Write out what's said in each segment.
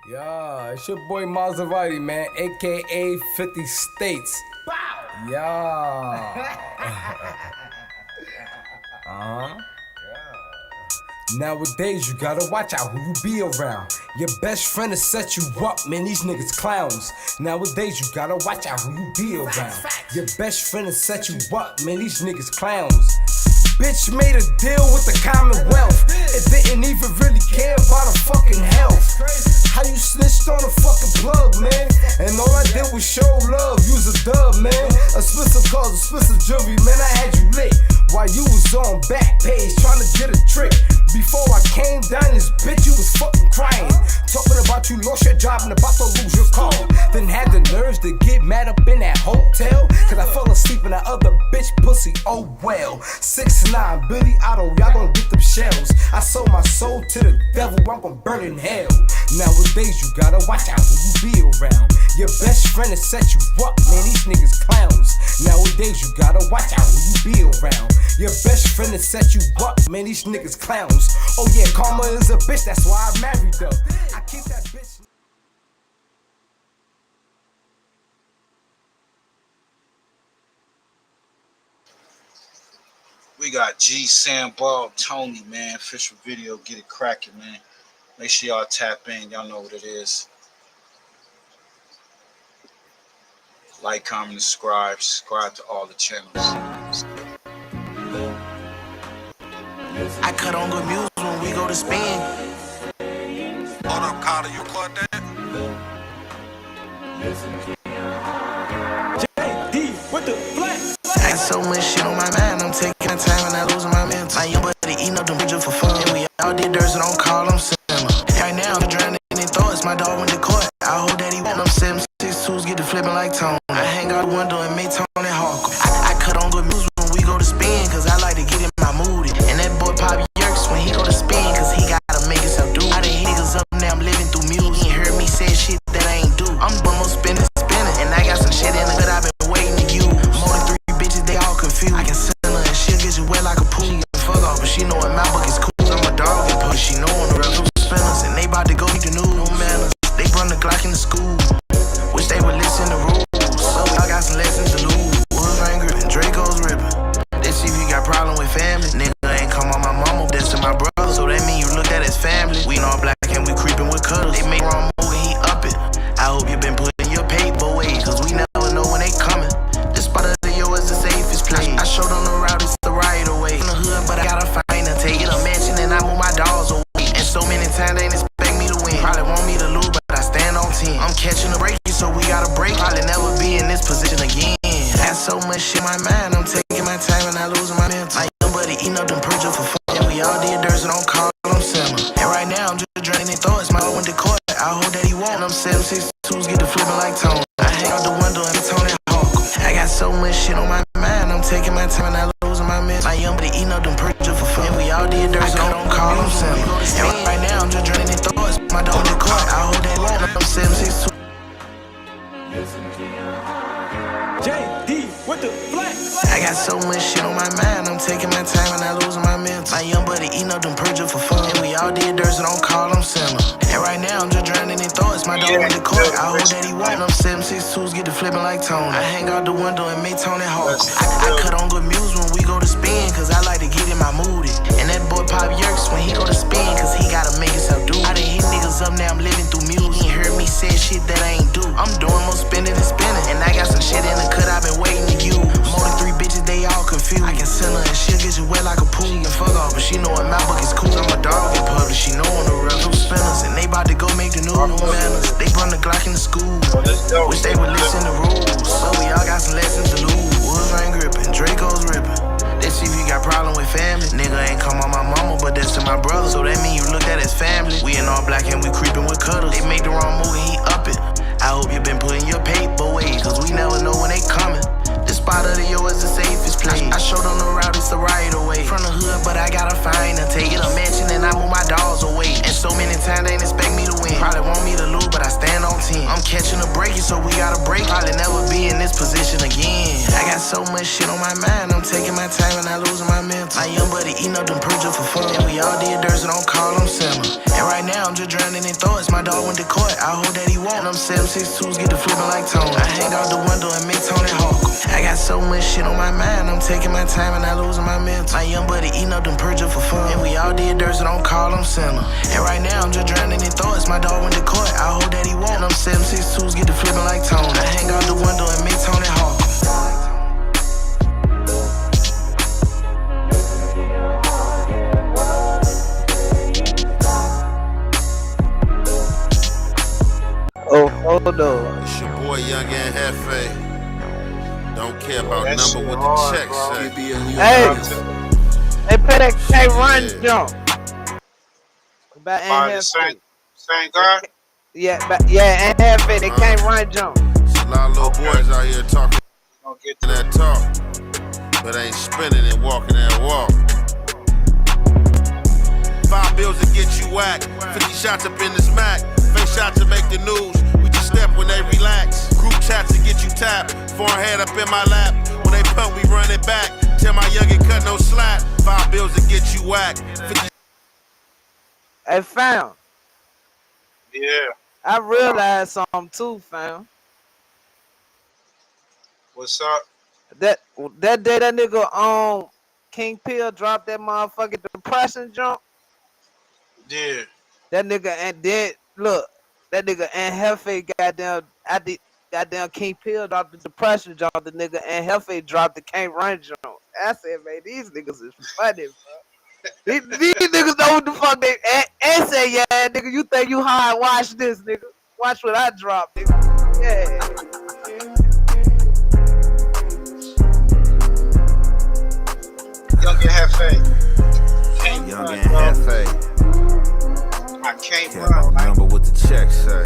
Yeah, it's your boy Maserati, man, aka 50 States. Bow! Yeah. Nowadays, you gotta watch out who you be around. Your best friend will set you up, man, these niggas clowns. Nowadays, you gotta watch out who you be around. Your best friend will set you up, man, these niggas clowns. Bitch made a deal with the Commonwealth. It didn't even really care about her fucking health. How you snitched on a fucking plug, man? And all I did was show love, use a dub, man. Expensive cars, expensive jewelry, man, I had you lit. While you was on back page trying to get a trick. Before I came down this bitch, you was fucking crying. Talking about you lost your job and about to lose your car. Then had the nerves to get mad up in that hotel. Cause I fell asleep in that other bitch pussy, oh well. 6'9", Billy Otto, y'all gon' get them shells. I sold my soul to the devil, I'm gon' burn in hell. Nowadays you gotta watch out who you be around. Your best friend will set you up, man, these niggas clowns. Nowadays you gotta watch out who you be around. Your best friend will set you up, man, these niggas clowns. Oh yeah, karma is a bitch, that's why I married her. I keep that bitch. We got G, Sam, Bob, Tony, man. Official video, get it cracking, man. Make sure y'all tap in. Y'all know what it is. Like, comment, subscribe. Subscribe to all the channels. I cut on good music when we go to spin. Hold up, Carter, you caught that? JD with the flex. I got so much shit on my mind, I'm taking my time and I losing my mental. My young buddy eating up them bitches for fun. And we all did dirt, so don't call them simmer. Right now, I'm drowning in thoughts, my dog went to court. I hope that he won't. I'm 7.62s, get to flipping like Tone. I hang out the window and make Tone and Hawk. I cut on good music when we go to spin, cause I like to get in my mood. And that boy Pop Yerks when he go to spin, cause he gotta make himself do. I done hit niggas up, now I'm living through music. He ain't heard me say shit that I ain't do. I'm almost spinning. And I got some shit in the good I've been waiting to use. More than 3 bitches, they all confused. I can send her and she'll get you wet like a pool. She get fuck off, but she know in my book is cool. I'm a dog and push. She know on the real spinners. And they bout to go meet the new manners. They run the Glock in the school. Wish they would listen to rules. So I got some lessons to lose. Woods rain gripping, Draco's ripping. Let's see if you got problem with family. Nigga ain't come on my mama, that's to my brother. So that mean you looked at as family. We all black and we creeping with cutters. They make wrong move and he up it. I hope you been putting your paper away, cause we never know when they coming. This spot of the yo is the safest place. I showed on the route, it's the right away. From the hood, but I gotta find and take it a mansion and I move my dogs away. And so many times they didn't expect me to win. Probably want me to lose, but I stand on 10. I'm catching a break, so we gotta break. Probably never be in this position again. Got so much shit in my mind, I'm taking my time and I losing my mental. My young buddy eating up them purges for fun. And we all did dirt, so don't call them simmer. And right now I'm just draining thoughts, my old went to court. I hope that he won't. I'm 7.62s, get to flipping like Tone. I hang out the window and Tone and Hawk. I got so much shit on my mind, I'm taking my time and I losing my mental. My young buddy eating up them purges for fun. And we all did dirt, so don't call them simmer. And right now I'm just draining thoughts, my dog went to court. I hope that he won't. I'm 7.62. JD with the flex. I got so much shit on my mind, I'm taking my time and I losing my mental. My young buddy eating up them purges for fun. And we all did dirt, so don't call them simmer. And right now I'm just drowning in thoughts, my dog went to court. I hope that he won't. I'm 7.62s, get to flipping like Tone. I hang out the window and make Tone and Hawk. I cut on good music when we go to spin, cause I like to get in my mood. And that boy Pop Yerks when he go to spin, cause he gotta make himself do. I done hit niggas up, now I'm living through music. He ain't heard me say shit that I ain't do. I'm doing more spinning and spinning. And I got some shit in the cut I've been waiting to use. More than 3 bitches, they all confused. I can send her and she'll get you wet like a pool. She can fuck off, but she know in my book is cool. I'm a dog in public, she know on the real spinners. And they bout to go make the new manners. They run the Glock in the school. Wish they would listen to rules. So we all got some lessons to lose. Woods rain gripping, Draco's ripping. Let's see if you got problem with family. Nigga ain't come on my mama, but that's to my brother. So that mean you looked at as family. We in all black and we creeping with cutters. They make the wrong move and he up it. I hope you been putting your paper away, cause we never know when they coming. This spot of the yo is the safest place. I showed on the route, it's the right away. From the hood, but I gotta find and take it a mansion and I move my dogs away. And so many times they didn't expect me to win. Probably want me to lose, but I stand on 10. I'm catching a break, so we gotta break. Probably never be in this position again. I got so much shit on my mind, I'm taking my time and I losing my mental. My young buddy eating up them purges for fun. And we all did dirt, so don't call them simmer. And right now I'm I'm just drowning in thoughts. My dog went to court. I hope that he won't. Them 762s get to flipping like Tone. I hang out the window and make Tony Hawk. I got so much shit on my mind. I'm taking my time and I losing my mental. My young buddy eating up them purges for fun. And we all did dirt, so don't call them sinner. And right now I'm just drowning in thoughts. My dog went to court. I hope that he won't. Them 762s get to flipping like Tone. I hang out the window and make Tony Hawk. Oh, hold on. It's your boy Young and Hefe. Don't care about That number shit what hard, the check bro. say. Hey, play that K-Run jump. About By and the half same guy? yeah, and half it. They can't run jump. There's a lot of little boys out here talking Don't get to that talk, but ain't spinning and walking that walk. 5 bills to get you whacked, 50 shots up in the smack, face shots to make the news. We just step when they relax. Group chats to get you tapped. Forehead up in my lap. When they pump, we run it back. Tell my youngin' cut no slack. 5 bills to get you whacked. 50. Hey, fam. Yeah. I realized something too, fam. What's up? That day that nigga King Pill dropped that motherfucking depression jump. Yeah. That nigga and then look, that nigga and Hefe goddamn King Pill dropped the depression jump. The nigga and Hefe dropped the Can't Run jump. I said, man, these niggas is funny, bro. these niggas know what the fuck they and say, yeah, nigga, you think you high? Watch this, nigga. Watch what I drop, nigga. Yeah. Young and Hefe. Can't Young run, and bro. Hefe. I can't Care run. about Like, number what the check say.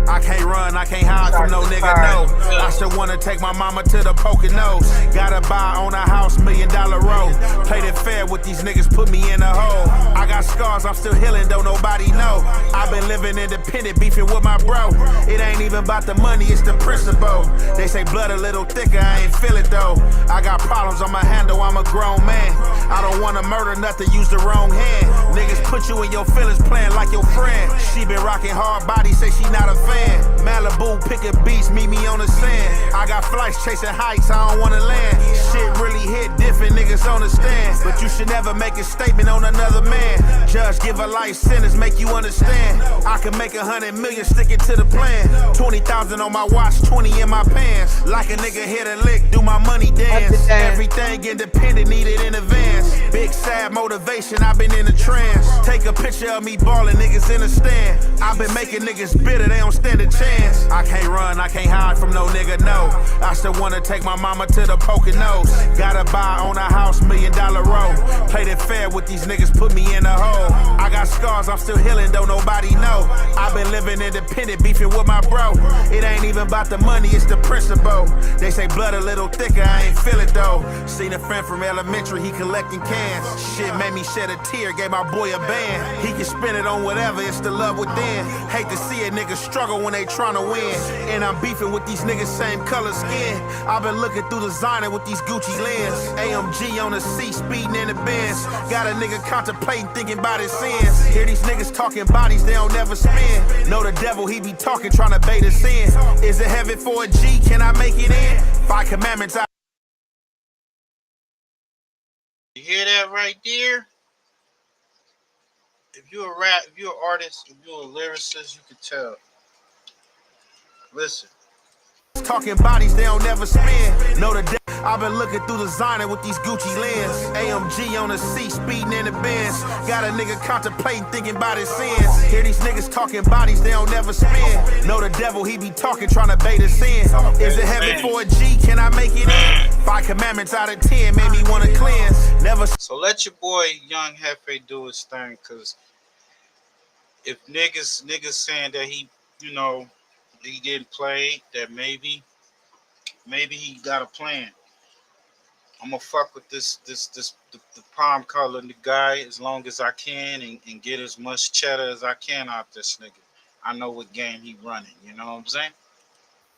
I can't run, I can't hide from no nigga, no. I still wanna take my mama to the Poconos. Gotta buy on a house, $1 million road. Played it fair with these niggas, put me in a hole. I got scars, I'm still healing, don't nobody know. I've been living independent, beefing with my bro. It ain't even about the money, it's the principle. They say blood a little thicker, I ain't feel it though. I got problems on my handle, I'm a grown man. I don't wanna murder nothing, use the wrong hand. Niggas put you in your feelings, playing like your friend. She been rocking hard body, say she not a fan. Malibu, picking beats, meet me on the sand. I got flights chasing heights, I don't wanna land. Shit really hit different, niggas understand. But you should never make a statement on another man. Judge give a life sentence, make you understand. I can make 100 million sticking to the plan. 20,000 on my watch, 20 in my pants. Like a nigga hit a lick, do my money dance. Everything independent, needed in advance. Big sad motivation, I've been in a trance. Take a picture of me ballin', niggas in a stand. I've been making niggas bitter, they don't stand a chance. I can't run, I can't hide from no nigga, no. I still wanna take my mama to the Poconos. Gotta buy on a house, $1 million road. Played it fair with these niggas, put me in a hole. I got scars, I'm still healing, don't nobody know. I've been living independent, beefing with my bro. It ain't even about the money, it's the principle. They say blood a little thicker, I ain't feel it though. Seen a friend from elementary, he collecting cans. Shit made me shed a tear, gave my boy a band. He can spend it on whatever, it's the love within. Hate to see a nigga struggle when they tryna win. And I'm beefing with these niggas, same color skin. I've been looking through designer with these Gucci lens. AMG on the seat, speeding in the Benz. Got a nigga contemplating, thinking about his sins. Hear these niggas talking bodies, they don't never spin. Know the devil, he be talking, trying to bait us in. Is it heaven for a G? Can I make it in? 5 commandments. you hear that right there? If you're a rap, if you're an artist, if you're a lyricist, you can tell. Listen. Talking bodies, they don't never spin. Know the I've been looking through designer with these Gucci lens. AMG on the seat, speeding in the Benz. Got a nigga contemplating, thinking about his sins. Hear these niggas talking bodies, they don't never spin. Know the devil, he be talking, trying to bait us in. Is it heaven for a G? Can I make it in? 5 commandments out of 10 made me wanna cleanse. Never. So let your boy Young Hefe do his thing, cause if niggas saying that he, you know, he getting played, that maybe he got a plan. I'm gonna fuck with the palm color the guy as long as I can and get as much cheddar as I can out this nigga. I know what game he running, you know what I'm saying?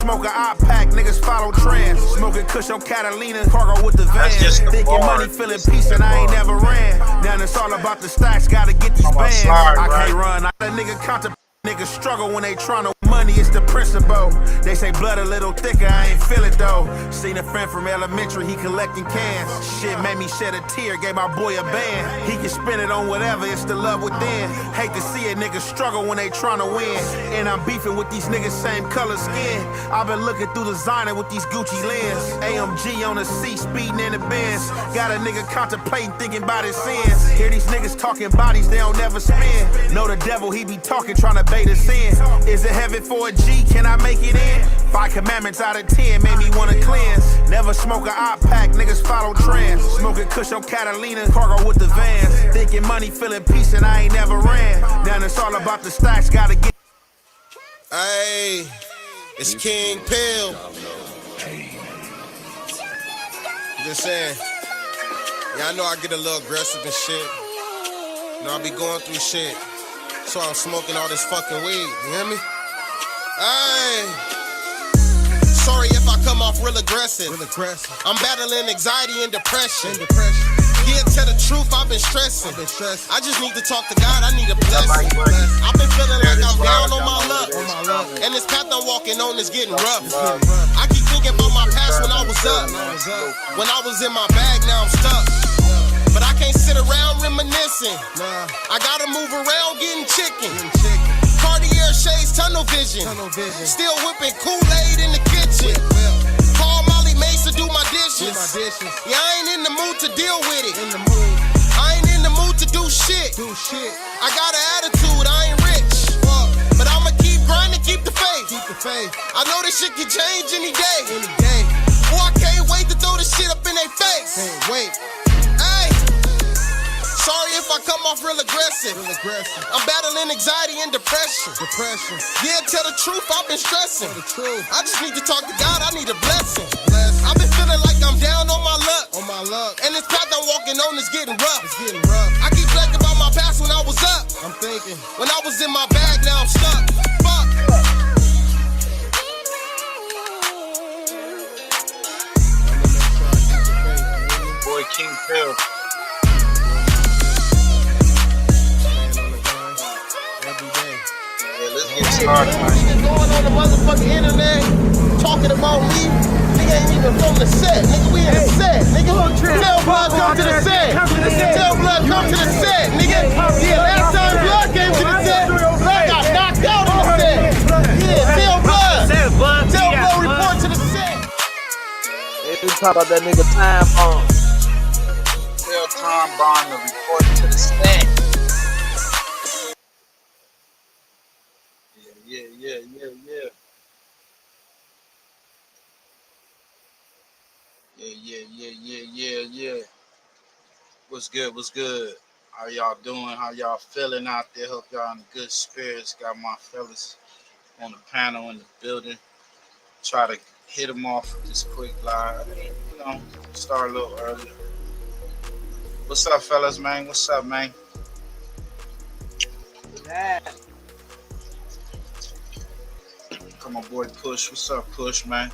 Smoke a op pack, niggas follow trends. Smoking Kush on Catalina, cargo with the van. Thinking money, feeling peace, and I ain't never ran. Now it's all about the stacks, gotta get these bands. I can't run, I let nigga contemplate. Niggas struggle when they tryna money, it's the principle. They say blood a little thicker, I ain't feel it though. Seen a friend from elementary, he collecting cans. Shit made me shed a tear, gave my boy a band. He can spend it on whatever, it's the love within. Hate to see a nigga struggle when they tryna win. And I'm beefing with these niggas, same color skin. I've been looking through designer with these Gucci lens. AMG on the seat, speeding in the Benz. Got a nigga contemplating, thinking about his sins. Hear these niggas talking bodies, they don't never spin. Know the devil, he be talking, tryna bait us in. Is it heaven for a G? Can I make it in? 5 commandments out of 10 made me wanna cleanse. Never smoke a op pack, niggas follow trends. Smoking Kush on Catalina, cargo with the vans. Thinking money, feeling peace, and I ain't never ran. Now it's all about the stacks, gotta get. Hey, it's King Pill. Just saying. Yeah, I know I get a little aggressive and shit. You know, I be going through shit. So I'm smoking all this fucking weed, you hear me? Hey, sorry if I come off real aggressive. I'm battling anxiety and depression. Yeah, tell the truth, I've been stressing. I just need to talk to God, I need a blessing. I've been feeling like I'm down on my luck. And this path I'm walking on is getting rough. I keep thinking about my past when I was up. When I was in my bag, now I'm stuck. But I can't sit around reminiscing. I gotta move around getting chicken. Cartier shades, tunnel vision. Still whipping Kool-Aid in the kitchen. Call Molly Mace to do my dishes. Yeah, I ain't in the mood to deal with it. I ain't in the mood to do shit. I got an attitude, I ain't rich. But I'ma keep grinding, keep the faith. I know this shit can change any day. Boy, I can't wait to throw this shit up in their face. Hey, sorry if I come off real aggressive. I'm battling anxiety and depression. Yeah, tell the truth, I've been stressing. I just need to talk to God, I need a blessing. I've been feeling like I'm down on my luck. And this path I'm walking on is getting rough. I keep thinking about my past when I was up. When I was in my bag, now I'm stuck. Fuck. Boy, King Phil. Let's get started, man. Going on the motherfucking internet, talking about me. Nigga ain't even from the set. Nigga, we in the set. Nigga, tell Blood come to the set. Tell Blood come to the set. Nigga, yeah, last time Blood came to the set, Blood got knocked out on the set. Yeah, tell Blood. Tell Blood report to the set. They talk about that nigga Time Bomb. Tell Tom Bond to report to the set. Yeah. What's good? How y'all doing? How y'all feeling out there? Hope y'all in good spirits. Got my fellas on the panel in the building. Try to hit them off with this quick live. You know, start a little early. What's up, fellas, man? What's up, man? Yeah. Come on, boy, Push. What's up, Push, man?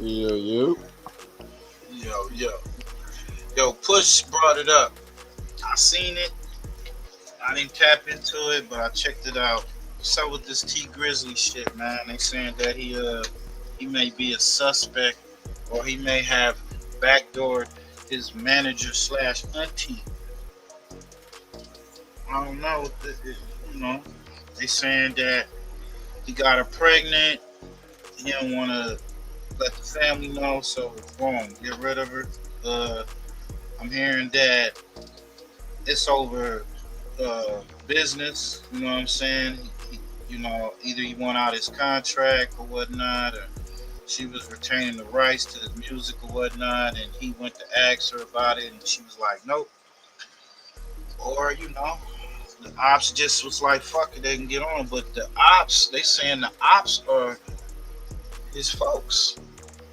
Yo. Yo, Push brought it up. I seen it. I didn't tap into it, but I checked it out. What's up with this T Grizzley shit, man? They saying that he may be a suspect, or he may have backdoored his manager / auntie. I don't know. You know, they saying that he got her pregnant. He don't want to let the family know, so boom, get rid of her. I'm hearing that it's over business. You know what I'm saying? You know, either he won out his contract or whatnot, or she was retaining the rights to his music or whatnot, and he went to ask her about it, and she was like, nope. Or, you know, the ops just was like, fuck it, they can get on. But the ops, they saying the ops are his folks.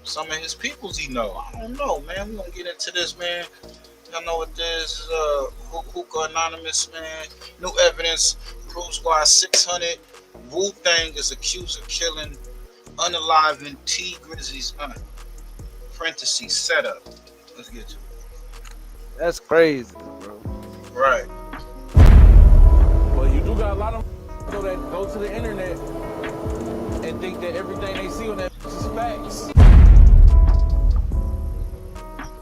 Some of his peoples he know. I don't know, man. We're going to get into this, man. Y'all know what this is, Hookah Anonymous, man. New evidence proves why 600 Wu-Tang is accused of killing unaliving T Grizzly's aunt. Parentheses setup. Let's get to it. That's crazy, bro. Right. Well, you do got a lot of that go to the internet and think that everything they see on that is facts.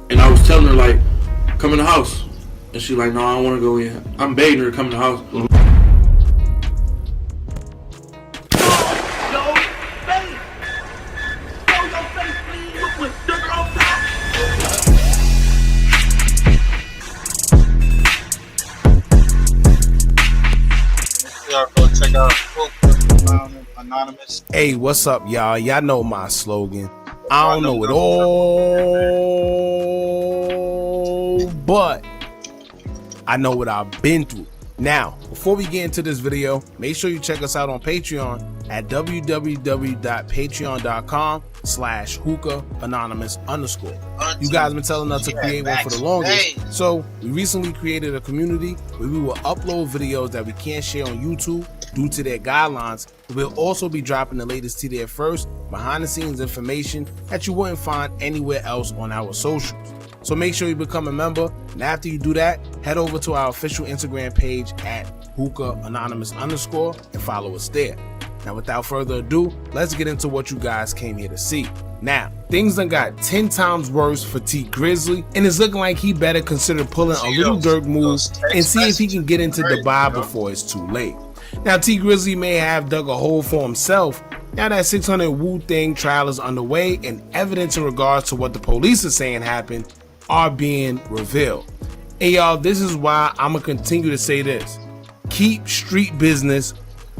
And I was telling her, like, come in the house. And she like, no, I don't want to go in. I'm begging her to come in the house. Y'all go check out Anonymous. Hey, what's up, y'all? Y'all know my slogan. I don't know it all, but I know what I've been through. Now, before we get into this video, make sure you check us out on Patreon at www.patreon.com/hookah_anonymous_. You guys been telling us to create one for the longest, so we recently created a community where we will upload videos that we can't share on YouTube due to their guidelines. We'll also be dropping the latest T there first, behind the scenes information that you wouldn't find anywhere else on our socials. So make sure you become a member, and after you do that, head over to our official Instagram page at hookah_anonymous_ and follow us there. Now, without further ado, let's get into what you guys came here to see. Now, things done got 10 times worse for T Grizzly, and it's looking like he better consider pulling a little Dirk move and see if he can get into Dubai before it's too late. Now, T Grizzly may have dug a hole for himself now that 600 Wu-Tang trial is underway, and evidence in regards to what the police are saying happened are being revealed. And y'all, this is why I'm gonna continue to say this: keep street business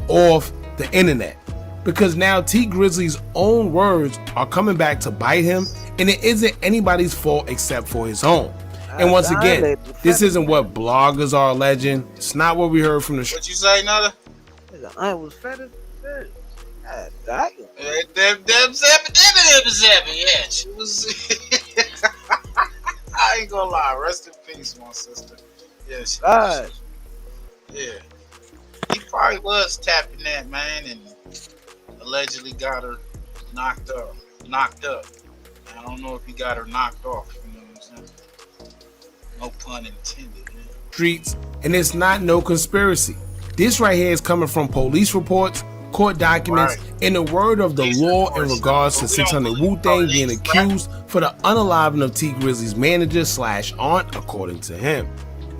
off the internet, because now T Grizzly's own words are coming back to bite him, and it isn't anybody's fault except for his own. And once again, this isn't what bloggers are alleging. It's not what we heard from the What you say, Nada? The aunt was fat as shit. God damn. Yeah, she was. I ain't gonna lie. Rest in peace, my sister. Yeah, she was. Yeah. He probably was tapping that, man, and allegedly got her knocked up. I don't know if he got her knocked off. You know what I'm saying? No pun intended, man. Streets, and it's not no conspiracy. This right here is coming from police reports, court documents, and the word of the law in regards to 600 Wu-Tang being accused for the unaliving of T Grizzly's manager/aunt, according to him.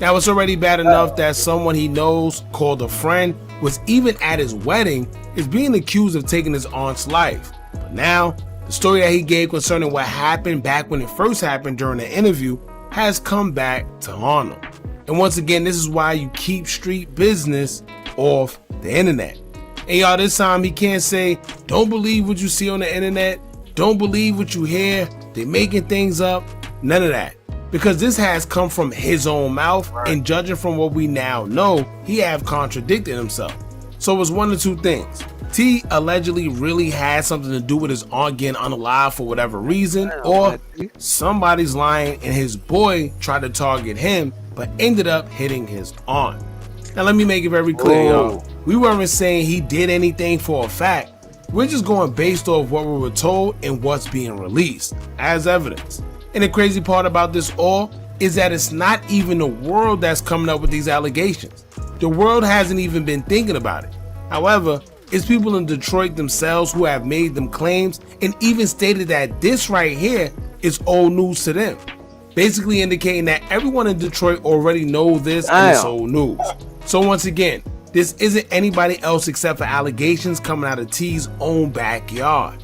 Now, it's already bad enough that someone he knows, called a friend, was even at his wedding, is being accused of taking his aunt's life. But now, the story that he gave concerning what happened back when it first happened during the interview has come back to haunt him. And once again, this is why you keep street business off the internet. And y'all, this time he can't say, don't believe what you see on the internet, don't believe what you hear, they're making things up, none of that. Because this has come from his own mouth, and judging from what we now know, he have contradicted himself. So it's one of two things. T allegedly really had something to do with his aunt getting unalive for whatever reason, or somebody's lying and his boy tried to target him but ended up hitting his aunt. Now let me make it very clear, y'all. We weren't saying he did anything for a fact. We're just going based off what we were told and what's being released as evidence. And the crazy part about this all is that it's not even the world that's coming up with these allegations. The world hasn't even been thinking about it. However, it's people in Detroit themselves who have made them claims and even stated that this right here is old news to them. Basically indicating that everyone in Detroit already knows this and it's old news. So once again, this isn't anybody else except for allegations coming out of T's own backyard.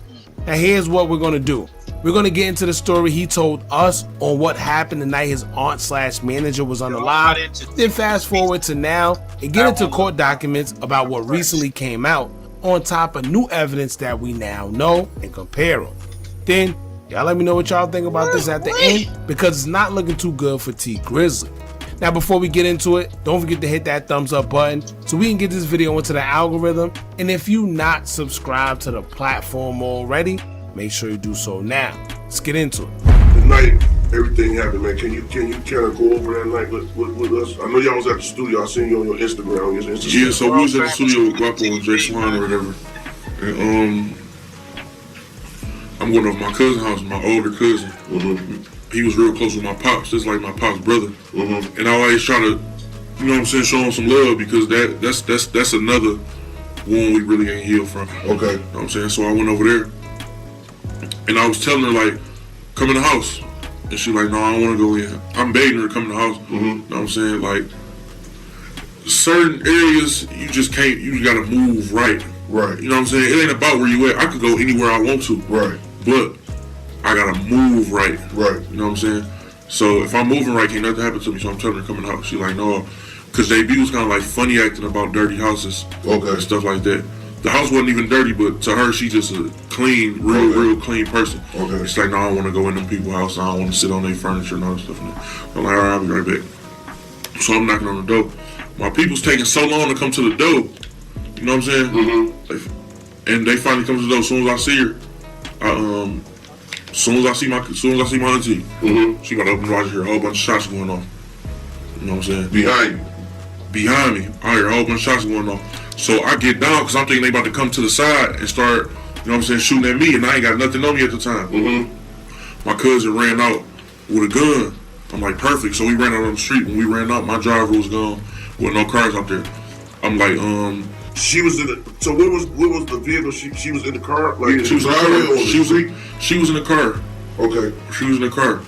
Now here's what we're going to do. We're going to get into the story he told us on what happened the night his aunt/manager was unalive, then fast forward to now and get into court documents about what recently came out, on top of new evidence that we now know, and compare them. Then y'all let me know what y'all think about this at the end, because it's not looking too good for T Grizzly. Now before we get into it, don't forget to hit that thumbs up button so we can get this video into the algorithm, and if you not subscribed to the platform already, make sure you do so now. Let's get into it. night everything happened, man. Can you kind of go over that night with us? I know y'all was at the studio. I seen you on your Instagram. Yeah, so we was at the studio with Guapo and Jay Swan or whatever. And I'm going over my cousin's house, my older cousin. He was real close with my pops, just like my pops' brother. And I always try to, you know what I'm saying, show him some love because that's another wound we really ain't healed from. Okay. You know what I'm saying? So I went over there and I was telling her, like, come in the house. And she like, no, I don't want to go in. I'm begging her to come in the house. You know what I'm saying? Like, certain areas, you just can't, you gotta move right. Right. You know what I'm saying? It ain't about where you at. I could go anywhere I want to. Right. But I gotta move right. Right. You know what I'm saying? So if I'm moving right, can't nothing happen to me. So I'm telling her to come in the house. She like, no. Because JB was kind of like funny acting about dirty houses. And stuff like that. The house wasn't even dirty, but to her, she just a clean, real clean person. She's like, no, I don't want to go in them people's house. I don't want to sit on their furniture and all that stuff. I'm like, all right, I'll be right back. So I'm knocking on the door. My people's taking so long to come to the door. You know what I'm saying? And they finally come to the door. As soon as I see her, as soon as I see my auntie, she got to open the door. I hear a whole bunch of shots going on. You know what I'm saying? Behind me, I hear a whole bunch of shots going on. So I get down because I'm thinking they about to come to the side and start, you know what I'm saying, shooting at me, and I ain't got nothing on me at the time. My cousin ran out with a gun. I'm like, perfect. So we ran out on the street. When we ran out, my driver was gone with no cars out there. I'm like, she was in the. So what was the vehicle? She was in the car. Like yeah, she was in the car. She was in the car. Okay. She was in the car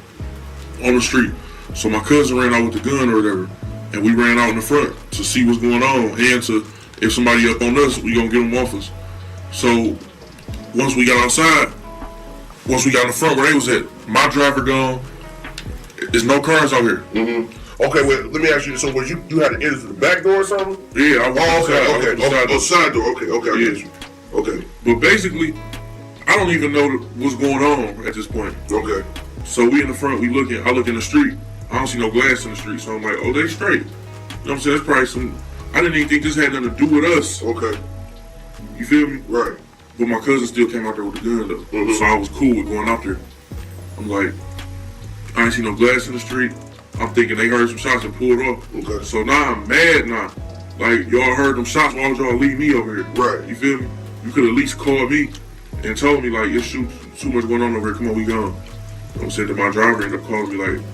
on the street. So my cousin ran out with the gun or whatever, and we ran out in the front to see what's going on and to, if somebody up on us, we gonna get them off us. So once we got outside, once we got in the front where they was at, my driver gone. There's no cars out here. Okay, wait. Let me ask you. So was you had to enter through the back door or something? Yeah, I was side door. Okay. I get you. Okay. But basically, I don't even know what's going on at this point. Okay. So we in the front, I look in the street. I don't see no glass in the street, so I'm like, oh, they straight. You know what I'm saying? That's probably some. I didn't even think this had nothing to do with us. Okay. You feel me? Right. But my cousin still came out there with the gun though. So I was cool with going out there. I'm like, I ain't see no glass in the street. I'm thinking they heard some shots and pulled off. Okay. So now I'm mad now. Like, y'all heard them shots, why would y'all leave me over here? Right. You feel me? You could at least call me and told me, like, there's too much going on over here, come on, we gone. You know what I'm saying? That my driver ended up calling me, like,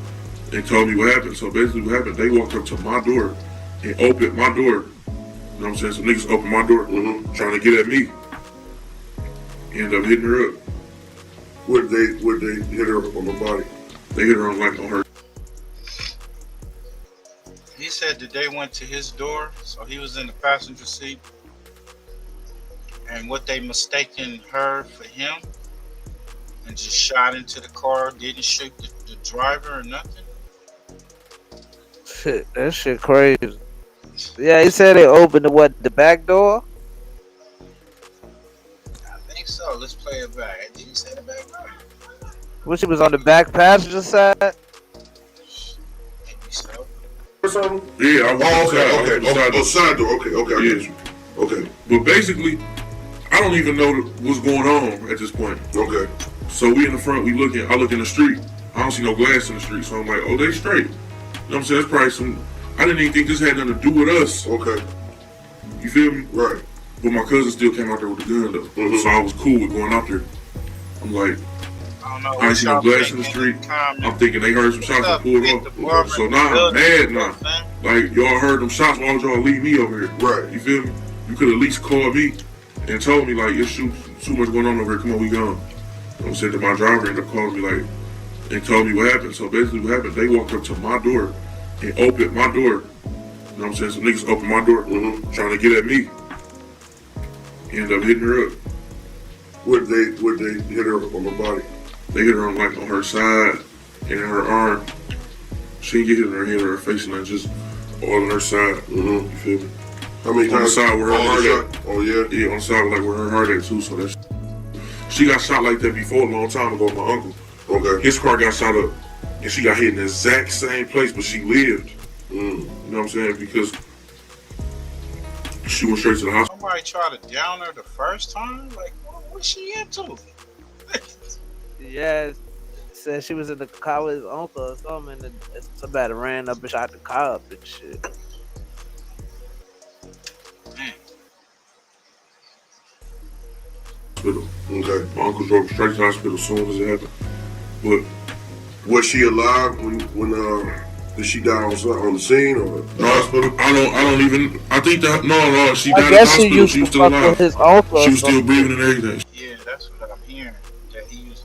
and told me what happened. So basically what happened, they walked up to my door and opened my door. You know what I'm saying? Some niggas opened my door, trying to get at me. Ended up hitting her up. Would they hit her on the body? They hit her on her. He said that they went to his door, so he was in the passenger seat. And what they mistaken her for him and just shot into the car, didn't shoot the driver or nothing. Shit, that shit crazy. Yeah, he said they opened the back door? I think so. Let's play it back. Did he say the back door? Which was on the back passenger side? Maybe so. Yeah, I was side door. Okay, I get you. Okay. But basically, I don't even know what's going on at this point. Okay. So we in the front, I look in the street. I don't see no glass in the street, so I'm like, oh, they straight. You know what I'm saying? That's probably some. I didn't even think this had nothing to do with us. Okay. You feel me? Right. But my cousin still came out there with the gun though. So I was cool with going out there. I'm like, I ain't see no glass in the street. I'm thinking they heard some shots and pulled off. So now I'm mad now. Like, y'all heard them shots, why would y'all leave me over here? Right. You feel me? You could at least call me and told me, like, there's too much going on over here, come on, we gone. You know what I'm saying? That my driver ended up calling me, like, and told me what happened. So basically what happened, they walked up to my door and opened my door. You know what I'm saying? Some niggas opened my door, trying to get at me. Ended up hitting her up. Would they hit her on the body? They hit her on her side and in her arm. She didn't get hit in her head or her face, and just all on her side. You feel me? How many on times? The side where her heart at. Oh yeah. Yeah, on the side like where her heart at too. So that's. She got shot like that before a long time ago with my uncle. Okay. His car got shot up, and she got hit in the exact same place, but she lived. You know what I'm saying? Because she went straight to the hospital. Somebody tried to down her the first time? Like, what's she into? Yeah, said she was in the car with his uncle or something, and somebody ran up and shot the car up and shit. Hospital. Okay. My uncle drove straight to the hospital as soon as it happened. But was she alive when did she die on the scene or the hospital? I don't even. I think that no. She died I in the guess hospital. She was still alive. His uncle She was still breathing and everything. Yeah, that's what I'm hearing. That he was.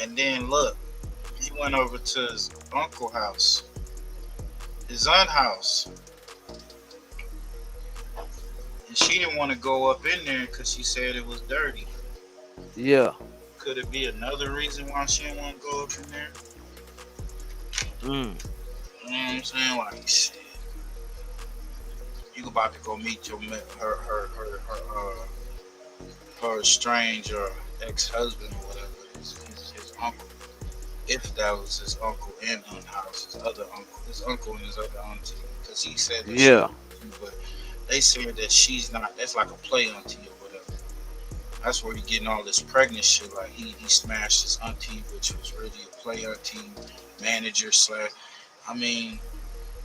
And then look, he went over to his uncle's house, his aunt's house. And she didn't want to go up in there because she said it was dirty. Yeah. Could it be another reason why she didn't want to go up in there? You know what I'm saying? Like, shit. You about to go meet her estranged or ex-husband or whatever, his uncle. If that was his uncle and aunt house, his uncle and his other auntie. Because he said that yeah. But they said that she's not, that's like a play auntie or whatever. That's where he getting all this pregnant shit. Like he smashed his auntie, which was really a play auntie, manager / I mean,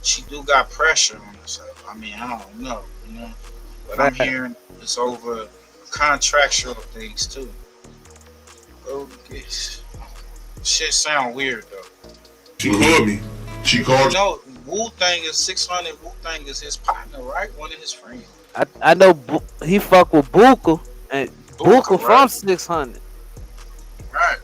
she do got pressure on herself. I mean, I don't know, you know. But I'm hearing it's over contractual things too. Oh, shit sound weird though. She called me. She called. No, Wu-Tang is 600. Wu-Tang is his partner, right? One of his friends. I know he fuck with Buka, and Buka from 600. Right.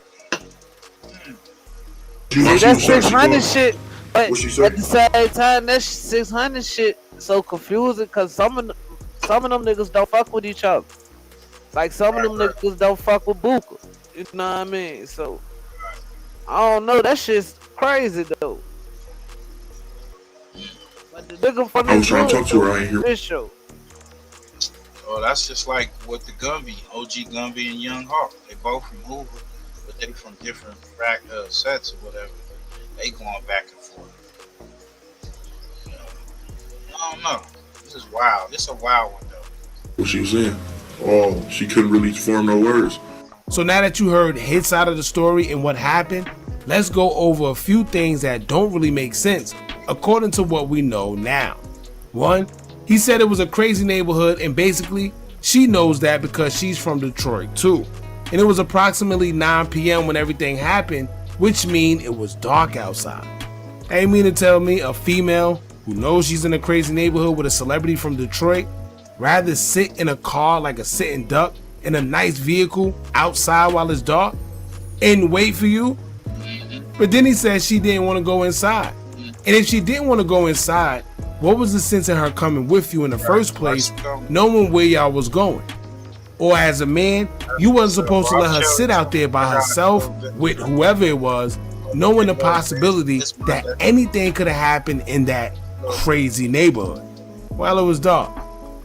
See, that 600 shit, but at the same time, that 600 shit so confusing because some of them niggas don't fuck with each other. Like some of them niggas don't fuck with Buka. You know what I mean? So I don't know. That shit's crazy though. But the nigga from I was trying to talk to her right here. This show. Oh, that's just like with the Gumby, OG Gumby and Young Hawk. They both from Hoover, but they from different sets or whatever. They going back and forth. You know, I don't know. This is wild. This is a wild one though. What she was saying? Oh, she couldn't really form no words. So now that you heard his side of the story and what happened, let's go over a few things that don't really make sense according to what we know now. One, he said it was a crazy neighborhood and basically she knows that because she's from Detroit too. And it was approximately 9 p.m. when everything happened, which means it was dark outside. I ain't mean to tell me a female who knows she's in a crazy neighborhood with a celebrity from Detroit rather sit in a car like a sitting duck in a nice vehicle outside while it's dark and wait for you. But then he said she didn't want to go inside. And if she didn't want to go inside, what was the sense in her coming with you in the first place, knowing where y'all was going? Or as a man, you wasn't supposed to let her sit out there by herself with whoever it was, knowing the possibility that anything could have happened in that crazy neighborhood while it was dark.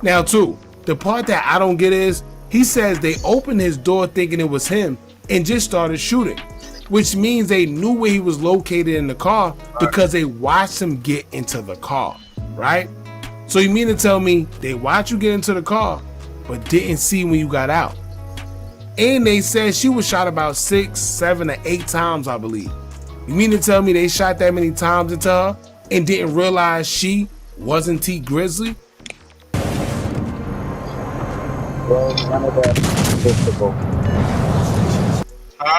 Now too, the part that I don't get is, he says they opened his door thinking it was him and just started shooting, which means they knew where he was located in the car because they watched him get into the car, right? So you mean to tell me they watched you get into the car but didn't see when you got out? And they said she was shot about 6, 7, or 8 times, I believe. You mean to tell me they shot that many times into her and didn't realize she wasn't T Grizzley? Bro, none of that is convictable.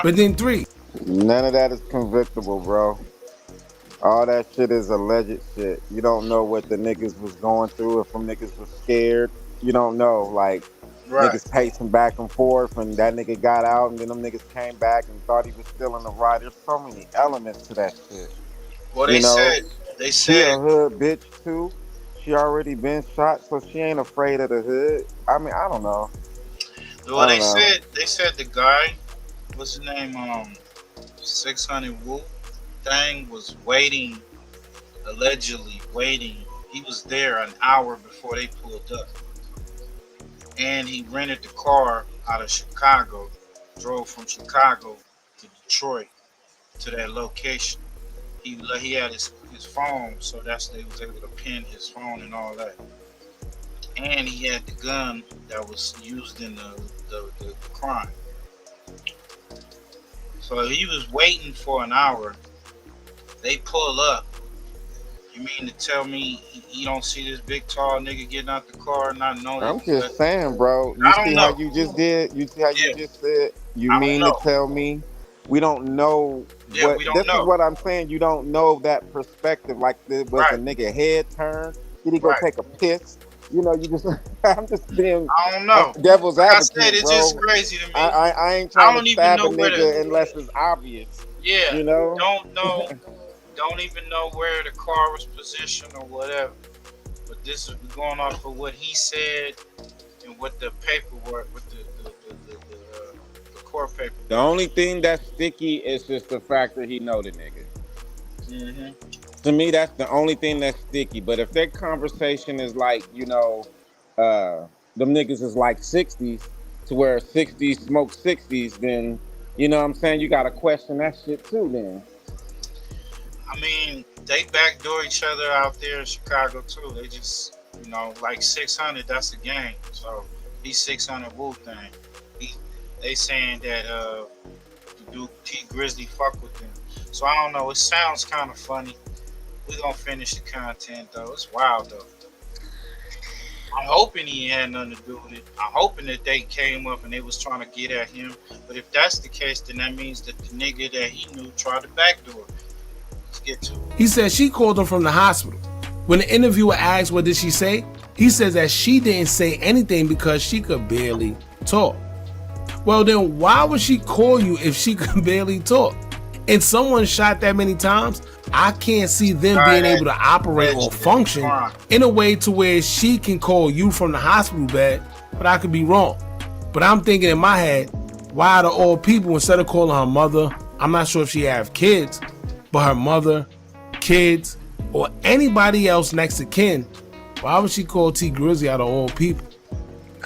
But then 3. None of that is convictable, bro. All that shit is alleged shit. You don't know what the niggas was going through, if them niggas was scared. You don't know, like, niggas pacing back and forth and that nigga got out and then them niggas came back and thought he was still in the ride. There's so many elements to that shit. Well, they said she a hood bitch too. She already been shot, so she ain't afraid of the hood. I mean, I don't know. Well, they said the guy, what's his name, 600 Wu thing was waiting, allegedly waiting. He was there an hour before they pulled up. And he rented the car out of Chicago, drove from Chicago to Detroit to that location. He had his phone, so they was able to pin his phone and all that. And he had the gun that was used in the crime. So So he was waiting for an hour. They pull up. You mean to tell me you don't see this big tall nigga getting out the car and not know? I'm just saying, bro. You see how you just did? You see how you just said? You mean to tell me we don't know what? We don't This know. is what I'm saying. You don't know that perspective. Like, was a nigga head turned? Did he go take a piss? You know, you just. I'm just being. I don't know. Devil's advocate, I said, it's bro. just crazy to me. I ain't trying to stab a nigga unless it's obvious. Yeah. You know. Don't even know where the car was positioned or whatever. But this is going off of what he said and what the paperwork, with the court paper. The only thing that's sticky is just the fact that he know the nigga. Mm-hmm. To me, that's the only thing that's sticky. But if that conversation is like, you know, them niggas is like 60s, to where 60s smoke 60s, then, you know what I'm saying, you got to question that shit too then. I mean, they backdoor each other out there in Chicago too. They just, you know, like 600, that's a gang. So he's 600 Wu-Tang. They saying that the dude T Grizzly fuck with them. So I don't know. It sounds kind of funny. We're gonna finish the content though. It's wild though. I'm hoping he had nothing to do with it. I'm hoping that they came up and they was trying to get at him. But if that's the case, then that means that the nigga that he knew tried to backdoor. He said she called him from the hospital. When the interviewer asked what did she say, he says that she didn't say anything because she could barely talk. Well then, why would she call you if she could barely talk? And someone shot that many times, I can't see them being able to operate or function in a way to where she can call you from the hospital bed, but I could be wrong. But I'm thinking in my head, why are the old people, instead of calling her mother, I'm not sure if she have kids, but her mother, kids, or anybody else next to kin, why would she call T Grizzly out of all people?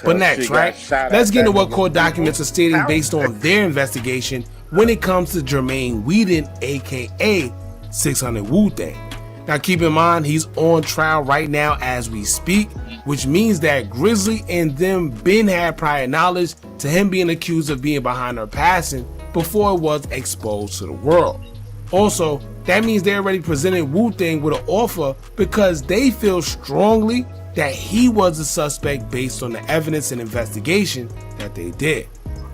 But next, right? Let's get into what court documents are stating based on their investigation when it comes to Jermaine Weeden, aka 600 Wu-Tang. Now keep in mind, he's on trial right now as we speak, which means that Grizzly and them been had prior knowledge to him being accused of being behind her passing before it was exposed to the world. Also, that means they already presented Wu-Tang with an offer because they feel strongly that he was the suspect based on the evidence and investigation that they did.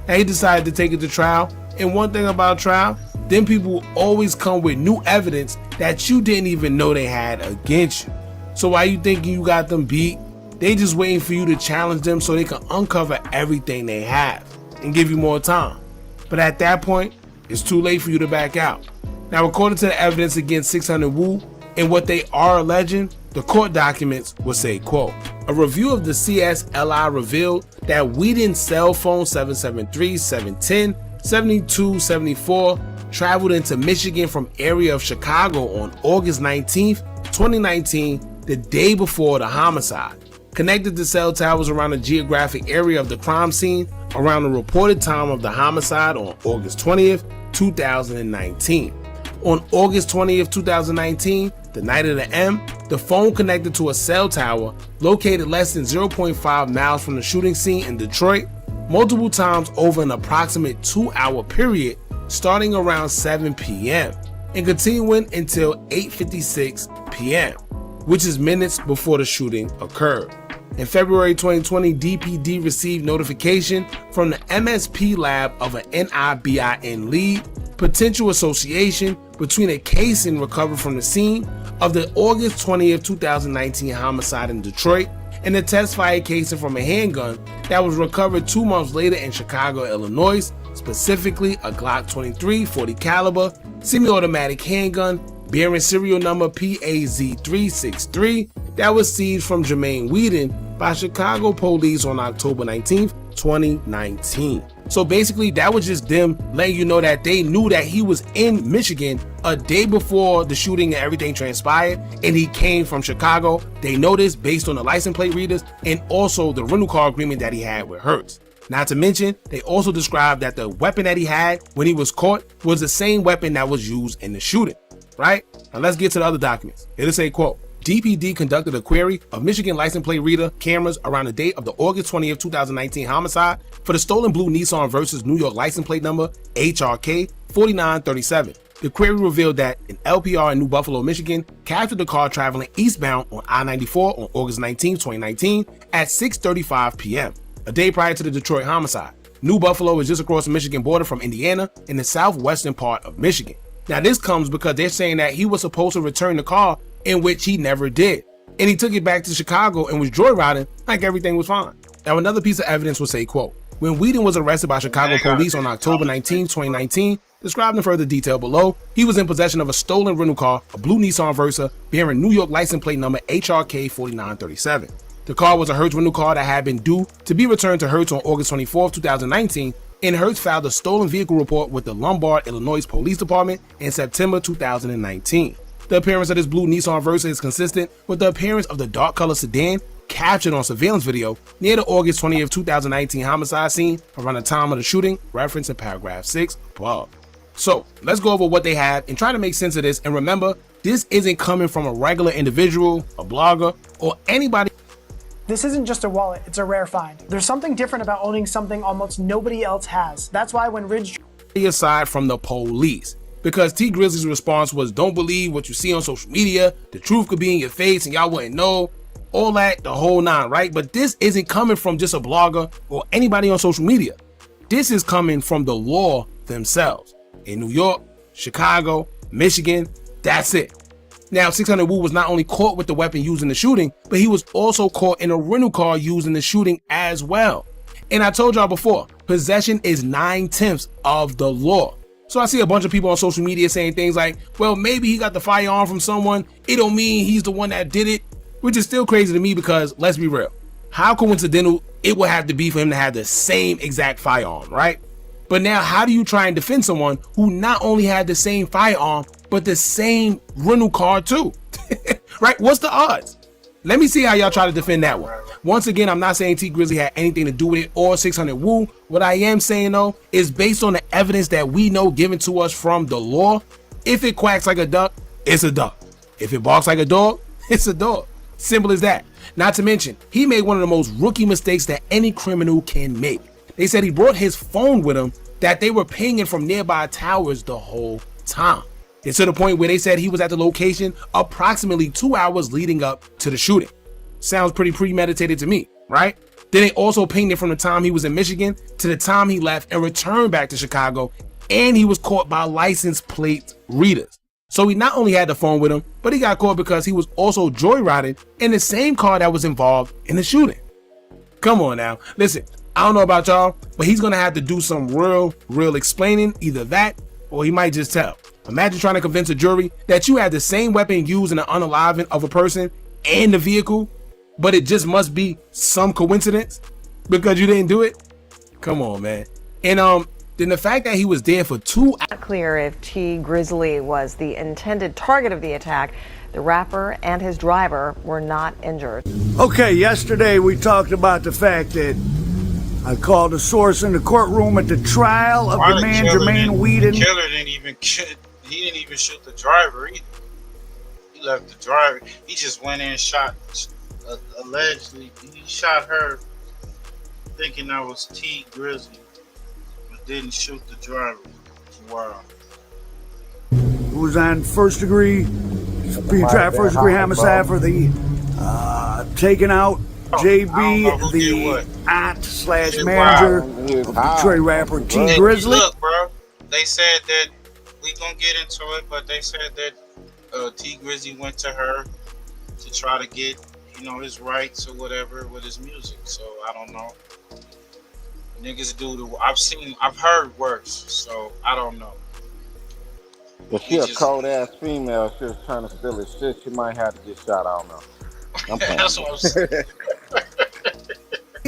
Now he decided to take it to trial, and one thing about trial, then people will always come with new evidence that you didn't even know they had against you. So why you thinking you got them beat? They just waiting for you to challenge them so they can uncover everything they have and give you more time. But at that point, it's too late for you to back out. Now, according to the evidence against 600 Wu and what they are alleging, the court documents will say, quote, a review of the CSLI revealed that Weeden's cell phone 773-710-7274 traveled into Michigan from area of Chicago on August 19th, 2019, the day before the homicide. Connected to cell towers around the geographic area of the crime scene around the reported time of the homicide on August 20th, 2019. On August 20th, 2019, the night of the M, the phone connected to a cell tower located less than 0.5 miles from the shooting scene in Detroit, multiple times over an approximate 2-hour period starting around 7 p.m. and continuing until 8:56 p.m., which is minutes before the shooting occurred. In February 2020, DPD received notification from the MSP lab of an NIBIN lead potential association between a casing recovered from the scene of the August 20th, 2019 homicide in Detroit and a test fire casing from a handgun that was recovered 2 months later in Chicago, Illinois, specifically a Glock 23 40 caliber semi-automatic handgun bearing serial number PAZ363 that was seized from Jermaine Weeden by Chicago police on October 19th, 2019. So basically that was just them letting you know that they knew that he was in Michigan a day before the shooting and everything transpired, and he came from Chicago. They know this based on the license plate readers and also the rental car agreement that he had with Hertz. Not to mention, they also described that the weapon that he had when he was caught was the same weapon that was used in the shooting, right? Now let's get to the other documents. It'll say, quote, DPD conducted a query of Michigan license plate reader cameras around the date of the August 20th, 2019 homicide for the stolen blue Nissan versus New York license plate number HRK 4937. The query revealed that an LPR in New Buffalo, Michigan captured the car traveling eastbound on I-94 on August 19, 2019 at 6:35 p.m., a day prior to the Detroit homicide. New Buffalo is just across the Michigan border from Indiana in the southwestern part of Michigan. Now this comes because they're saying that he was supposed to return the car, in which he never did. And he took it back to Chicago and was joyriding like everything was fine. Now another piece of evidence will say, quote, when Whedon was arrested by Chicago police on October 19, 2019, described in further detail below, he was in possession of a stolen rental car, a blue Nissan Versa, bearing New York license plate number HRK 4937. The car was a Hertz rental car that had been due to be returned to Hertz on August 24, 2019, and Hertz filed a stolen vehicle report with the Lombard, Illinois Police Department in September 2019. The appearance of this blue Nissan Versa is consistent with the appearance of the dark color sedan captured on surveillance video near the August 20th, 2019 homicide scene around the time of the shooting, referenced in paragraph 6 above. So let's go over what they have and try to make sense of this. And remember, this isn't coming from a regular individual, a blogger, or anybody. This isn't just a wallet, it's a rare find. There's something different about owning something almost nobody else has. That's why when Ridge... aside from the police. Because T Grizzly's response was, don't believe what you see on social media, the truth could be in your face and y'all wouldn't know, all that, the whole nine, right? But this isn't coming from just a blogger or anybody on social media. This is coming from the law themselves. In New York, Chicago, Michigan, that's it. Now, 600 Wu was not only caught with the weapon used in the shooting, but he was also caught in a rental car used in the shooting as well. And I told y'all before, possession is 9/10 of the law. So I see a bunch of people on social media saying things like, well, maybe he got the firearm from someone. It don't mean he's the one that did it, which is still crazy to me because let's be real. How coincidental it would have to be for him to have the same exact firearm, right? But now how do you try and defend someone who not only had the same firearm, but the same rental car too? Right? What's the odds? Let me see how y'all try to defend that one. Once again, I'm not saying T Grizzly had anything to do with it or 600 Wu. What I am saying though is based on the evidence that we know given to us from the law. If it quacks like a duck, it's a duck. If it barks like a dog, it's a dog. Simple as that. Not to mention, he made one of the most rookie mistakes that any criminal can make. They said he brought his phone with him that they were pinging from nearby towers the whole time. It's to the point where they said he was at the location approximately 2 hours leading up to the shooting. Sounds pretty premeditated to me, right? Then they also pinged it from the time he was in Michigan to the time he left and returned back to Chicago, and he was caught by license plate readers. So he not only had the phone with him, but he got caught because he was also joyriding in the same car that was involved in the shooting. Come on now. Listen, I don't know about y'all, but he's gonna have to do some real explaining, either that or he might just tell. Imagine trying to convince a jury that you had the same weapon used in the unaliving of a person and the vehicle, but it just must be some coincidence because you didn't do it. Come on, man. And then the fact that he was there for 2 hours. Not clear if T Grizzly was the intended target of the attack. The rapper and his driver were not injured. Okay, yesterday we talked about the fact that I called a source in the courtroom at the trial of the man Jermaine Whedon. The killer didn't even shoot the driver either. He left the driver. He just went in and shot, allegedly, he shot her thinking that was T Grizzly, but didn't shoot the driver. Wow. It was on first degree, being tried first degree homicide for the taking out JB, the aunt slash manager of Detroit rapper T Grizzly. Look, bro, they said that we gonna get into it, but they said that T Grizzly went to her to try to get, his rights or whatever with his music. So I don't know. Niggas do I've heard worse, so I don't know. If she a cold ass female, she was trying to steal his shit, she might have to get shot. I don't know. That's what I'm saying.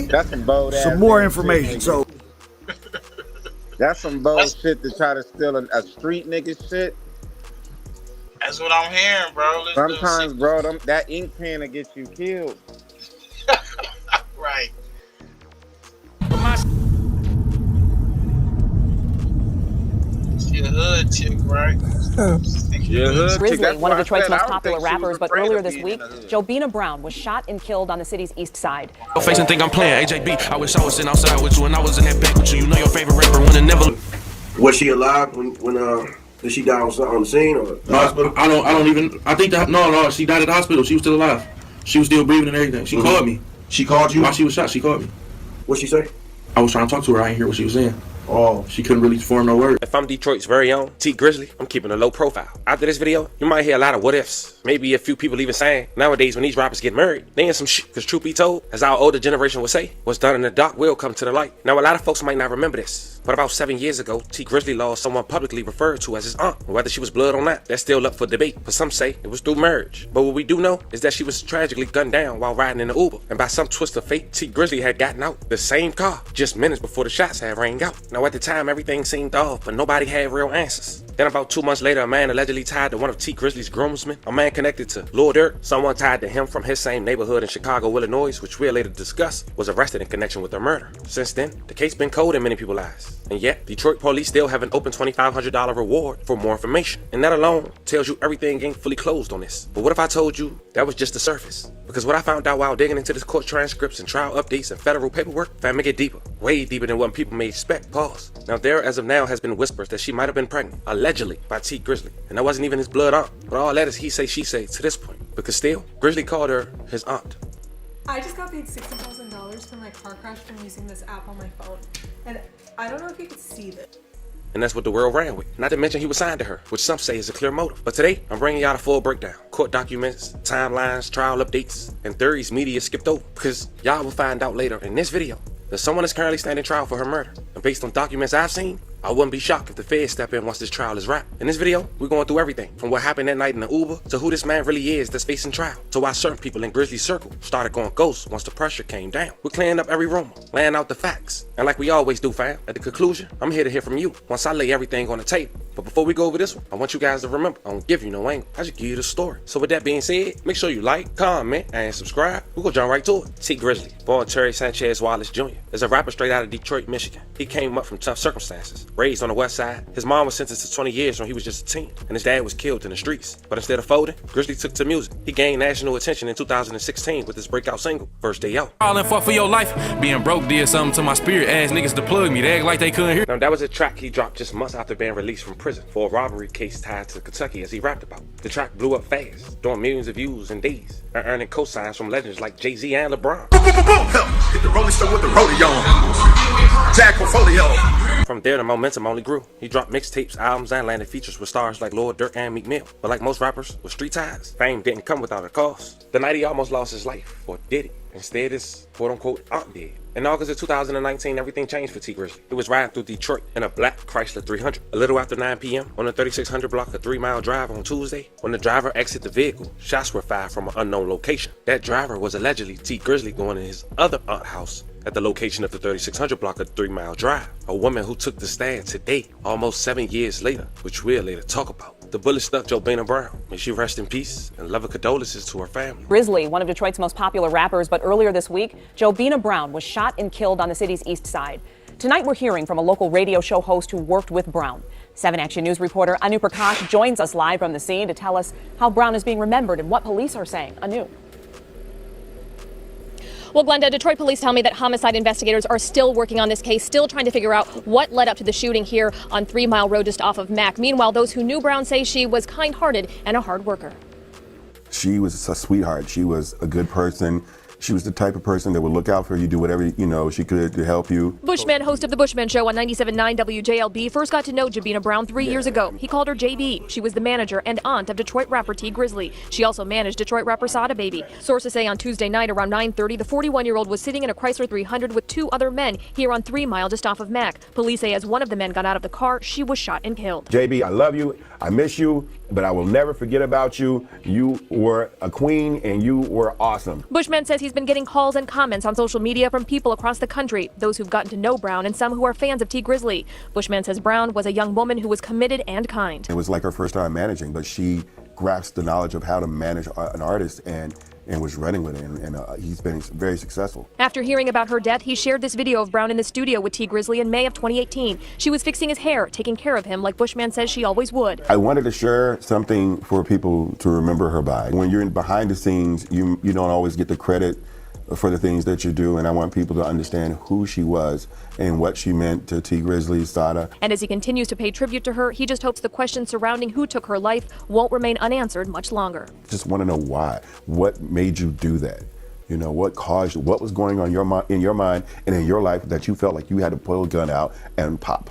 That's some bold ass. Some more information. So that's some bold shit to try to steal a street nigga shit. That's what I'm hearing, bro. Sometimes, bro, that ink pen will get you killed. Right. She a hood chick, right? Grizzley, one of Detroit's most popular rappers, but earlier this week, Jobina Brown was shot and killed on the city's east side. Face and think I'm playing AJB. I wish I was sitting outside with you and I was in that back with you. You know your favorite rapper when it never. Was she alive when did she die on the scene or the hospital? I don't even. I think that no. She died at the hospital. She was still alive. She was still breathing and everything. She called me. She called you while she was shot. She called me. What'd she say? I was trying to talk to her. I didn't hear what she was saying. Oh, she couldn't really form no words. If I'm Detroit's very own T Grizzly, I'm keeping a low profile. After this video, you might hear a lot of what ifs. Maybe a few people even saying, nowadays when these rappers get married, they in some shit. Cause truth be told, as our older generation would say, what's done in the dark will come to the light. Now a lot of folks might not remember this, but about 7 years ago, T Grizzly lost someone publicly referred to as his aunt. And whether she was blood or not, that's still up for debate. But some say it was through marriage. But what we do know is that she was tragically gunned down while riding in the Uber. And by some twist of fate, T Grizzly had gotten out the same car just minutes before the shots had rang out. Now at the time, everything seemed off, but nobody had real answers. Then about 2 months later, a man allegedly tied to one of T Grizzly's groomsmen, a man connected to Lil Durk, someone tied to him from his same neighborhood in Chicago, Illinois, which we'll later discuss, was arrested in connection with her murder. Since then, the case been cold in many people's eyes. And yet, Detroit police still have an open $2,500 reward for more information. And that alone tells you everything ain't fully closed on this. But what if I told you that was just the surface? Because what I found out while digging into this court transcripts and trial updates and federal paperwork, found me get deeper. Way deeper than what people may expect. Pause. Now there, as of now, has been whispers that she might have been pregnant, allegedly, by T Grizzly. And that wasn't even his blood aunt. But all that is he say, she say to this point. Because still, Grizzly called her his aunt. I just got paid $60,000 for my car crash from using this app on my phone. And I don't know if you could see this. And that's what the world ran with. Not to mention he was signed to her, which some say is a clear motive. But today, I'm bringing y'all a full breakdown. Court documents, timelines, trial updates, and theories media skipped over. Because y'all will find out later in this video that someone is currently standing trial for her murder. And based on documents I've seen, I wouldn't be shocked if the feds step in once this trial is wrapped. In this video, we're going through everything from what happened that night in the Uber to who this man really is that's facing trial, to why certain people in Grizzly's circle started going ghost once the pressure came down. We're clearing up every rumor, laying out the facts. And like we always do, fam, at the conclusion, I'm here to hear from you once I lay everything on the table. But before we go over this one, I want you guys to remember, I don't give you no angle. I just give you the story. So with that being said, make sure you like, comment, and subscribe. We're gonna jump right to it. T Grizzly, born Terry Sanchez Wallace Jr., is a rapper straight out of Detroit, Michigan. He came up from tough circumstances, raised on the west side. His mom was sentenced to 20 years when he was just a teen, and his dad was killed in the streets. But instead of folding, Grizzly took to music. He gained national attention in 2016 with his breakout single, First Day Out. All in fuck for your life. Being broke did something to my spirit. Ass niggas to plug me. They act like they couldn't hear. Now that was a track he dropped just months after being released from prison for a robbery case tied to Kentucky, as he rapped about. The track blew up fast, doing millions of views in days, and earning cosigns from legends like Jay-Z and LeBron. Hit the rolling stone with the rodeo. Jack Portfolio. From there, the momentum only grew. He dropped mixtapes, albums, and landed features with stars like Lil Durk and Meek Mill. But like most rappers with street ties, fame didn't come without a cost. The night he almost lost his life, or did it? Instead, his quote-unquote aunt did. In August of 2019, everything changed for T Grizzly. He was riding through Detroit in a black Chrysler 300. A little after 9 p.m. on the 3600 block, a 3-mile drive on Tuesday, when the driver exited the vehicle, shots were fired from an unknown location. That driver was allegedly T Grizzly going to his other aunt's house at the location of the 3600 block, a 3-mile drive. A woman who took the stand today, almost 7 years later, which we'll later talk about. The bullet stuck Jobina Brown. May she rest in peace, and love and condolences to her family. Grizzly, one of Detroit's most popular rappers, but earlier this week, Jobina Brown was shot and killed on the city's east side. Tonight, we're hearing from a local radio show host who worked with Brown. 7 Action News reporter Anu Prakash joins us live from the scene to tell us how Brown is being remembered and what police are saying. Anu. Well, Glenda, Detroit police tell me that homicide investigators are still working on this case, still trying to figure out what led up to the shooting here on 3 Mile Road just off of Mack. Meanwhile, those who knew Brown say she was kind-hearted and a hard worker. She was a sweetheart. She was a good person. She was the type of person that would look out for you, do whatever, she could to help you. Bushman, host of The Bushman Show on 97.9 WJLB, first got to know Jobina Brown 3 years ago. He called her JB. She was the manager and aunt of Detroit rapper T Grizzly. She also managed Detroit rapper Sada Baby. Sources say on Tuesday night around 9:30, the 41-year-old was sitting in a Chrysler 300 with 2 other men here on 3 Mile just off of Mack. Police say as one of the men got out of the car, she was shot and killed. JB, I love you. I miss you, but I will never forget about you. You were a queen and you were awesome. Bushman says he's been getting calls and comments on social media from people across the country, those who've gotten to know Brown and some who are fans of T Grizzly. Bushman says Brown was a young woman who was committed and kind. It was like her first time managing, but she grasped the knowledge of how to manage an artist and was running with it, and he's been very successful. After hearing about her death, he shared this video of Brown in the studio with T Grizzly in May of 2018. She was fixing his hair, taking care of him like Bushman says she always would. I wanted to share something for people to remember her by. When you're behind the scenes, you don't always get the credit for the things that you do, and I want people to understand who she was and what she meant to T. Grizzly, Sada. And as he continues to pay tribute to her, he just hopes the questions surrounding who took her life won't remain unanswered much longer. Just want to know why. What made you do that? You know, what caused, what was going on in your mind and in your life that you felt like you had to pull a gun out and pop?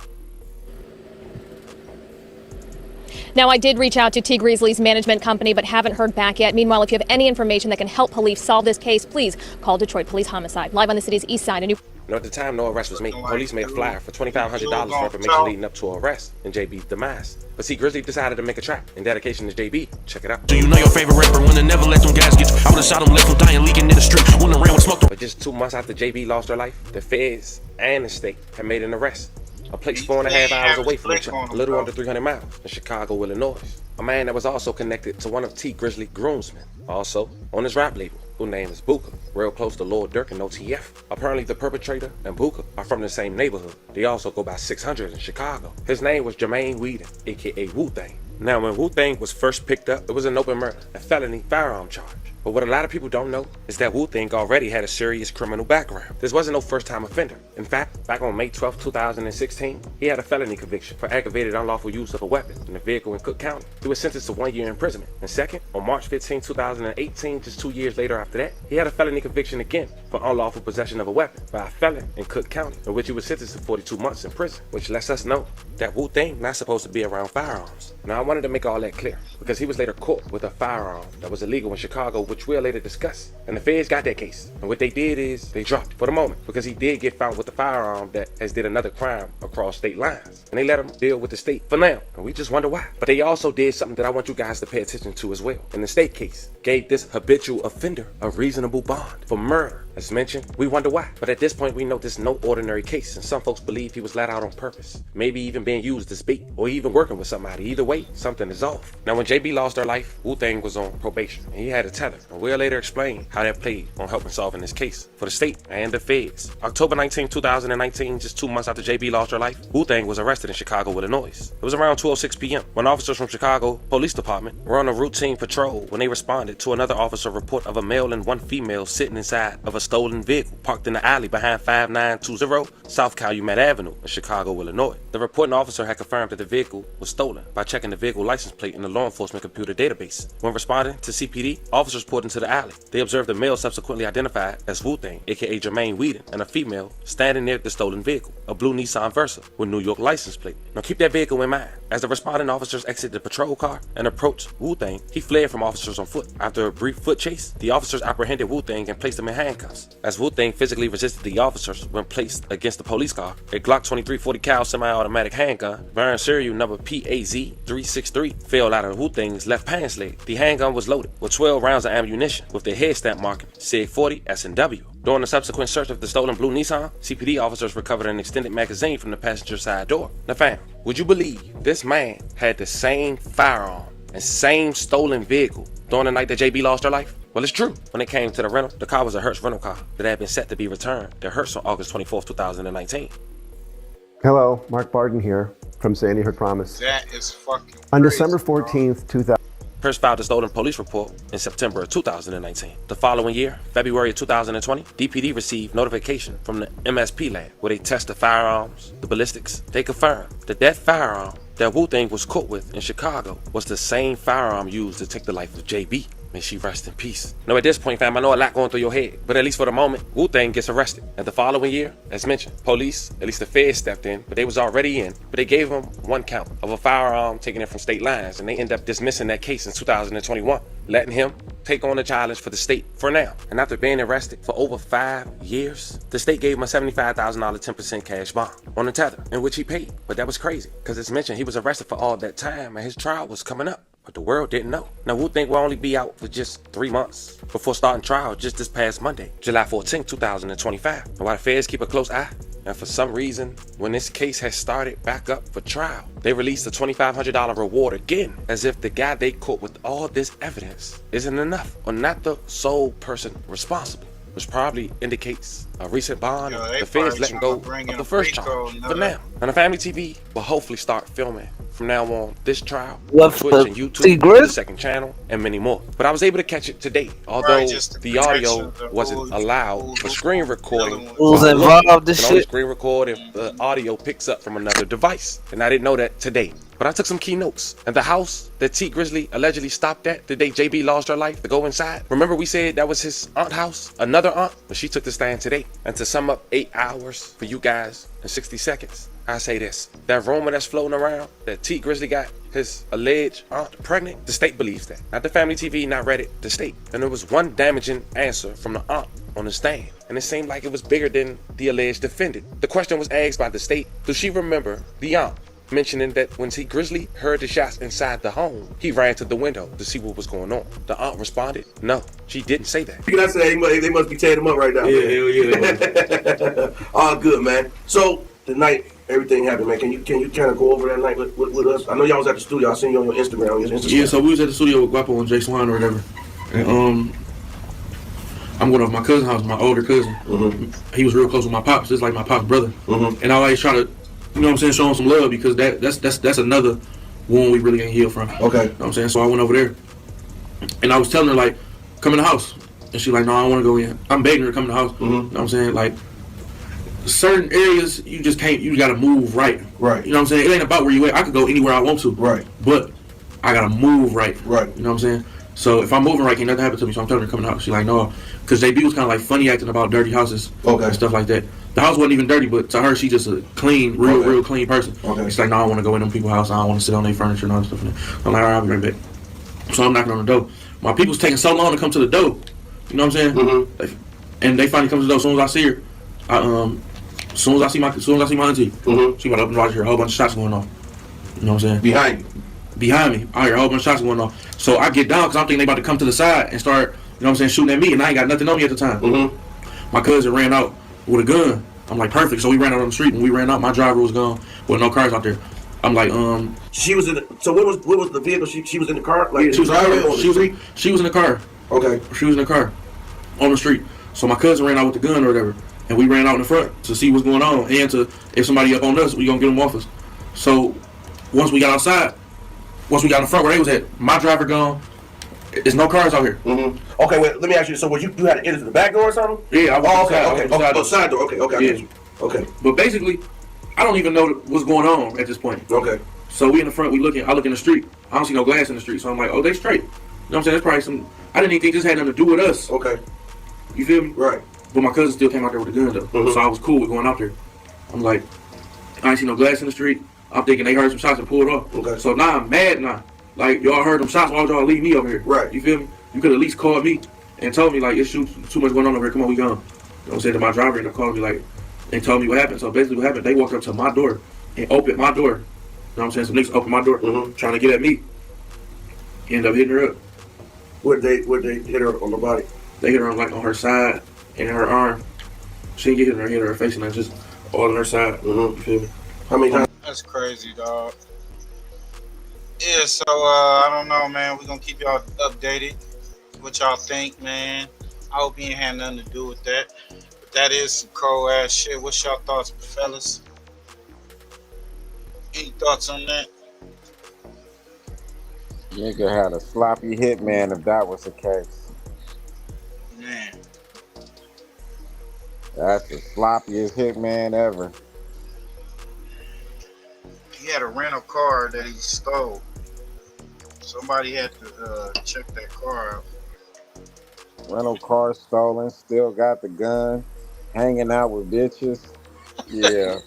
Now, I did reach out to T. Grizzly's management company, but haven't heard back yet. Meanwhile, if you have any information that can help police solve this case, please call Detroit Police Homicide. Live on the city's east side. At the time no arrest was made, police made a flyer for $2,500 for information leading up to an arrest and JB's demise. But see, Grizzly decided to make a track in dedication to JB. Check it out. Do you know your favorite rapper when they never let them guys get you? I would've shot him, left him dying, leaking in the street. Wouldn't ran with smoke. But just 2 months after JB lost her life, the feds and the state had made an arrest. A place 4.5 hours away from each other, a little under 300 miles in Chicago, Illinois. A man that was also connected to one of T. Grizzly groomsmen, also on his rap label, whose name is Booker, real close to Lord Durk and OTF. Apparently the perpetrator and Booker are from the same neighborhood. They also go by 600 in Chicago. His name was Jermaine Whedon, aka Wu-Tang. Now when Wu-Tang was first picked up, it was an open murder, a felony firearm charge. But what a lot of people don't know is that Wu-Tang already had a serious criminal background. This wasn't no first-time offender. In fact, back on May 12, 2016, he had a felony conviction for aggravated unlawful use of a weapon in a vehicle in Cook County. He was sentenced to 1 year imprisonment. And second, on March 15, 2018, just 2 years later after that, he had a felony conviction again for unlawful possession of a weapon by a felon in Cook County, in which he was sentenced to 42 months in prison, which lets us know that Wu-Tang not supposed to be around firearms. Now I wanted to make all that clear because he was later caught with a firearm that was illegal in Chicago, which we'll later discuss. And the feds got that case. And what they did is they dropped it for the moment because he did get found with a firearm that has did another crime across state lines. And they let him deal with the state for now. And we just wonder why. But they also did something that I want you guys to pay attention to as well. In the state case, gave this habitual offender a reasonable bond for murder. As mentioned, we wonder why. But at this point, we know this is no ordinary case, and some folks believe he was let out on purpose. Maybe even being used as bait, or even working with somebody. Either way, something is off. Now, when JB lost her life, Wu-Tang was on probation, and he had a tether. And we'll later explain how that played on helping solving this case for the state and the feds. October 19, 2019, just 2 months after JB lost her life, Wu-Tang was arrested in Chicago, Illinois. It was around 12:06 p.m. when officers from Chicago Police Department were on a routine patrol when they responded to another officer report of a male and one female sitting inside of a stolen vehicle parked in the alley behind 5920 South Calumet Avenue in Chicago, Illinois. The reporting officer had confirmed that the vehicle was stolen by checking the vehicle license plate in the law enforcement computer database. When responding to CPD, officers pulled into the alley. They observed a male subsequently identified as Wu-Tang, aka Jermaine Whedon, and a female standing near the stolen vehicle, a blue Nissan Versa with New York license plate. Now keep that vehicle in mind. As the responding officers exited the patrol car and approached Wu-Tang, he fled from officers on foot. After a brief foot chase, the officers apprehended Wu-Tang and placed him in handcuffs. As Wu-Tang physically resisted the officers when placed against the police car, a Glock 23 40 cal semi-automatic handgun, bearing serial number PAZ363, fell out of Wu-Tang's left pants leg. The handgun was loaded with 12 rounds of ammunition with the head stamp marking SIG 40 S&W. During the subsequent search of the stolen blue Nissan, CPD officers recovered an extended magazine from the passenger side door. Now fam, would you believe this man had the same firearm and same stolen vehicle during the night that JB lost her life? Well, it's true. When it came to the rental, the car was a Hertz rental car that had been set to be returned to Hertz on August 24th, 2019. Hello, Mark Barden here from Sandy Hook Promise. That is fucking On crazy, December 14th, 2000. Hertz filed a stolen police report in September of 2019. The following year, February of 2020, DPD received notification from the MSP lab where they test the firearms, the ballistics. They confirmed that that firearm that Wu-Tang was caught with in Chicago was the same firearm used to take the life of JB. May she rest in peace. Now at this point, fam, I know a lot going through your head, but at least for the moment, Wu-Tang gets arrested. And the following year, as mentioned, police, at least the feds stepped in, but they was already in, but they gave him one count of a firearm taken in from state lines, and they end up dismissing that case in 2021, letting him take on the challenge for the state for now. And after being arrested for over 5 years, the state gave him a $75,000 10% cash bond on the tether, in which he paid. But that was crazy, because as mentioned, he was arrested for all that time, and his trial was coming up. But the world didn't know. Now Wu-Tang will only be out for just 3 months before starting trial just this past Monday, July 14, 2025. And while the feds keep a close eye, and for some reason, when this case has started back up for trial, they released a $2,500 reward again, as if the guy they caught with all this evidence isn't enough, or not the sole person responsible. which probably indicates a recent bond. Yo, And they the feds probably letting tryna go bring of in the a first Rico, charge no. for now. And the family TV will hopefully start filming from now on this trial, What Twitch for and T YouTube, Grizz? the second channel, and many more. But I was able to catch it today, Probably although just the the audio protections of wasn't allowed for screen recording. Who's while looking. involved this You can only shit? screen record if the audio picks up from another device. And I didn't know that today. But I took some key notes. And the house that T Grizzley allegedly stopped at the day JB lost her life to go inside. Remember we said that was his aunt house? Another aunt? But she took the stand today. And to sum up 8 hours for you guys in 60 seconds, I say this. That rumor that's floating around that T Grizzley got his alleged aunt pregnant, the state believes that. Not the family TV, not Reddit, the state. And there was one damaging answer from the aunt on the stand. And it seemed like it was bigger than the alleged defendant. The question was asked by the state, does she remember the aunt mentioning that when T Grizzley heard the shots inside the home, he ran to the window to see what was going on? The aunt responded, no, she didn't say that. Can I say they must be tearing him up right now? Yeah, hell yeah. All good, man. So tonight, everything happened, man. Can you kind of go over that night with us? I know y'all was at the studio. I seen you on your Instagram. Yeah, so we was at the studio with Guapo and Jay Swan or whatever. And I'm going over my cousin's house, my older cousin. He was real close with my pops, just like my pop's brother. And I always try to, you know what I'm saying, show him some love because that's another wound we really ain't healed from. Okay. You know what I'm saying? So I went over there and I was telling her, like, come in the house. And she like, no, I don't want to go in. I'm begging her to come in the house. You know what I'm saying? Like, certain areas you just can't, you gotta move right. Right. You know what I'm saying? It ain't about where you at. I could go anywhere I want to. Right. But I gotta move right. Right. You know what I'm saying? So if I'm moving right, can't nothing happen to me. So I'm telling her to come in the house. She's like, no. Because JB was kind of like funny acting about dirty houses and stuff like that. The house wasn't even dirty, but to her, she's just a clean, real clean person. She's like, no, I don't want to go in them people's house. I don't want to sit on their furniture and all that stuff. I'm like, all right, I'll be right back. So I'm knocking on the door. My people's taking so long to come to the door. You know what I'm saying? And they finally come to the door. As soon as I see her, as soon as I see my auntie, she about to open the door. I hear a whole bunch of shots going off. You know what I'm saying? Behind me. I hear a whole bunch of shots going off. So I get down because I'm thinking they about to come to the side and start, you know what I'm saying, shooting at me, and I ain't got nothing on me at the time. My cousin ran out with a gun. I'm like, perfect. So we ran out on the street. When we ran out, my driver was gone with no cars out there. I'm like, She was in the, so what was the vehicle? She was in the car? Like, she was in the car. Okay. She was in the car on the street. So my cousin ran out with the gun or whatever. And we ran out in the front to see what's going on. And to, if somebody up on us, we gonna get them off us. So once we got outside, once we got in the front where they was at, my driver gone. There's no cars out here. Okay, wait, let me ask you. So, you had to enter to the back door or something? Yeah, I was okay. Side door. Okay, I get you. Okay. But basically, I don't even know what's going on at this point. Okay. So we in the front, I look in the street. I don't see no glass in the street. So I'm like, oh, they straight. You know what I'm saying? That's probably some, I didn't even think this had nothing to do with us. Okay. You feel me? Right. But my cousin still came out there with a gun though. So I was cool with going out there. I'm like, I ain't see no glass in the street. I'm thinking they heard some shots and pulled off. Okay. So now I'm mad now. Like, y'all heard them shots, why would y'all leave me over here? Right. You feel me? You could at least call me and told me, like, it's too much going on over here. Come on, we gone. You know what I'm saying? To my driver ended up calling me, like, and told me what happened. So basically what happened, they walked up to my door and opened my door. You know what I'm saying? Some niggas opened my door trying to get at me. Ended up hitting her up. Where'd they hit her on the body? They hit her on her side and her arm. She didn't get hit her face, and just all on her side. You feel me? How many times? That's crazy, dog. Yeah, so I don't know, man. We're gonna keep y'all updated. What y'all think, man? I hope you ain't had nothing to do with that. But that is some cold ass shit. What's y'all thoughts, fellas? Any thoughts on that? Nigga had a sloppy hitman if that was the case. Man. That's the sloppiest hitman ever. He had a rental car that he stole. Somebody had to check that car out. Rental car stolen, still got the gun, hanging out with bitches. Yeah.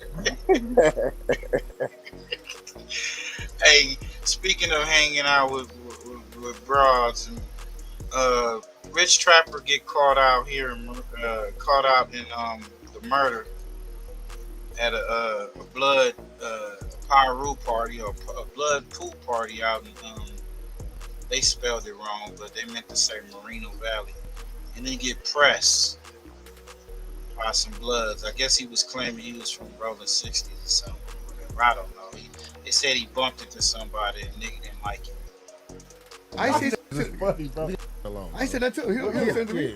Hey, speaking of hanging out with broads, and Rich Trapper get caught out here, caught out in the murder at a blood Pyru party or a blood pool party out in they spelled it wrong, but they meant to say Moreno Valley, and then get pressed by some bloods. I guess he was claiming he was from Rolling 60s or something. Whatever. I don't know. They said he bumped into somebody and nigga didn't like it. I see that shit funny, bro. alone. I said that too. He'll send to me.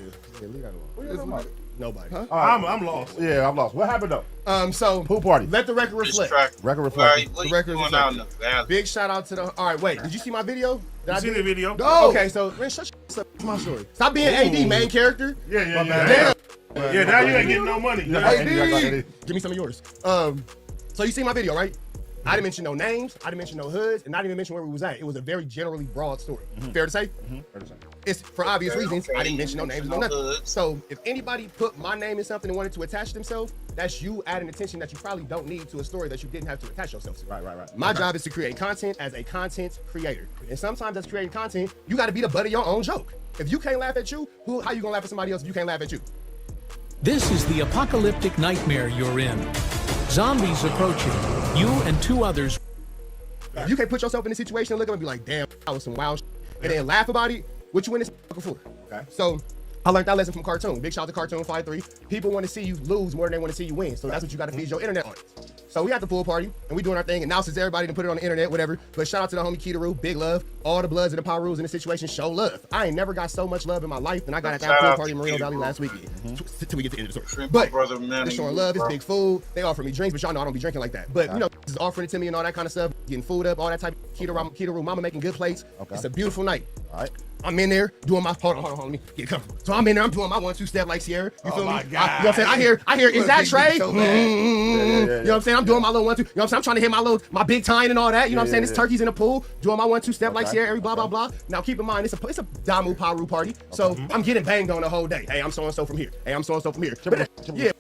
Yeah, leave that What you talking about? Nobody. Huh? I'm lost. Yeah, I'm lost. What happened though? So pool party. Let the record reflect. Record reflect. The record reflect. Big shout out to the. All right, wait. Did you see my video? You seen the video? No. Okay, so man, shut your up. It's my story. Stop being AD main character. Yeah. Damn. Yeah, now you ain't getting no money. AD. Give me some of yours. So you see my video, right? I didn't mention no names, I didn't mention no hoods, and not even mention where we was at. It was a very generally broad story. Fair to say? Fair to say. It's for obvious reasons. I didn't mention no names, no nothing. So if anybody put my name in something and wanted to attach themselves, that's you adding attention that you probably don't need to a story that you didn't have to attach yourself to. Right. My job is to create content as a content creator. And sometimes as creating content, you gotta be the butt of your own joke. If you can't laugh at you, how you gonna laugh at somebody else if you can't laugh at you? This is the apocalyptic nightmare you're in. Zombies approaching. You and two others. If you can't put yourself in this situation and look at them and be like, damn, that was some wild shit, and then laugh about it, what you in this for? Okay. So I learned that lesson from Cartoon. Big shout out to Cartoon 53. People want to see you lose more than they want to see you win. So that's what you got to feed your internet on. So we had the pool party and we doing our thing. And now since everybody done put it on the internet, whatever. But shout out to the homie Keteroo, big love. All the Bloods and the Power Rules in this situation show love. I ain't never got so much love in my life than I got at that pool party in Moreno Valley last weekend. Till we get to the end of the story. But they're showing love. It's big food. They offer me drinks, but y'all know I don't be drinking like that. But you know, just offering it to me and all that kind of stuff, getting food up, all that type of Keteroo, mama making good plates. It's a beautiful night. All right. I'm in there doing my hold on, let me get comfortable. So I'm in there, I'm doing my 1-2 step like Sierra. You feel me? My You know what I'm saying? I hear, is that Trey? You know what I'm saying? I'm doing my little 1-2. You know what I'm saying? I'm trying to hit my big time and all that. You know what I'm saying? This turkey's in the pool, doing my 1-2 step like Sierra, blah blah blah. Now keep in mind, it's a Damu Paru party, so I'm getting banged on the whole day. Hey, I'm so and so from here. Hey, I'm so and so from here. Yeah,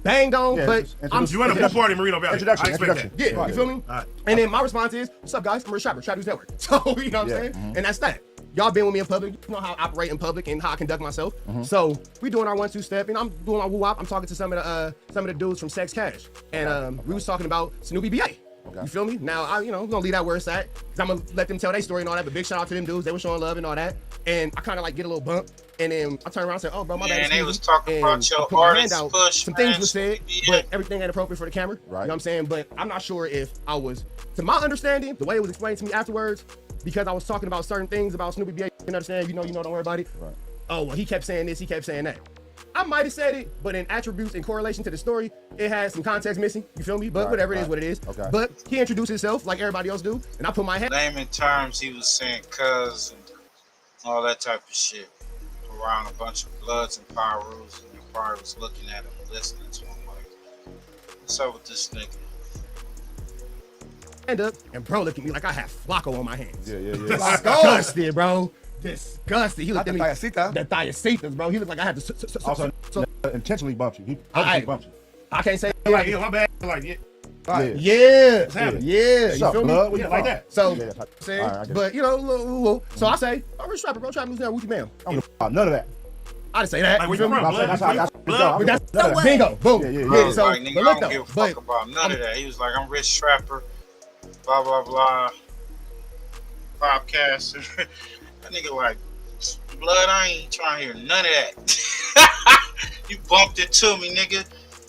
banged on, but you in a pool party in Marino Valley. I expect that. Yeah, you feel me? And then my response is, what's up, guys? I'm Rich Trapper, Trap News Network. So you know what I'm saying? And that's that. Y'all been with me in public, you know how I operate in public and how I conduct myself. So we doing our 1-2 step, and I'm doing my woo-wop. I'm talking to some of the dudes from Sex Cash, and we was talking about Snoopy BA. You feel me? Now I'm gonna leave that where it's at, cause I'm gonna let them tell their story and all that. But big shout out to them dudes, they were showing love and all that. And I kind of like get a little bump, and then I turn around and say, "Oh, bro, my bad." And they was talking about your artist push. Some things were said, but everything ain't appropriate for the camera. Right. You know what I'm saying? But I'm not sure if I was, to my understanding, the way it was explained to me afterwards. Because I was talking about certain things about Snoopy B.A. You can understand, you know, don't worry about it. Right. Oh, well, he kept saying this, he kept saying that. I might have said it, but in attributes and correlation to the story, it has some context missing. You feel me? But whatever it is, what it is. Okay. But he introduced himself like everybody else do, and I put my head. Name and terms, he was saying cuz and all that type of shit around a bunch of Bloods and Power Rules, and the Power was looking at him and listening to him like, what's up with this nigga? Up and bro look at me like I have Flacco on my hands. Yeah. Disgusted, bro. Disgusted. He looked at me. The Thayasitas, bro. He looked like I had to. Also, intentionally bumped you. He purposely bumped you. I can't say. Like, yeah, my bad. Like, yeah. Yeah. You feel me? Like that. So, but you know, so I say, I'm Rich Trapper, bro. Trap News Network, Wookie Bam. None of that. I didn't say that. Like, where you from? That's bingo. Boom. Yeah. So, like, nigga, but I look don't give a fuck about none of that. He was like, I'm Rich Trapper. Blah blah blah. Podcast. That nigga like, Blood, I ain't trying to hear none of that. You bumped it to me, nigga.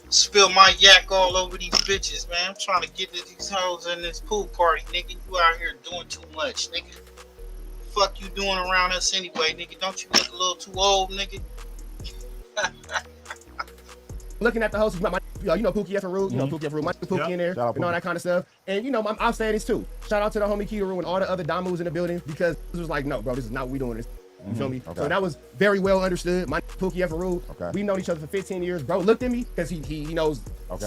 Spill my yak all over these bitches, man. I'm trying to get to these hoes in this pool party, nigga. You out here doing too much, nigga. Fuck you doing around us anyway, nigga? Don't you look a little too old, nigga? Looking at the host, you know Pookie F and Rude, Pookie F and Rude, my Pookie in there, and all that kind of stuff. And I'm saying this too. Shout out to the homie Keteroo and all the other Damus in the building, because this was like, no, bro, this is not what we doing this. You feel me? Okay. So that was very well understood. My Pookie F and Rude, we known each other for 15 years. Bro looked at me because he knows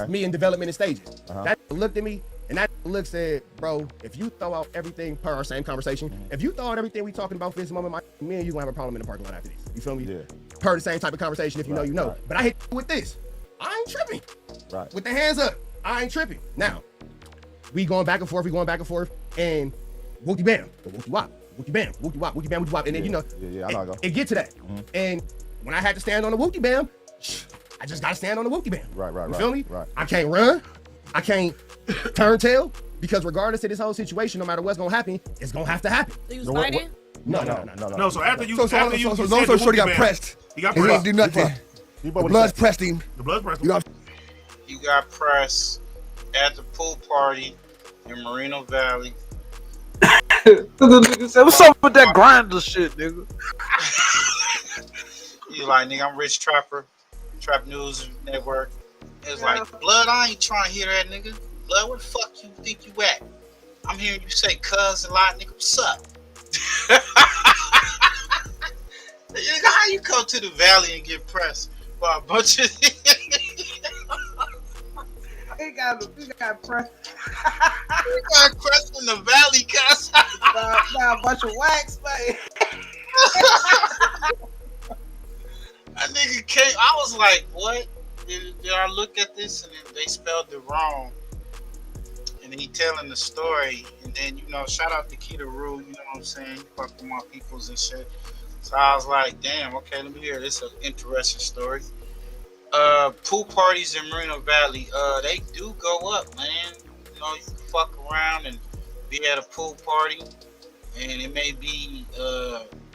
me in development and stages. That looked at me, and that look said, bro, if you throw out everything per our same conversation, if you throw out everything we talking about for this moment, me and you gonna have a problem in the parking lot after this. You feel me? Yeah. Per the same type of conversation, if you know, you know. But I hit with this. I ain't tripping. Right. With the hands up, I ain't tripping. Now, we going back and forth, and wookie bam, wookie wop, wookie bam, wookie wop, wookie bam, wookie wop, and then I know I go. It get to that. And when I had to stand on the wookie bam, I just gotta stand on the wookie bam. Right. You feel me? Right. I can't run, I can't turn tail, because regardless of this whole situation, no matter what's gonna happen, it's gonna have to happen. So you was fighting? No. So after you, so Shorty got pressed. He got pressed. pressed. He didn't do nothing. The Bloods pressed him. The Bloods pressed him. You got pressed at the pool party in Moreno Valley. The nigga said, what's up with that grinder shit, nigga? He's like, nigga, I'm Rich Trapper, Trap News Network. It's like, Blood, I ain't trying to hear that, nigga. Blood, where the fuck you think you at? I'm hearing you say cuz a lot, nigga. What's up? Nigga, how you come to the valley and get pressed by a bunch of He got pressed. He got pressed in the valley, cuz. By a bunch of wax, man. That nigga came. I was like, what? Did I look at this and then they spelled it wrong? And he telling the story, and then shout out to Keita Rue, you know what I'm saying? He fuck with my peoples and shit. So I was like, damn, okay, let me hear this. Is an interesting story. Pool parties in Moreno Valley, they do go up, man. You can fuck around and be at a pool party, and it may be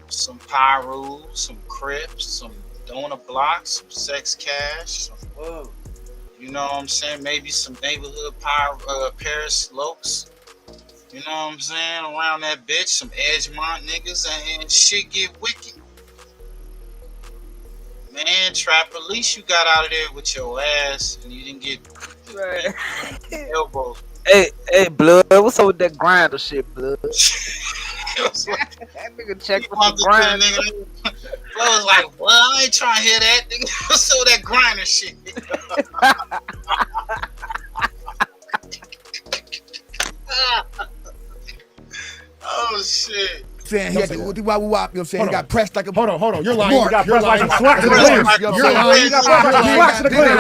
some pyro, some crips, some donor blocks, some sex cash, some, you know what I'm saying? Maybe some neighborhood Paris Lokes. You know what I'm saying? Around that bitch, some Edgemont niggas, and shit get wicked. Man, Trap, at least you got out of there with your ass and you didn't get elbows. Hey, Blood, what's up with that grinder shit, Blood? That nigga check with the grinder. Blood was like, well, I ain't trying to hear that, nigga. What's up with that grinder shit? Oh shit! Saying he had to wop, you know what I'm saying? He got pressed like a. Hold on. You're lying. You got pressed like some slack to the You're cleaners. You're lying. You got pressed like some slack to the cleaners.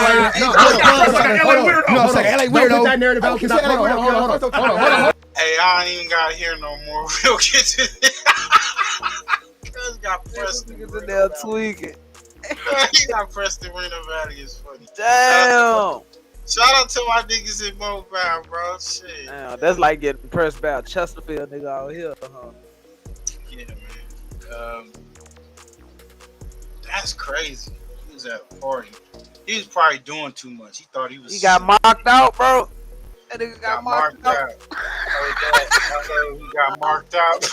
No, I'm saying LA weirdo. Don't put that narrative out. Hold on. Hey, I ain't even gotta hear no more. We'll get to it. Cuz got pressed. Niggas in there tweaking. He got pressed in Reno Valley. It's funny. Damn. Shout out to my niggas in Mobile, bro. Shit. Damn, that's like getting pressed by a Chesterfield nigga out here, huh? Yeah, man. That's crazy. He was at a party. He was probably doing too much. He thought he was. He got marked out, bro. That nigga got marked out. I heard he got marked out.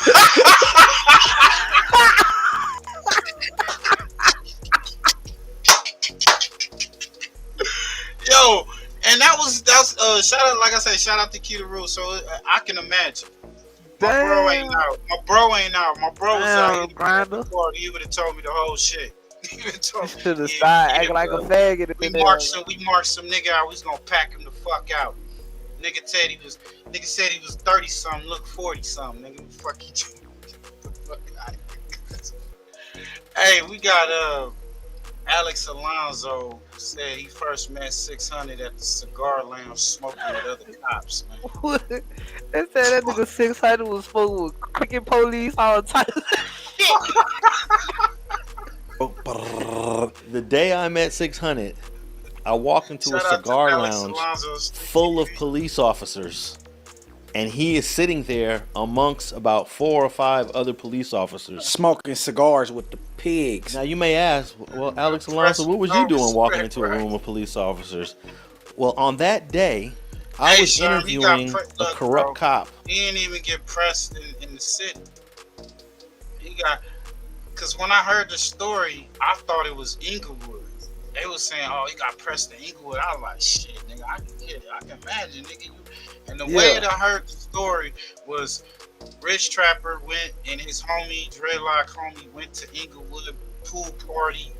Yo, and that's shout out, like I said, shout out to Keita Rule. So I can imagine. My bro ain't out. My bro was out. He would have told me the whole shit. He would have told me. To the side, acting like a faggot. We marched some nigga out. We was gonna pack him the fuck out. Nigga said he was 30 something, look 40 something. Nigga, fuck you. Hey, we got Alex Alonzo said he first met 600 at the cigar lounge smoking with other cops, man. They said that nigga 600 was smoking with cricket police all the time. The day I met 600, I walked into a cigar lounge full of police officers, and he is sitting there amongst about 4 or 5 other police officers smoking cigars with the pigs. Now you may ask, well, Alex Alonso, what was you doing walking into a room of police officers? Well, on that day, I was interviewing a corrupt cop. He didn't even get pressed in the city. He got, because when I heard the story, I thought it was Inglewood. They was saying, oh, he got pressed in Inglewood. I was like, shit, nigga, I can imagine, nigga. And the way that I heard the story was Rich Trapper went and his homie, Dreadlock homie, went to Inglewood pool party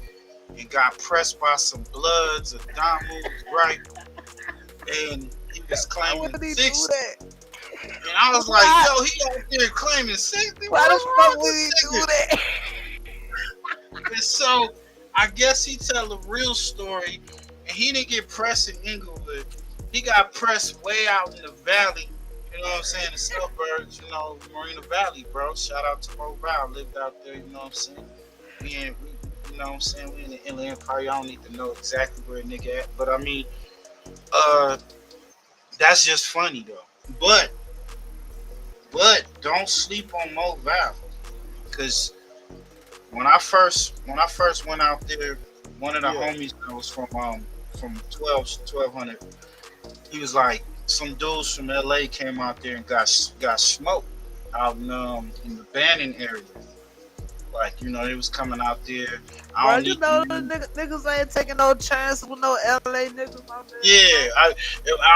and got pressed by some bloods, a Damu, right? And he was claiming 60. And I was like, yo, he out there claiming 60? Why the fuck would he do that? And so I guess he tell a real story, and he didn't get pressed in Inglewood. He got pressed way out in the valley, you know what I'm saying, the suburbs, Moreno Valley, bro. Shout out to Mobile, lived out there, you know what I'm saying. We you know what I'm saying, we in the Inland Empire. Y'all don't need to know exactly where a nigga at, but I mean, that's just funny though. But don't sleep on Mobile, because when I first went out there, one of the homies that was from 1200, he was like, some dudes from LA came out there and got smoked out in the Bannon area. Like, you know, they was coming out there. Bro, you know niggas ain't taking no chances with no LA niggas out there. Yeah, I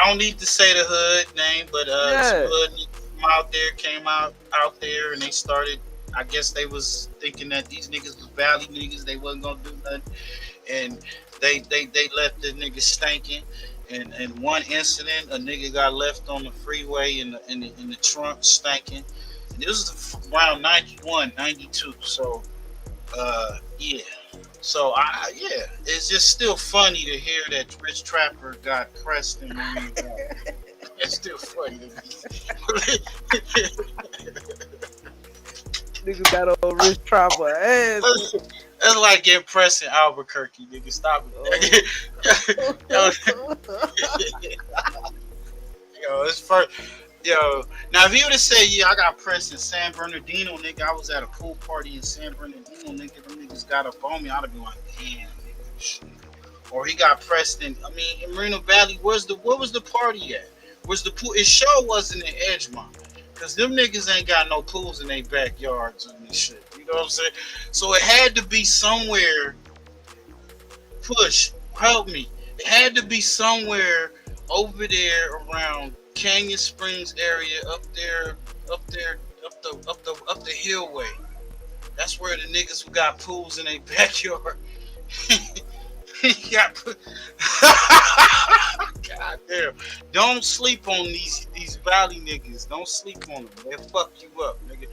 don't need to say the hood name, but some hood niggas from out there came out there and they started. I guess they was thinking that these niggas was valley niggas. They wasn't gonna do nothing, and they left the niggas stinking. And one incident, a nigga got left on the freeway in the trunk stinking. And this was around 91, 92. So, yeah. So it's just still funny to hear that Rich Trapper got pressed in Marine Valley. It's still funny to me. Niggas got old Rich Trapper ass. That's like getting pressed in Albuquerque, nigga. Stop it. Yo, it's first. Yo, now if you would have said, yeah, I got pressed in San Bernardino, nigga, I was at a pool party in San Bernardino, nigga, them niggas got up on me, I'd have been like, damn, nigga, shit. Or he got pressed in Moreno Valley, what was the party at? Was the pool? It sure wasn't in Edgemont. Because them niggas ain't got no pools in their backyards and this shit. You know what I'm saying? So it had to be somewhere. Push, help me. It had to be somewhere over there around Canyon Springs area, up the hillway. That's where the niggas who got pools in their backyard. God damn. Don't sleep on these valley niggas. Don't sleep on them. They'll fuck you up, nigga.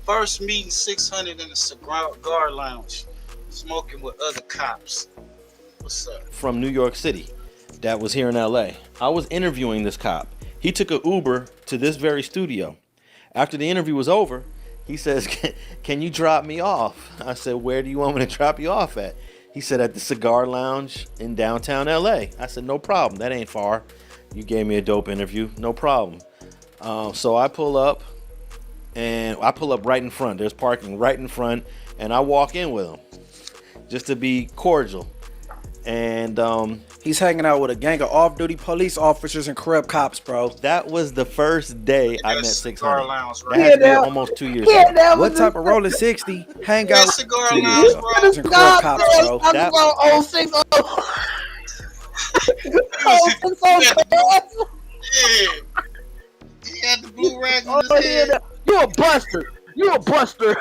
First meeting 600 in the cigar lounge, smoking with other cops. What's up? From New York City that was here in LA. I was interviewing this cop. He took an Uber to this very studio. After the interview was over, he says, can you drop me off? I said, where do you want me to drop you off at? He said, at the cigar lounge in downtown LA. I said, no problem. That ain't far. You gave me a dope interview. No problem. So I pull up, and I pull up right in front. There's parking right in front, and I walk in with him just to be cordial. And he's hanging out with a gang of off-duty police officers and corrupt cops, bro. That was the first day I met 600. Lounge, right? That had to be almost 2 years ago. What type of rolling 60 hang out with cigar police lounge, officers and corrupt cops, bro? That was 060. Yeah. He had the blue rag on his head. You a buster. You a buster.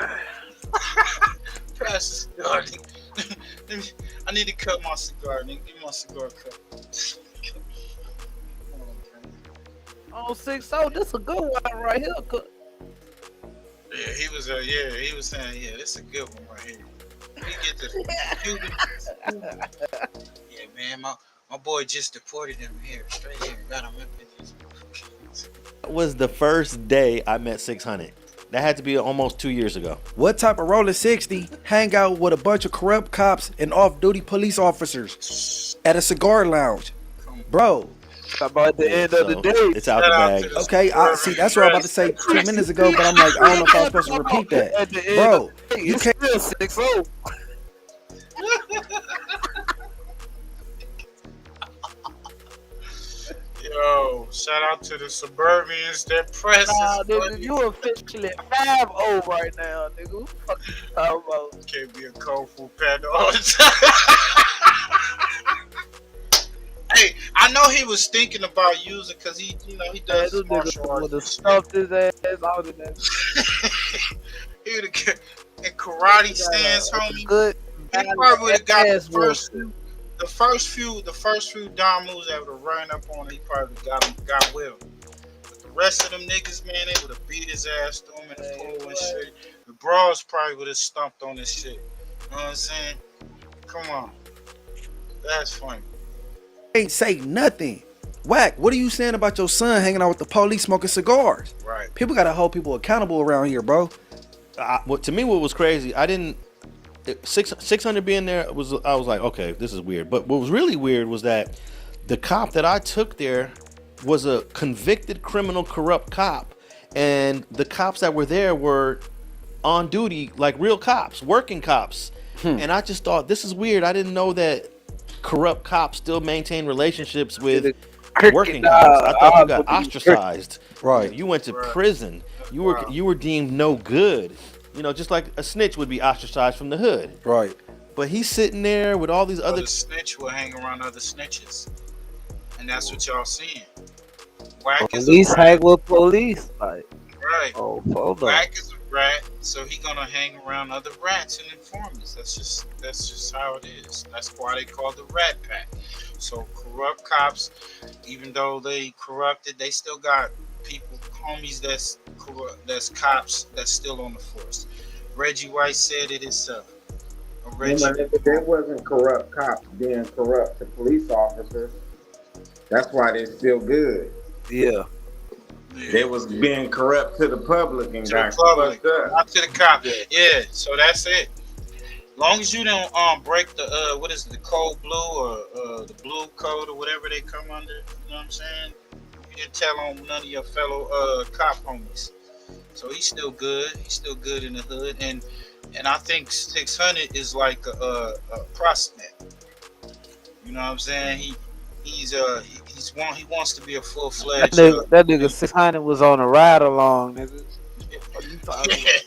Pass the cigar. I need to cut my cigar, nigga. Give me my cigar cut. 060. This a good one right here. Yeah, he was saying, yeah, this is a good one right here. We get the Cuban. Yeah, man, my boy just deported him here, straight here. Got him up in his. That was the first day I met 600. That had to be almost 2 years ago. What type of rolling 60 hang out with a bunch of corrupt cops and off-duty police officers at a cigar lounge? Bro. About the end of the day. It's out the bag. Okay, see, that's what I was about to say 2 minutes ago, but I'm like, I don't know if I was supposed to repeat that. Bro, you can't. Yo, shout out to the suburbians that press. Nah, nigga, you officially 5-0 right now, nigga. Who the fuck you talking about? Can't be a Kung Fu Panda all the time. Hey, I know he was thinking about using because he does martial arts. Would have stuffed his ass out of that. He would have in karate stance, homie. Good. He probably would have got the first few Dom moves that would have ran up on him. He probably got with him. But the rest of them niggas, man, they would have beat his ass, threw him in the pool and shit. The bras probably would have stomped on this shit. You know what I'm saying? Come on, that's funny. Ain't say nothing. Whack, what are you saying about your son hanging out with the police smoking cigars? Right. People gotta hold people accountable around here, bro. To me, what was crazy, 600 being there I was like, okay, this is weird. But what was really weird was that the cop that I took there was a convicted criminal, corrupt cop, and the cops that were there were on duty like real cops, working cops. And I just thought, this is weird. I didn't know that corrupt cops still maintain relationships with working cops. I thought you got ostracized. Right. You went to prison. You were deemed no good. You know, just like a snitch would be ostracized from the hood. Right. But he's sitting there with all these other. The snitch will hang around other snitches, and that's what y'all seeing. Whack is Police a hang rat. with police. Like, Right. oh, hold on. Whack is a rat, so he gonna hang around other rats and informants. That's just how it is. That's why they call the Rat Pack. So corrupt cops, even though they corrupted, they still got people, homies that's corrupt, that's cops that's still on the force. Reggie White said it himself. If they wasn't corrupt cops being corrupt to police officers, that's why they're still good. Yeah. They was being corrupt to the public and To got the public, fucked up. not to the cop. Yeah, so that's it. Long as you don't break the what is it, the code blue or the blue code or whatever they come under, you know what I'm saying? You didn't tell on none of your fellow cop homies. So he's still good. He's still good in the hood, and I think 600 is like a prospect. You know what I'm saying? He wants to be a full-fledged. That nigga 600 was on a ride along, nigga. What are you talking about?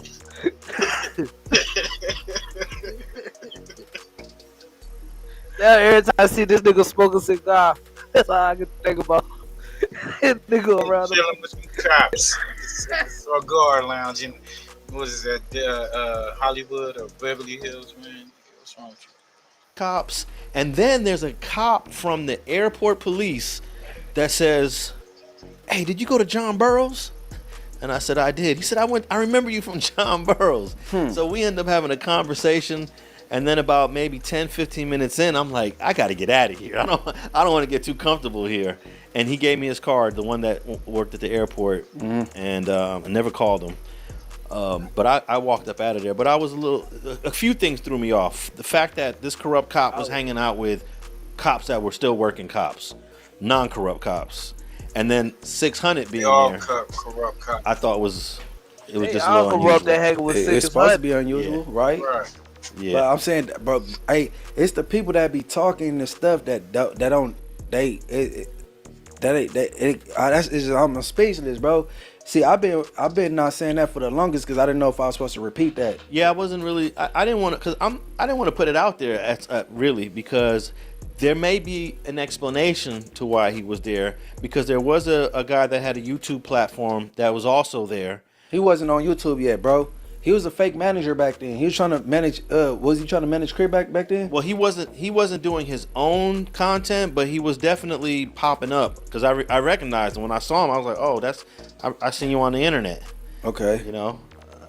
Now every time I see this nigga smoke a cigar, that's all I can think about. This nigga around chilling with some cops, cigar lounge in what is that? Hollywood or Beverly Hills, man. What's wrong with you? Cops, and then there's a cop from the airport police that says, "Hey, did you go to John Burroughs?" And I said, "I did." He said, I remember you from John Burroughs." So we end up having a conversation, and then about maybe 10-15 minutes in, I'm like, I got to get out of here. I don't want to get too comfortable here. And he gave me his card, the one that worked at the airport, and I never called him. But I walked up out of there. But I was a few things threw me off. The fact that this corrupt cop was hanging out with cops that were still working cops, non-corrupt cops. And then 600 being there, corrupt cops. I thought it was just a little unusual. It's supposed to be unusual, right? Right. Yeah. But I'm saying, bro, hey, it's the people that be talking the stuff that don't I'm speechless, bro. See, I've been not saying that for the longest because I didn't know if I was supposed to repeat that. Yeah, I wasn't really. I didn't want to, cause I didn't want to put it out there really, because there may be an explanation to why he was there, because there was a guy that had a YouTube platform that was also there. He wasn't on YouTube yet, bro. He was a fake manager back then. He was trying to manage. Was he trying to manage Crib back then? Well, he wasn't doing his own content, but he was definitely popping up because I recognized him when I saw him. I was like, oh, I seen you on the internet. Okay. You know,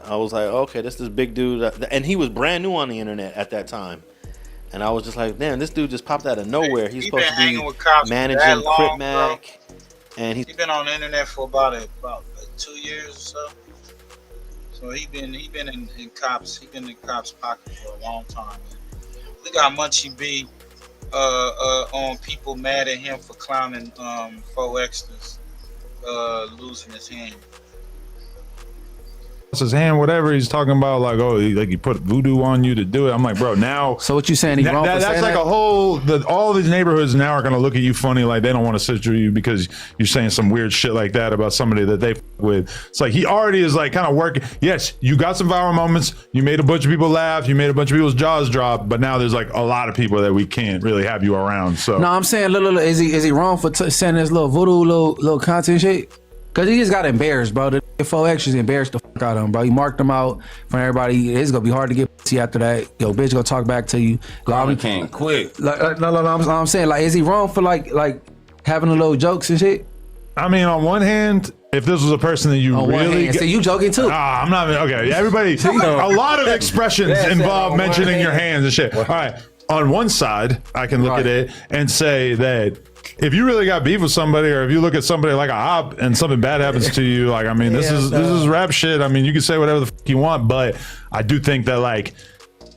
I was like, okay, this big dude, and he was brand new on the internet at that time. And I was just like, damn, this dude just popped out of nowhere. He's supposed to be managing Crip Mac, and he's been on the internet for about 2 years or so. So he been in cops. He been in cops' pocket for a long time. We got Munchie B on people mad at him for clowning 4X's losing his hand. His hand, whatever he's talking about, like, oh, he put voodoo on you to do it. I'm like, bro, now. So what you saying? He wrong for that's saying like that? a whole. All these neighborhoods now are gonna look at you funny, like they don't want to sit with you because you're saying some weird shit like that about somebody that they with. It's like he already is like kind of working. Yes, you got some viral moments. You made a bunch of people laugh. You made a bunch of people's jaws drop. But now there's like a lot of people that we can't really have you around. So No, I'm saying, look, is he wrong for saying this little voodoo, little content shit? Cause he just got embarrassed, bro. The 4X just embarrassed the fuck out of him, bro. He marked him out from everybody. It's gonna be hard to get pussy after that. Yo, bitch, gonna talk back to you. Garmin came quick. No. I'm saying, like, is he wrong for like having a little jokes and shit? I mean, on one hand, if this was a person that you really so you joking too? I'm not okay. Everybody, a lot of expressions involve mentioning your hands and shit. All right. On one side, I can look at it and say that if you really got beef with somebody, or if you look at somebody like a op and something bad happens to you, like, I mean, this is rap shit. I mean, you can say whatever the fuck you want, but I do think that, like,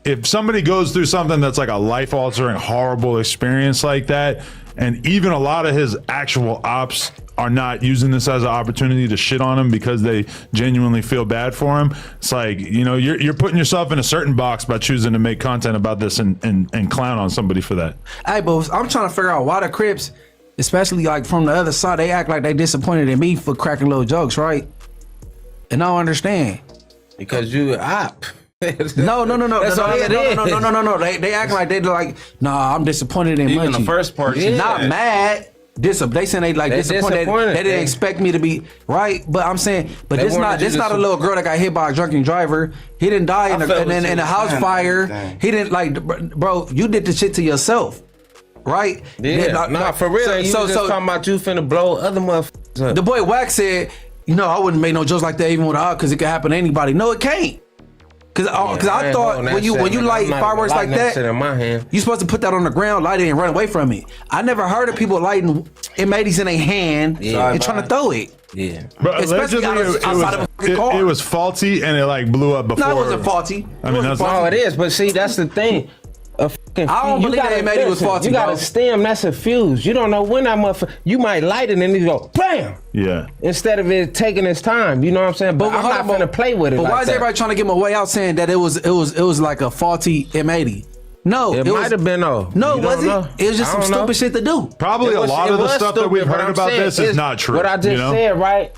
if somebody goes through something that's like a life-altering, horrible experience like that, and even a lot of his actual ops are not using this as an opportunity to shit on him because they genuinely feel bad for him, it's like, you know, you're putting yourself in a certain box by choosing to make content about this and clown on somebody for that. Hey, but I'm trying to figure out why the Crips, especially like from the other side, they act like they disappointed in me for cracking little jokes, right? And I don't understand. Because you op. No. That's all it is. No. They act like they're like, nah, I'm disappointed in Even Munchie. the first part, yeah. Not mad. They saying they like disappointed. They didn't expect me to be right, but I'm saying, but this not a little girl that got hit by a drunken driver. He didn't die in a house fire. He didn't like, bro. You did the shit to yourself, right? Yeah, for real. So talking about you finna blow other motherfuckers up. The boy Wax said, I wouldn't make no jokes like that even with a because it could happen to anybody. No, it can't. Cause I thought when you light fireworks like that, you supposed to put that on the ground, light it, and run away from it. I never heard of people lighting M80s in their hand and trying to throw it. Yeah, but especially outside of a fucking car. It was faulty and it like blew up before. No, it wasn't faulty. I mean, no, it is. But see, that's the thing. I don't believe that M80 was faulty. You got a stem, that's a fuse. You don't know when that motherfucker. You might light it and it go bam. Yeah. Instead of it taking its time, you know what I'm saying? But I'm not gonna play with it. But why is everybody trying to give him a way out saying that it was like a faulty M80? No, it might have been though. No, it wasn't. It was just some stupid shit to do. Probably a lot of the stuff that we've heard about this is not true. What I just said, right?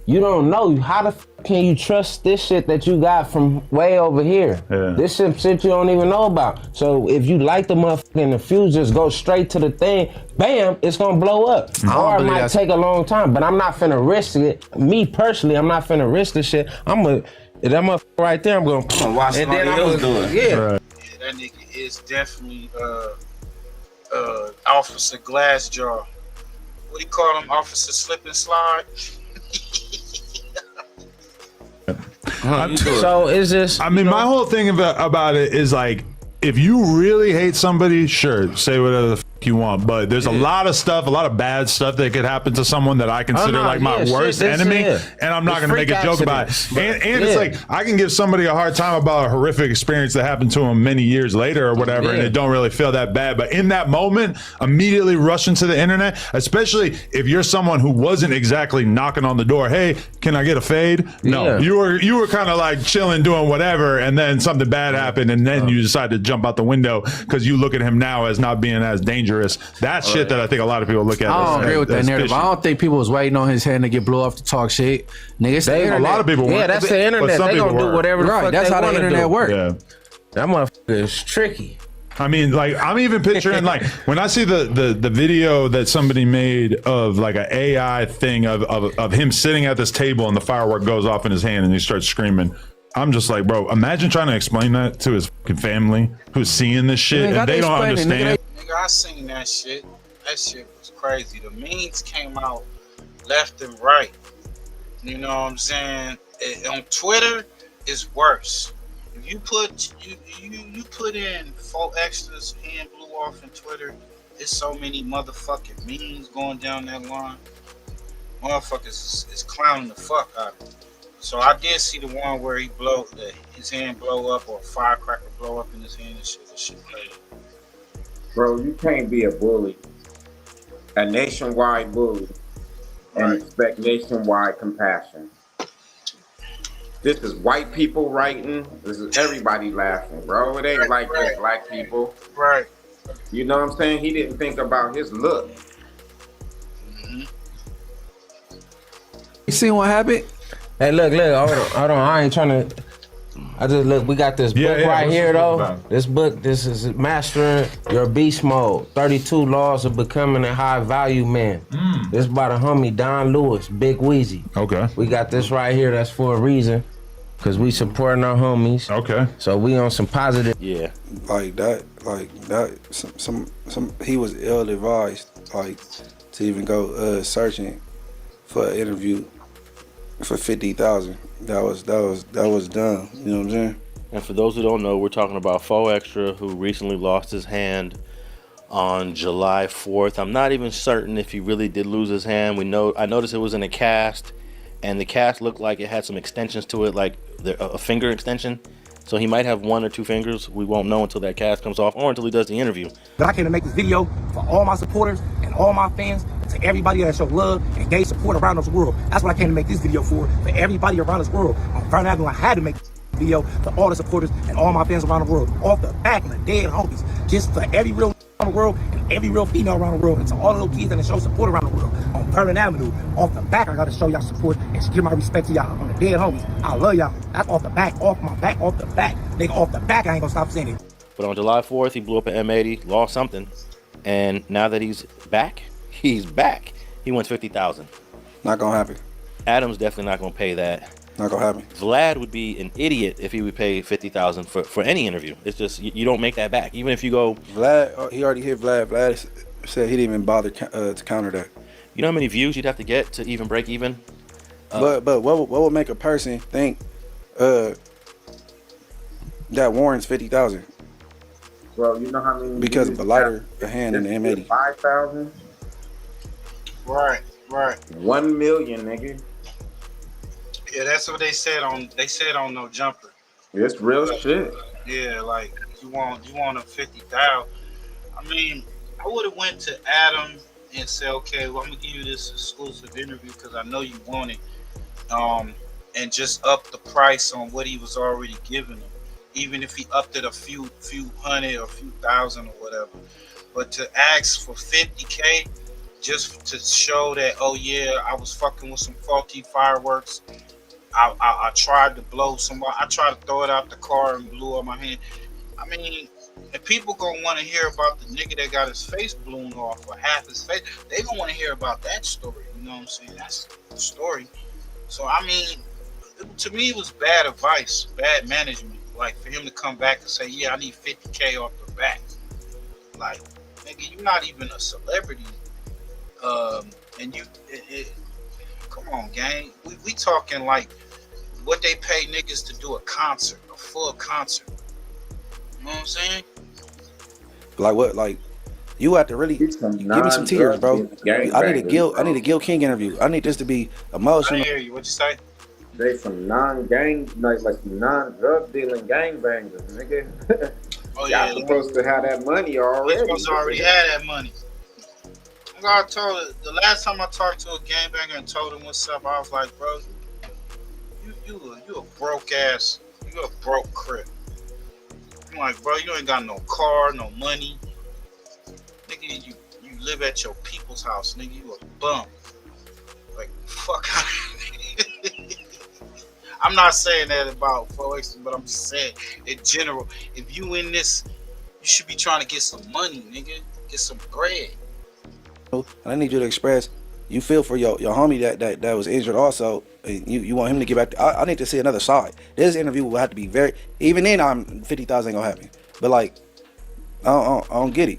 You don't know. How the can you trust this shit that you got from way over here? Yeah. This shit you don't even know about. So if you light the motherfucker and the fuse just go straight to the thing, bam, it's gonna blow up. Or it might take a long time. But I'm not finna risk it. Me personally, I'm not finna risk this shit. That motherfucker right there, I'm gonna watch somebody else do it. Yeah. That nigga is definitely Officer Glassjaw. What do you call him? Officer Slip and Slide? So is this? I mean, my whole thing about it is like, if you really hate somebody, sure, say whatever the you want, but there's a lot of stuff, a lot of bad stuff that could happen to someone that I consider like my worst enemy, and I'm not going to make a joke about it. And it's like, I can give somebody a hard time about a horrific experience that happened to them many years later or whatever, and it don't really feel that bad. But in that moment, immediately rush into the internet, especially if you're someone who wasn't exactly knocking on the door, hey, can I get a fade? No, you were kind of like chilling, doing whatever, and then something bad happened, and then you decide to jump out the window because you look at him now as not being as dangerous. That's shit that I think a lot of people look at. I don't agree with that narrative. I don't think people was waiting on his hand to get blew off to talk shit. Nigga, a lot of people. Yeah, that's the internet. They gonna do whatever. Right, that's how the internet works. Yeah, that motherfucker is tricky. I mean, like, I'm even picturing, like, when I see the video that somebody made of like an AI thing of him sitting at this table and the firework goes off in his hand and he starts screaming. I'm just like, bro, imagine trying to explain that to his fucking family who's seeing this shit and they don't understand. Nigga, I seen that shit. That shit was crazy. The memes came out left and right. You know what I'm saying? On Twitter, it's worse. If you put you put in 4 extras hand blew off in Twitter, there's so many motherfucking memes going down that line. Motherfuckers is clowning the fuck out of him. So I did see the one where his hand blow up or a firecracker blow up in his hand and shit. That shit crazy. Bro, you can't be a bully, a nationwide bully, and expect nationwide compassion. This is white people writing. This is everybody laughing, bro. It ain't like this, black people. Right. You know what I'm saying? He didn't think about his look. You seen what happened? Hey, look, hold on. I ain't trying to. I just look. We got this book right here, though. This book, this is Mastering Your Beast Mode: 32 Laws of Becoming a High Value Man. This by the homie Don Lewis, Big Weezy. Okay. We got this right here. That's for a reason, cause we supporting our homies. Okay. So we on some positive. Yeah. Like that. Some. He was ill advised, like, to even go searching for an interview for 50,000. That was done. You know what I'm saying? And for those who don't know, we're talking about 4 Extra, who recently lost his hand on July 4th. I'm not even certain if he really did lose his hand. I noticed it was in a cast, and the cast looked like it had some extensions to it, like a finger extension. So he might have 1 or 2 fingers. We won't know until that cast comes off or until he does the interview. But I came to make this video for all my supporters and all my fans, to everybody that show love and gave support around this world. That's what I came to make this video for everybody around this world. On Friday Avenue, I had to make this video for all the supporters and all my fans around the world. Off the back of the dead homies. Just for every real around the world and every real female around the world. And to all the little kids that show support around the world. On Vernon Avenue. Off the back, I gotta show y'all support and give my respect to y'all. On the dead homies, I love y'all. That's off the back, off my back, off the back. Nigga, off the back, I ain't gonna stop saying it. But on July 4th, he blew up an M80, lost something, and now that he's back. He wants $50,000. Not gonna happen. Adam's definitely not gonna pay that. Not gonna happen. Vlad would be an idiot if he would pay $50,000 for any interview. It's just you don't make that back. Even if you go. Vlad, he already hit Vlad. Vlad said he didn't even bother to counter that. You know how many views you'd have to get to even break even? But what would make a person think that warrants 50,000? Well, you know how many? Because of a lighter, a hand, and the M80. 5,000. Right. 1 million, nigga. Yeah, that's what they said on No Jumper. It's real shit. Yeah, like you want a 50,000. I mean, I would have went to Adam and said, okay, well, I'm gonna give you this exclusive interview because I know you want it, and just up the price on what he was already giving him, even if he upped it a few hundred or a few thousand or whatever. But to ask for 50K just to show that, oh yeah, I was fucking with some faulty fireworks. I tried to blow somebody. I tried to throw it out the car and blew up my hand. I mean, if people gonna want to hear about the nigga that got his face blown off or half his face, they gonna want to hear about that story. You know what I'm saying? That's the story. So I mean, to me, it was bad advice, bad management. Like for him to come back and say, "Yeah, I need 50K off the back." Like, nigga, you're not even a celebrity, and you. Come on, gang. We talking like what they pay niggas to do a concert, a full concert. You know what I'm saying? Like what? Like you have to really give me some tears, bro. I need a Gil King interview. I need this to be emotional. I didn't hear you. What you say? They some non-gang, like non-drug dealing gangbangers, nigga. Oh yeah, y'all supposed to have that money already. They supposed to already have that money. I told it, the last time I talked to a gangbanger and told him what's up, I was like, bro, you a broke ass, you a broke crip. I'm like, bro, you ain't got no car, no money. Nigga, you live at your people's house, nigga, you a bum. Like, fuck. I'm not saying that about folks, but I'm just saying in general, if you in this, you should be trying to get some money, nigga. Get some bread. And I need you to express you feel for your homie that was injured also. And you want him to get back. I need to see another side. This interview will have to be very. Even then, 50,000 ain't gonna happen. But like, I don't get it.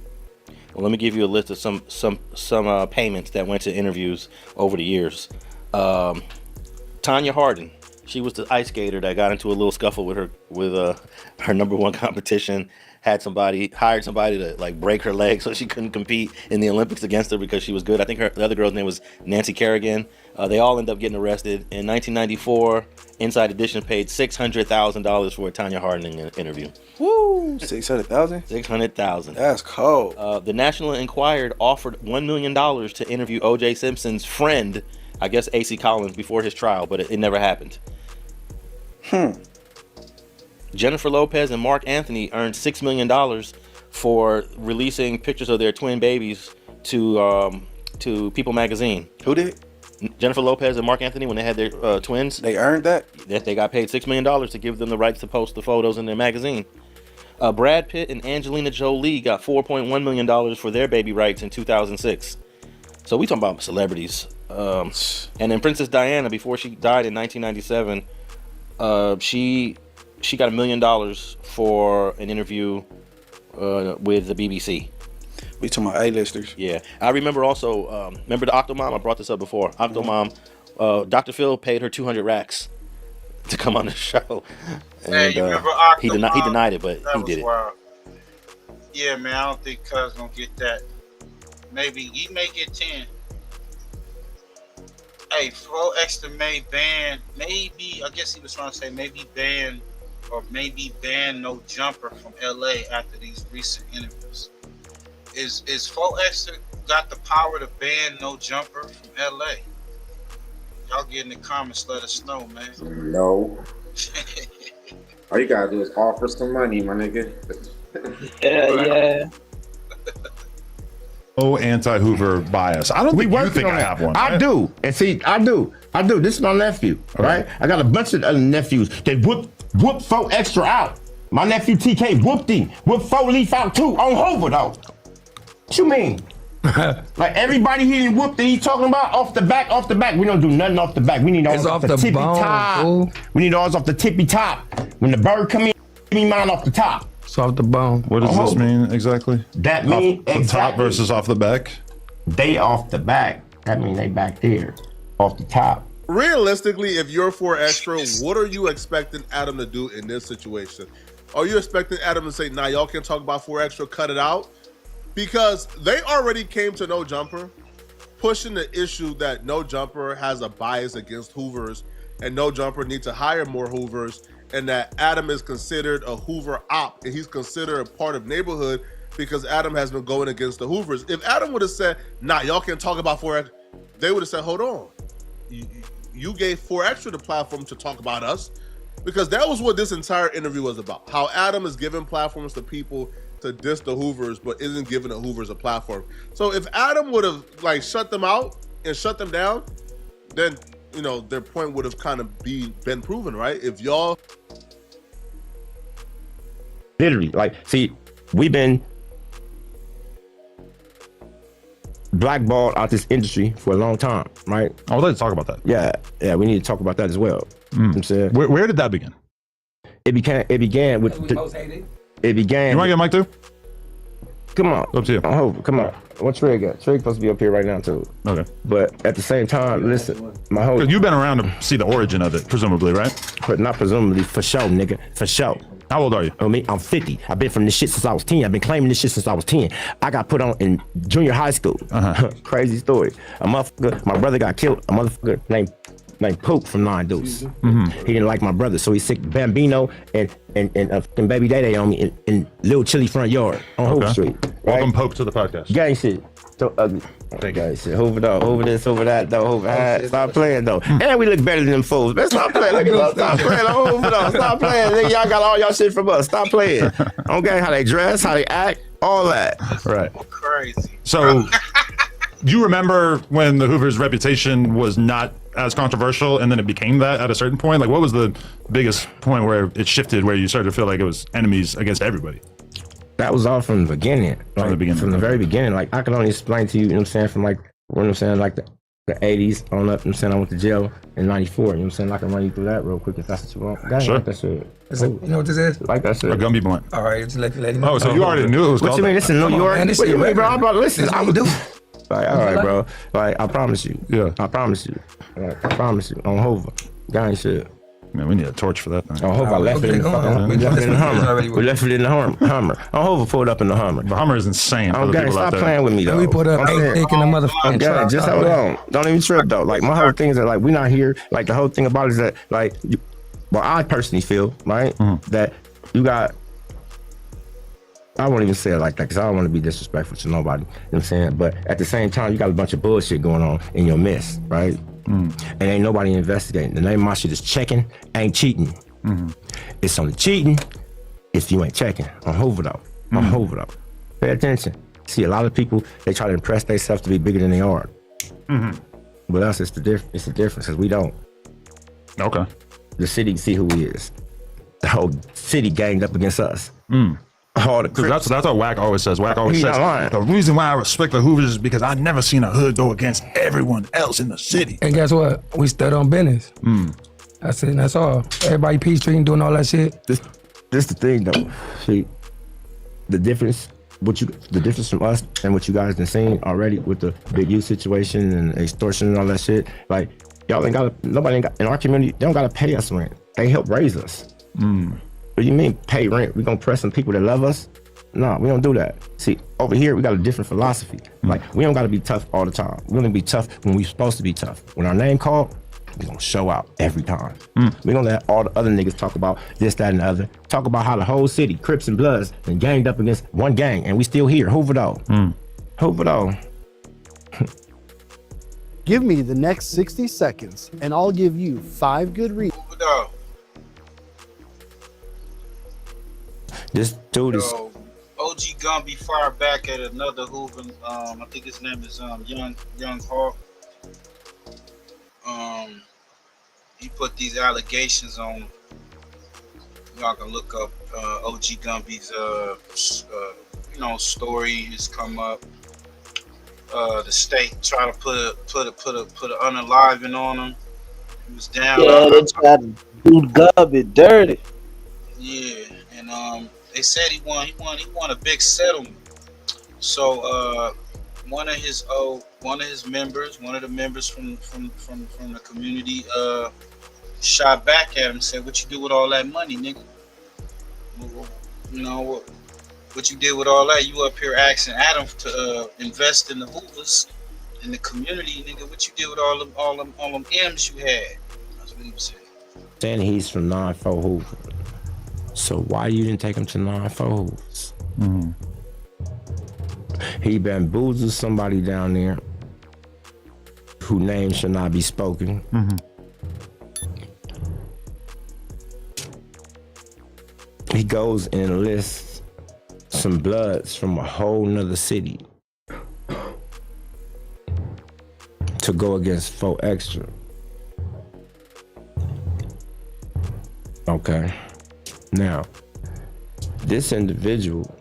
Well, let me give you a list of some payments that went to interviews over the years. Tanya Hardin, she was the ice skater that got into a little scuffle with her number one competition. Hired somebody to like break her leg so she couldn't compete in the Olympics against her because she was good. I think the other girl's name was Nancy Kerrigan. They all ended up getting arrested. In 1994, Inside Edition paid $600,000 for a Tanya Hardin interview. Woo! 600,000? 600,000. That's cold. The National Enquirer offered $1 million to interview O.J. Simpson's friend, I guess A.C. Collins, before his trial, but it never happened. Jennifer Lopez and Mark Anthony earned $6 million for releasing pictures of their twin babies to People magazine. Who did? Jennifer Lopez and Mark Anthony, when they had their twins. They earned that? They got paid $6 million to give them the rights to post the photos in their magazine. Brad Pitt and Angelina Jolie got $4.1 million for their baby rights in 2006. So we talking about celebrities. And then Princess Diana, before she died in 1997, she got $1 million for an interview with the BBC. We talking about A-listers. Yeah. I remember also, remember the Octomom? I brought this up before. Octomom, Dr. Phil paid her 200 racks to come on the show. And you remember Octomom? he denied it, but he did it. Wild. Yeah, man, I don't think Cuz gonna get that. Maybe he may get 10. Hey, Flo Extra may ban, maybe, I guess he was trying to say maybe ban No Jumper from LA after these recent interviews. Is Flo Extra got the power to ban No Jumper from LA? Y'all get in the comments, let us know, man. No. All you gotta do is offer some money, my nigga. Yeah. no anti-Hoover bias. I don't think you think I have one. I do. And see, I do. This is my nephew, right? I got a bunch of other nephews that whoop 4 extra out. My nephew TK whooped him. Whooped 4 leaf out too on Hoover though. What you mean? Like everybody he didn't whoop that he's talking about off the back. We don't do nothing off the back. We need all off the tippy top. Ooh. We need all off the tippy top. When the bird come in, give me mine off the top. It's off the bone. What does this mean exactly? That means off the top versus off the back? They off the back. That means they back there. Off the top. Realistically, if you're 4 extra, what are you expecting Adam to do in this situation? Are you expecting Adam to say, nah, y'all can't talk about 4 extra, cut it out? Because they already came to No Jumper, pushing the issue that No Jumper has a bias against Hoovers and No Jumper needs to hire more Hoovers, and that Adam is considered a Hoover op and he's considered a part of neighborhood because Adam has been going against the Hoovers. If Adam would have said, nah, y'all can't talk about 4 extra, they would have said, hold on. You gave 4 extra the platform to talk about us, because that was what this entire interview was about. How Adam is giving platforms to people to diss the Hoovers, but isn't giving the Hoovers a platform. So if Adam would have like shut them out and shut them down, then their point would have kind of been proven, right? If y'all literally see, we've been blackballed out this industry for a long time, right? I would like to talk about that. Yeah, we need to talk about that as well. You know what I'm saying? Where did that begin? It began with it began. You want to get Mike too? Come on. Up to you. Come on. What Trig got? Trig supposed to be up here right now too. Okay. But at the same time, listen, my whole. Because you've been around to see the origin of it, presumably, right? But not presumably, for sure, nigga, for sure. How old are you? I'm 50. I've been from this shit since I was 10. I've been claiming this shit since I was 10. I got put on in junior high school. Crazy story. A motherfucker, my brother got killed. A motherfucker named Pope from 9 Deuce. He didn't like my brother, so he sick Bambino and Baby Day on me in Little Chili front yard on Hoover Street. Right? Welcome Pope to the podcast. Gang shit. So ugly. Gang shit. Hoover though. Hoover this, Hoover that though. Hoover that. Stop playing though. And we look better than them fools. Man, stop playing. Look at us. Stop playing. Hoover though. Stop playing. Nigga, y'all got all y'all shit from us. Stop playing. Okay, how they dress, how they act, all that. Right. Crazy. So you remember when the Hoovers' reputation was not as controversial and then it became that at a certain point? Like, what was the biggest point where it shifted, where you started to feel like it was enemies against everybody? That was all from the beginning. From the beginning. From the very beginning. Like, I can only explain to you, you know what I'm saying, from like, like the 80s on up, you know what I'm saying, I went to jail in 94, you know what I'm saying? I can run you through that real quick if that's what you want. Guys, Sure. like that shit. You know what this is? Like that shit. A Gumby blunt. All right, just let you know. Oh, so you already knew it was What called you mean? that. This in New Come on, York? man, this What do you shit mean, bro? regular. I'm about to listen. This is what we do. Like, all right, bro. Like, I promise you. Yeah. I promise you. Like, I promise you. On Hoover. Gang shit. Man, we need a torch for that thing. On Hoover, I left it in the fucking. We left it in the Hummer. We left it in the Hummer. On Hoover, pulled up in the Hummer. The Hummer is insane. I'm gang, stop playing with me though. We put up I'm saying- 8 in the motherfucking truck. Just hold on. Don't even trip though. Like, my whole thing is that, like, we're not here. Like, the whole thing about it is that, like, well, I personally feel, right, that you got. I won't even say it like that because I don't want to be disrespectful to nobody. You know what I'm saying? But at the same time, you got a bunch of bullshit going on in your midst, right? And ain't nobody investigating. The name of my shit is checking, ain't cheating. It's only cheating if you ain't checking. On Hoover though. On Hoover though. Pay attention. See, a lot of people, they try to impress themselves to be bigger than they are. But us, it's the difference because we don't. Okay. The city see who he is. The whole city ganged up against us. All the Because that's what Wack always says. Wack always He says, not lying. the reason why I respect the Hoovers is because I never seen a hood go against everyone else in the city. And guess what? We stood on business. That's it. That's all. Everybody peace treating, doing all that shit. This the thing though. See, the difference from us and what you guys been seeing already with the Big U situation and extortion and all that shit. Like, y'all ain't got nobody ain't got in our community. They don't gotta pay us rent. They help raise us. What do you mean pay rent? We gonna press some people that love us? No, we don't do that. See, over here we got a different philosophy. Like, we don't gotta be tough all the time. We only be tough when we supposed to be tough. When our name called, we gonna show out every time. We gonna let all the other niggas talk about this, that, and the other. Talk about how the whole city, Crips and Bloods, and ganged up against one gang, and we still here. Hoover though. Hoover though. Give me the next 60 seconds, and I'll give you 5 good reasons. This dude is. OG OG Gumby fired back at another Hoover. I think his name is Young Hawk. He put these allegations on. Y'all can look up OG Gumby's story has come up. The state tried to put an unaliving on him. He was down. Yeah, they tried to do Gumby dirty. Yeah, and they said he won a big settlement. So one of the members from the community shot back at him and said, "What you do with all that money, nigga? You know what you did with all that? You up here asking Adam to invest in the Hoovers in the community, nigga. What you did with all them M's you had?" That's what he was saying. Saying he's from 9-4 Hoover. So why you didn't take him to 9-4 Hoovers? Mm-hmm. He bamboozled somebody down there whose name should not be spoken. Mm-hmm. He goes and enlists some bloods from a whole nother city to go against 4 Extra. Okay. Now, this individual,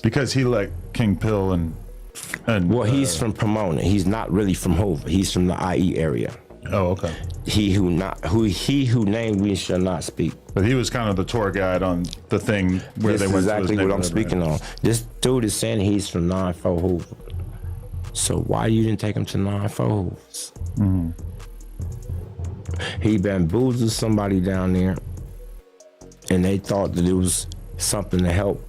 because he let King Pill and well, he's from Pomona. He's not really from Hoover. He's from the IE area. Oh, okay. He who named we shall not speak. But he was kind of the tour guide on the thing where This they went is exactly to his what I'm speaking on. This dude is saying he's from 9-4 Hoover. So why you didn't take him to 9-4 Hoovers? Mm-hmm. He bamboozled somebody down there, and they thought that it was something to help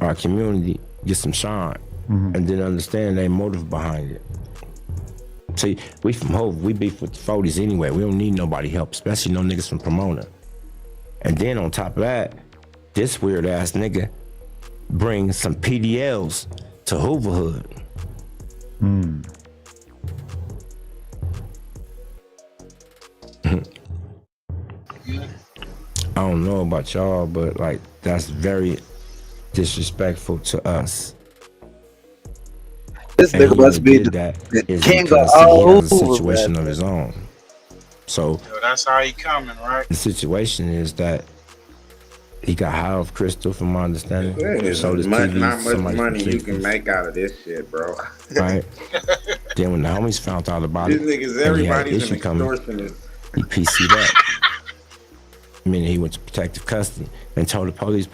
our community get some shine, and didn't understand their motive behind it. See, we from Hoover, we beef with the 40s anyway. We don't need nobody help, especially no niggas from Pomona. And then on top of that, this weird ass nigga brings some PDLs to Hoover Hood. I don't know about y'all, but like that's very disrespectful to us. This And nigga he must be did the that is king of because all he has a Hoover, situation man. of his own. So Yo, that's how he coming, right? the situation is that he got high off crystal, from my understanding. So does not TV, much somebody money from you 60s. can make out of this shit, bro. Right. Then when the homies found out about These it, niggas, and he had everybody's issue an coming, extortionist. he PC'd up. Meaning he went to protective custody and told the police.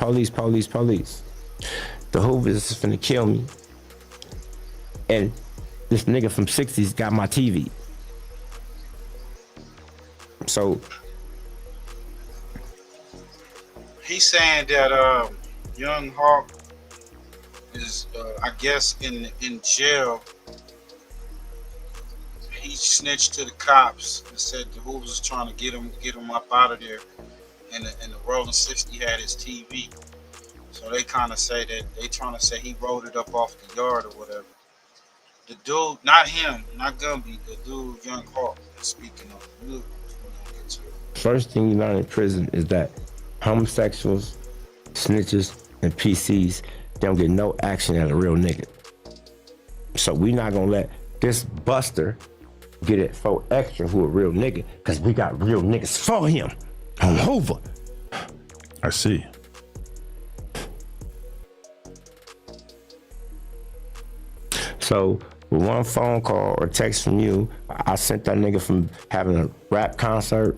The Hoovers is finna kill me. And this nigga from 60s got my TV. So He's saying that Young Hawk is, I guess, in jail. He snitched to the cops and said the Hoovers was trying to get him up out of there, and the Rolling 60 had his TV. So they kind of say that they trying to say he rolled it up off the yard or whatever. The dude, not him, not Gumby, the dude Young Hawk is speaking of. We'll get to it. first thing you learn in prison is that homosexuals, snitches, and PCs, they don't get no action at a real nigga. So we not gonna let this buster get it for extra who a real nigga, because we got real niggas for him on Hoover. I see. So with one phone call or text from you, I sent that nigga from having a rap contract,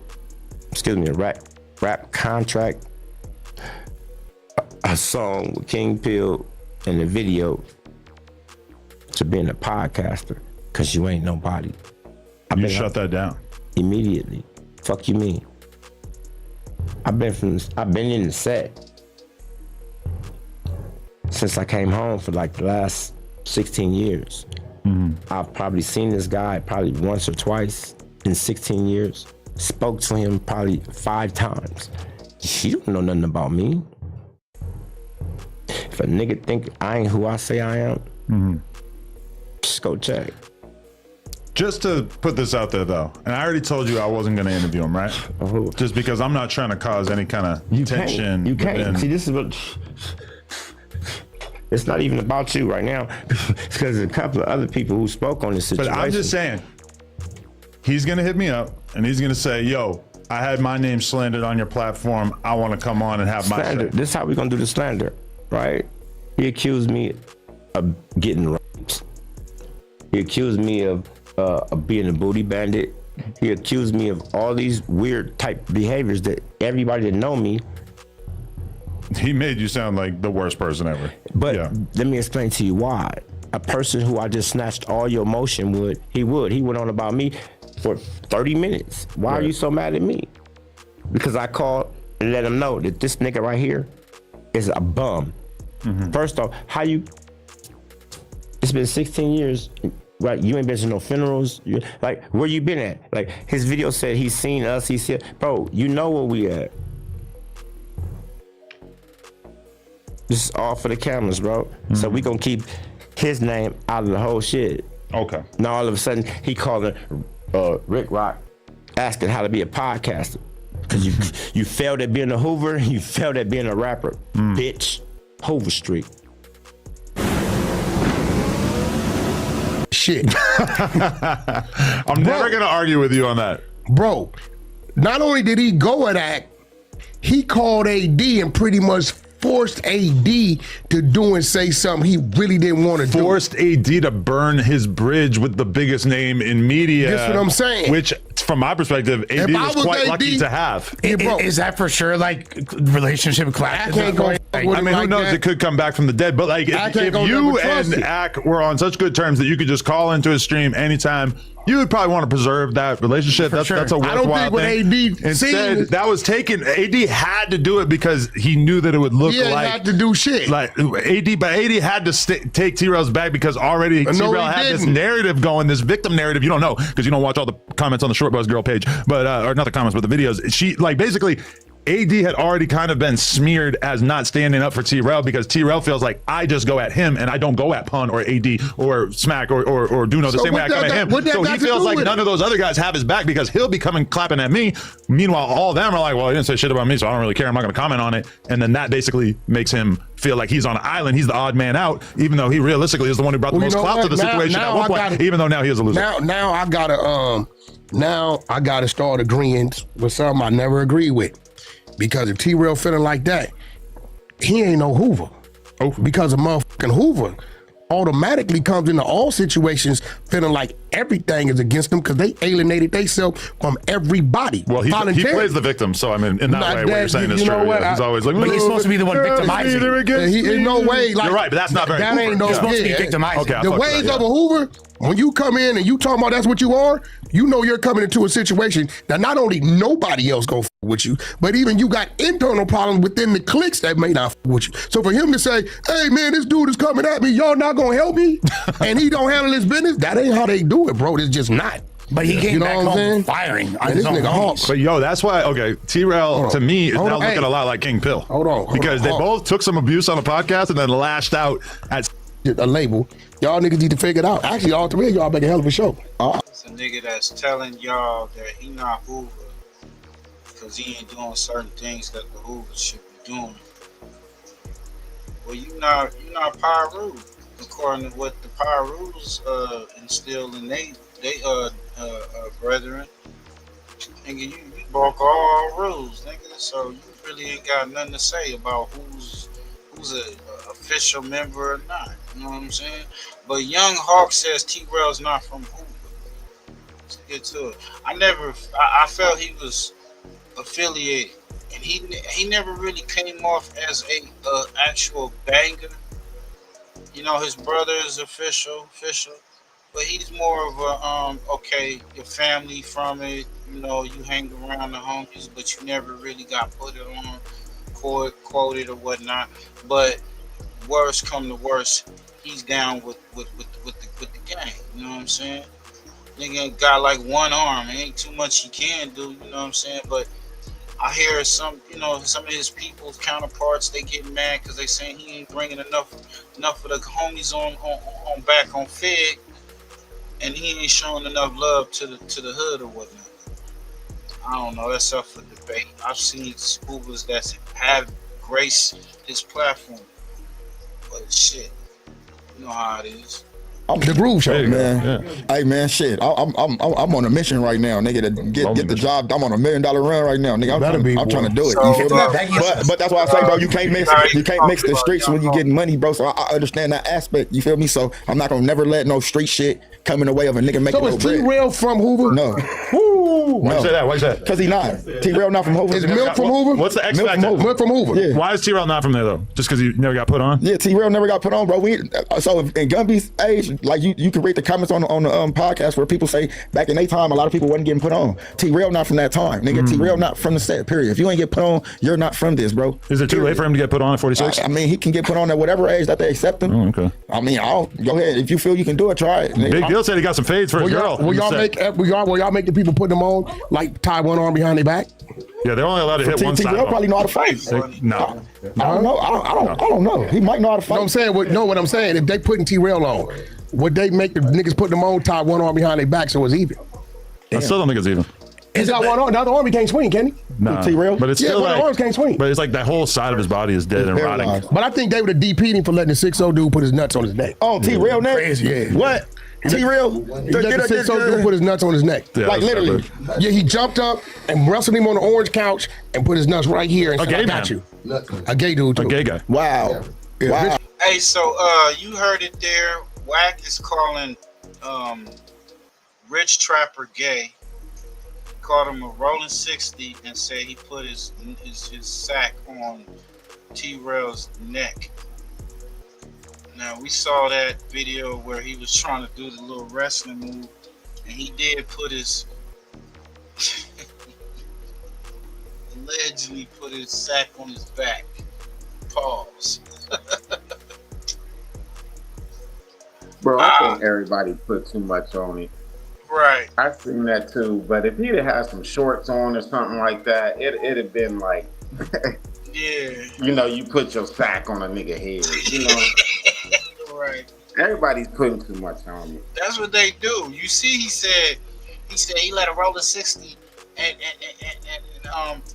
a song with King Pill, and a video to being a podcaster, cause you ain't nobody. You shut that down immediately. Fuck you mean? I've been in the set since I came home for like the last 16 years. I've probably seen this guy probably once or twice in 16 years. Spoke to him probably 5 times. You don't know nothing about me. If a nigga think I ain't who I say I am, just go check. Just to put this out there though, and I already told you I wasn't going to interview him, right? Just because I'm not trying to cause any kind of tension. You can't. within- See, this is what It's not even about you right now. It's because there's a couple of other people who spoke on this situation. But I'm just saying, he's gonna hit me up and he's gonna say, "Yo, I had my name slandered on your platform. I want to come on and have slander. my say." This is how we're gonna do the slander, right? He accused me of getting raped. He accused me of being a booty bandit. He accused me of all these weird type behaviors that everybody that know me. He made you sound like the worst person ever. But let me explain to you why. A person who I just snatched all your emotion would. He went on about me for 30 minutes. Why are you so mad at me? Because I called and let him know that this nigga right here is a bum. First off, it's been 16 years, right? You ain't been to no funerals. Like, where you been at? Like, his video said he's seen us, bro, you know where we at. This is all for the cameras, bro. So we gonna keep his name out of the whole shit. Okay. Now all of a sudden, he calling Rick Rock, asking how to be a podcaster. Cause you failed at being a Hoover, you failed at being a rapper. Bitch. Hoover Street. Shit. I'm never gonna argue with you on that. Bro, not only did he go at Act, he called AD and pretty much forced AD to do and say something he really didn't want to do. Forced AD to burn his bridge with the biggest name in media. That's what I'm saying. Which, from my perspective, AD was quite lucky to have. Is that for sure, like, relationship clash? I mean, who knows? It could come back from the dead. But like, if you and Ak were on such good terms that you could just call into his stream anytime, you would probably want to preserve that relationship. That's a worthwhile thing. Instead, that was taken. AD had to do it because he knew that it would look like had to do shit. Like AD, but AD had to take T-Rail's back because already T-Rail had this narrative going, this victim narrative. You don't know because you don't watch all the comments on the Short Buzz Girl page, but or not the comments, but the videos. She like basically. AD had already kind of been smeared as not standing up for T-Rail because T-Rail feels like I just go at him and I don't go at Pun or AD or Smack or Duno the same way I come at him. So he feels like none of those other guys have his back because he'll be clapping at me. Meanwhile, all of them are like, well, he didn't say shit about me, so I don't really care. I'm not going to comment on it. And then that basically makes him feel like he's on an island. He's the odd man out, even though he realistically is the one who brought the most clout to the situation at one point, even though now he is a loser. Now I gotta start agreeing with something I never agreed with. Because if T-Rail feeling like that, he ain't no Hoover. Because a motherfucking Hoover automatically comes into all situations feeling like everything is against them because they alienated themselves from everybody. Well, he plays the victim, so I mean, in that way, what you're saying is true. He's always like, but he's supposed to be the one victimizing. In no way, like, you're right, but that's not very. That ain't no. He's supposed to be victimizing. Okay, the ways of a Hoover. When you come in and you talking about that's what you are, you know you're coming into a situation that not only nobody else gonna f with you, but even you got internal problems within the cliques that may not f with you. So for him to say, hey man, this dude is coming at me, y'all not gonna help me, and he don't handle his business, that ain't how they do it, bro. It's just not. But he came back home firing on his own homies. But yo, that's why, okay, T-Rail to me is now looking a lot like King Pill. Because they both took some abuse on a podcast and then lashed out at a label. Y'all niggas need to figure it out. Actually, all three of y'all make a hell of a show. It's a nigga that's telling y'all that he not Hoover because he ain't doing certain things that the Hoover should be doing. Well, you not Pyru, according to what the Pyrus instilled in they brethren. Nigga, you broke all rules, nigga. So you really ain't got nothing to say about who's a official member or not. You know what I'm saying? But Young Hawk says T-Rail's not from Hoover. Let's get to it. I felt he was affiliated, and he never really came off as a actual banger. You know, his brother is official, but he's more of a okay, your family from it. You know, you hang around the homies, but you never really got put it on, quoted or whatnot. But worst come to worst, he's down with the gang. You know what I'm saying? Nigga got like one arm. It ain't too much he can do. You know what I'm saying? But I hear some of his people's counterparts, they get mad because they saying he ain't bringing enough of the homies on back on Fed, and he ain't showing enough love to the hood or whatnot. I don't know. That's up for debate. I've seen Hoovers that have graced his platform, But shit, you know how it is. The Groove Show, man. Hey, man, shit. I'm on a mission right now, nigga. To get the job. I'm on $1 million run right now, nigga. I'm trying to do it. You feel me? But that's why I say, bro, you can't mix the streets when you getting money, bro. So I understand that aspect. You feel me? So I'm not gonna never let no street shit come in the way of a nigga making no bread. So is T-Rail from Hoover? No. Why you say that? Why you say that? Because he not. T-Rail not from Hoover. Is Milk from Hoover? What's the X factor? Milk from Hoover. Yeah. Why is T-Rail not from there though? Just because he never got put on? Yeah, T-Rail never got put on, bro. So in Gumby's age, like you can read the comments on the podcast where people say back in their time a lot of people wasn't getting put on. T-Rail not from that time, nigga. T-Rail not from the set. Period. If you ain't get put on, you're not from this, bro. Is it too late for him to get put on at 46? I mean, he can get put on at whatever age that they accept him. Oh, okay. I mean, go ahead if you feel you can do it. Try it. Big Deal said he got some fades for his girl. Will y'all make the people put them on like tie one arm behind their back? Yeah, they're only allowed to hit one side. T-Rail probably know how to fight. No. I don't know. I don't know. He might know how to fight. What I'm saying, if they putting T-Rail on, would they make the niggas put them on, tie one arm behind their back so it's even? I still don't think it's even. He's got one arm. The other arm he can't swing, can he? No. T-Rail? But it's still the arms can't swing. But it's like that whole side of his body is dead and rotting. But I think they would have DP'd him for letting the 6'0 dude put his nuts on his neck. Oh, T-Rail neck? Crazy, yeah. What? T-Rail? He let the 6'0 dude put his nuts on his neck. Yeah, like literally. Yeah, he jumped up and wrestled him on the orange couch and put his nuts right here and said, I got you. A gay dude too. A gay guy. Wow. Yeah. Wow. Hey, so you heard it there. Wack is calling Rich Trapper gay. Called him a rolling 60 and said he put his sack on T-Rail's neck. Now we saw that video where he was trying to do the little wrestling move, and he did put his allegedly put his sack on his back. Pause. Bro, I think everybody put too much on it. Right. I've seen that too, but if he'd have had some shorts on or something like that, it'd have been like, yeah, you know, you put your sack on a nigga head, you know. Right. Everybody's putting too much on it. That's what they do. You see, he said he let a rolling 60, and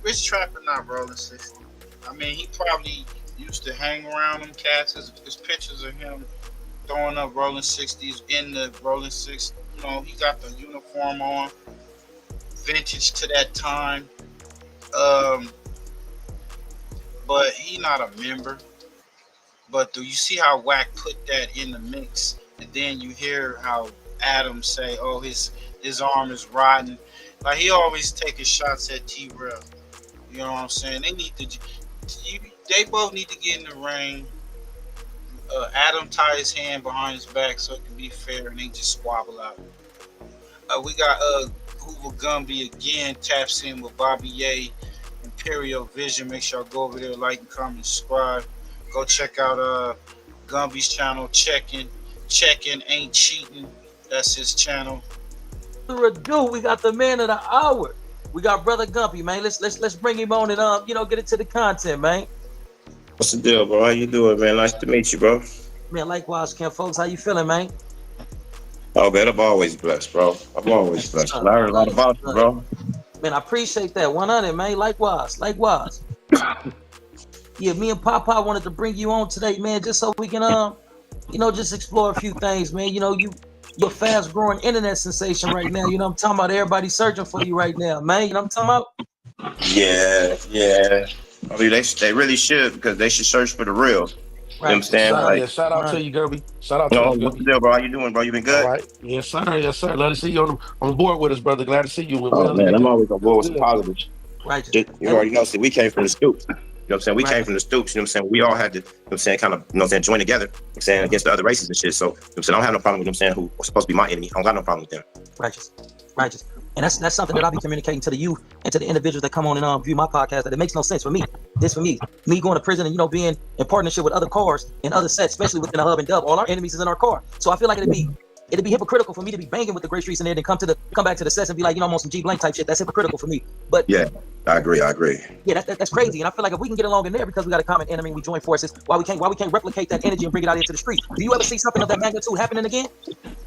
Rich Trapper not rolling 60. I mean, he probably used to hang around them cats. His pictures of him throwing up rolling 60s in the rolling 60. You know, he got the uniform on, vintage to that time. But he not a member. But do you see how Wack put that in the mix? And then you hear how Adam say, "Oh, his arm is rotten." Like he always taking shots at T-Rail. You know what I'm saying? They both need to get in the ring. Adam tie his hand behind his back so it can be fair, and they just squabble out. We got Hoover Gumby again taps in with Bobby Ye, Imperial Vision. Make sure y'all go over there, like and comment, subscribe. Go check out Gumby's channel. Checking ain't cheating. That's his channel. We got the man of the hour. We got Brother Gumpy, man. Let's bring him on and get into the content, man. What's the deal, bro? How you doing, man? Nice to meet you, bro. Man, likewise, Ken folks. How you feeling, man? Oh, man, I'm always blessed, bro. I'm always blessed. I heard a lot about you, bro. Man, I appreciate that. 100, man. Likewise. Yeah, me and Papa wanted to bring you on today, man, just so we can, just explore a few things, man. You know, you're a fast-growing internet sensation right now. You know what I'm talking about? Everybody's searching for you right now, man. You know what I'm talking about? Yeah. I mean, they really should, because they should search for the real. Right. You know what I'm saying? Shout out to you, Gerby. Shout out to you. What's the deal, bro? How you doing, bro? You been good? All right. Yes, sir. Glad to see you on board with us, brother. Glad to see you. Oh, man, I'm always on board with some positives. Right. You already know, see, we came from the stoops. You know what I'm saying? We came from the stoops, you know what I'm saying? We all had to, you know what I'm saying, kind of, you know what I'm saying, join together, you know what I'm saying, against the other races and shit. So, you know what I'm saying, I don't have no problem with them saying who was supposed to be my enemy. I don't got no problem with them. Righteous. And that's something that I'll be communicating to the youth and to the individuals that come on and view my podcast, that it makes no sense for me. Me going to prison and, being in partnership with other cars and other sets, especially within the hub and dub. All our enemies is in our car. So I feel like it'd be hypocritical for me to be banging with the Great Streets in there and then come back to the sets and be like, I'm on some G Blank type shit. That's hypocritical for me. But yeah, I agree. Yeah, that's crazy. And I feel like if we can get along in there because we got a common enemy, we join forces, why we can't replicate that energy and bring it out into the street? Do you ever see something of that magnitude happening again?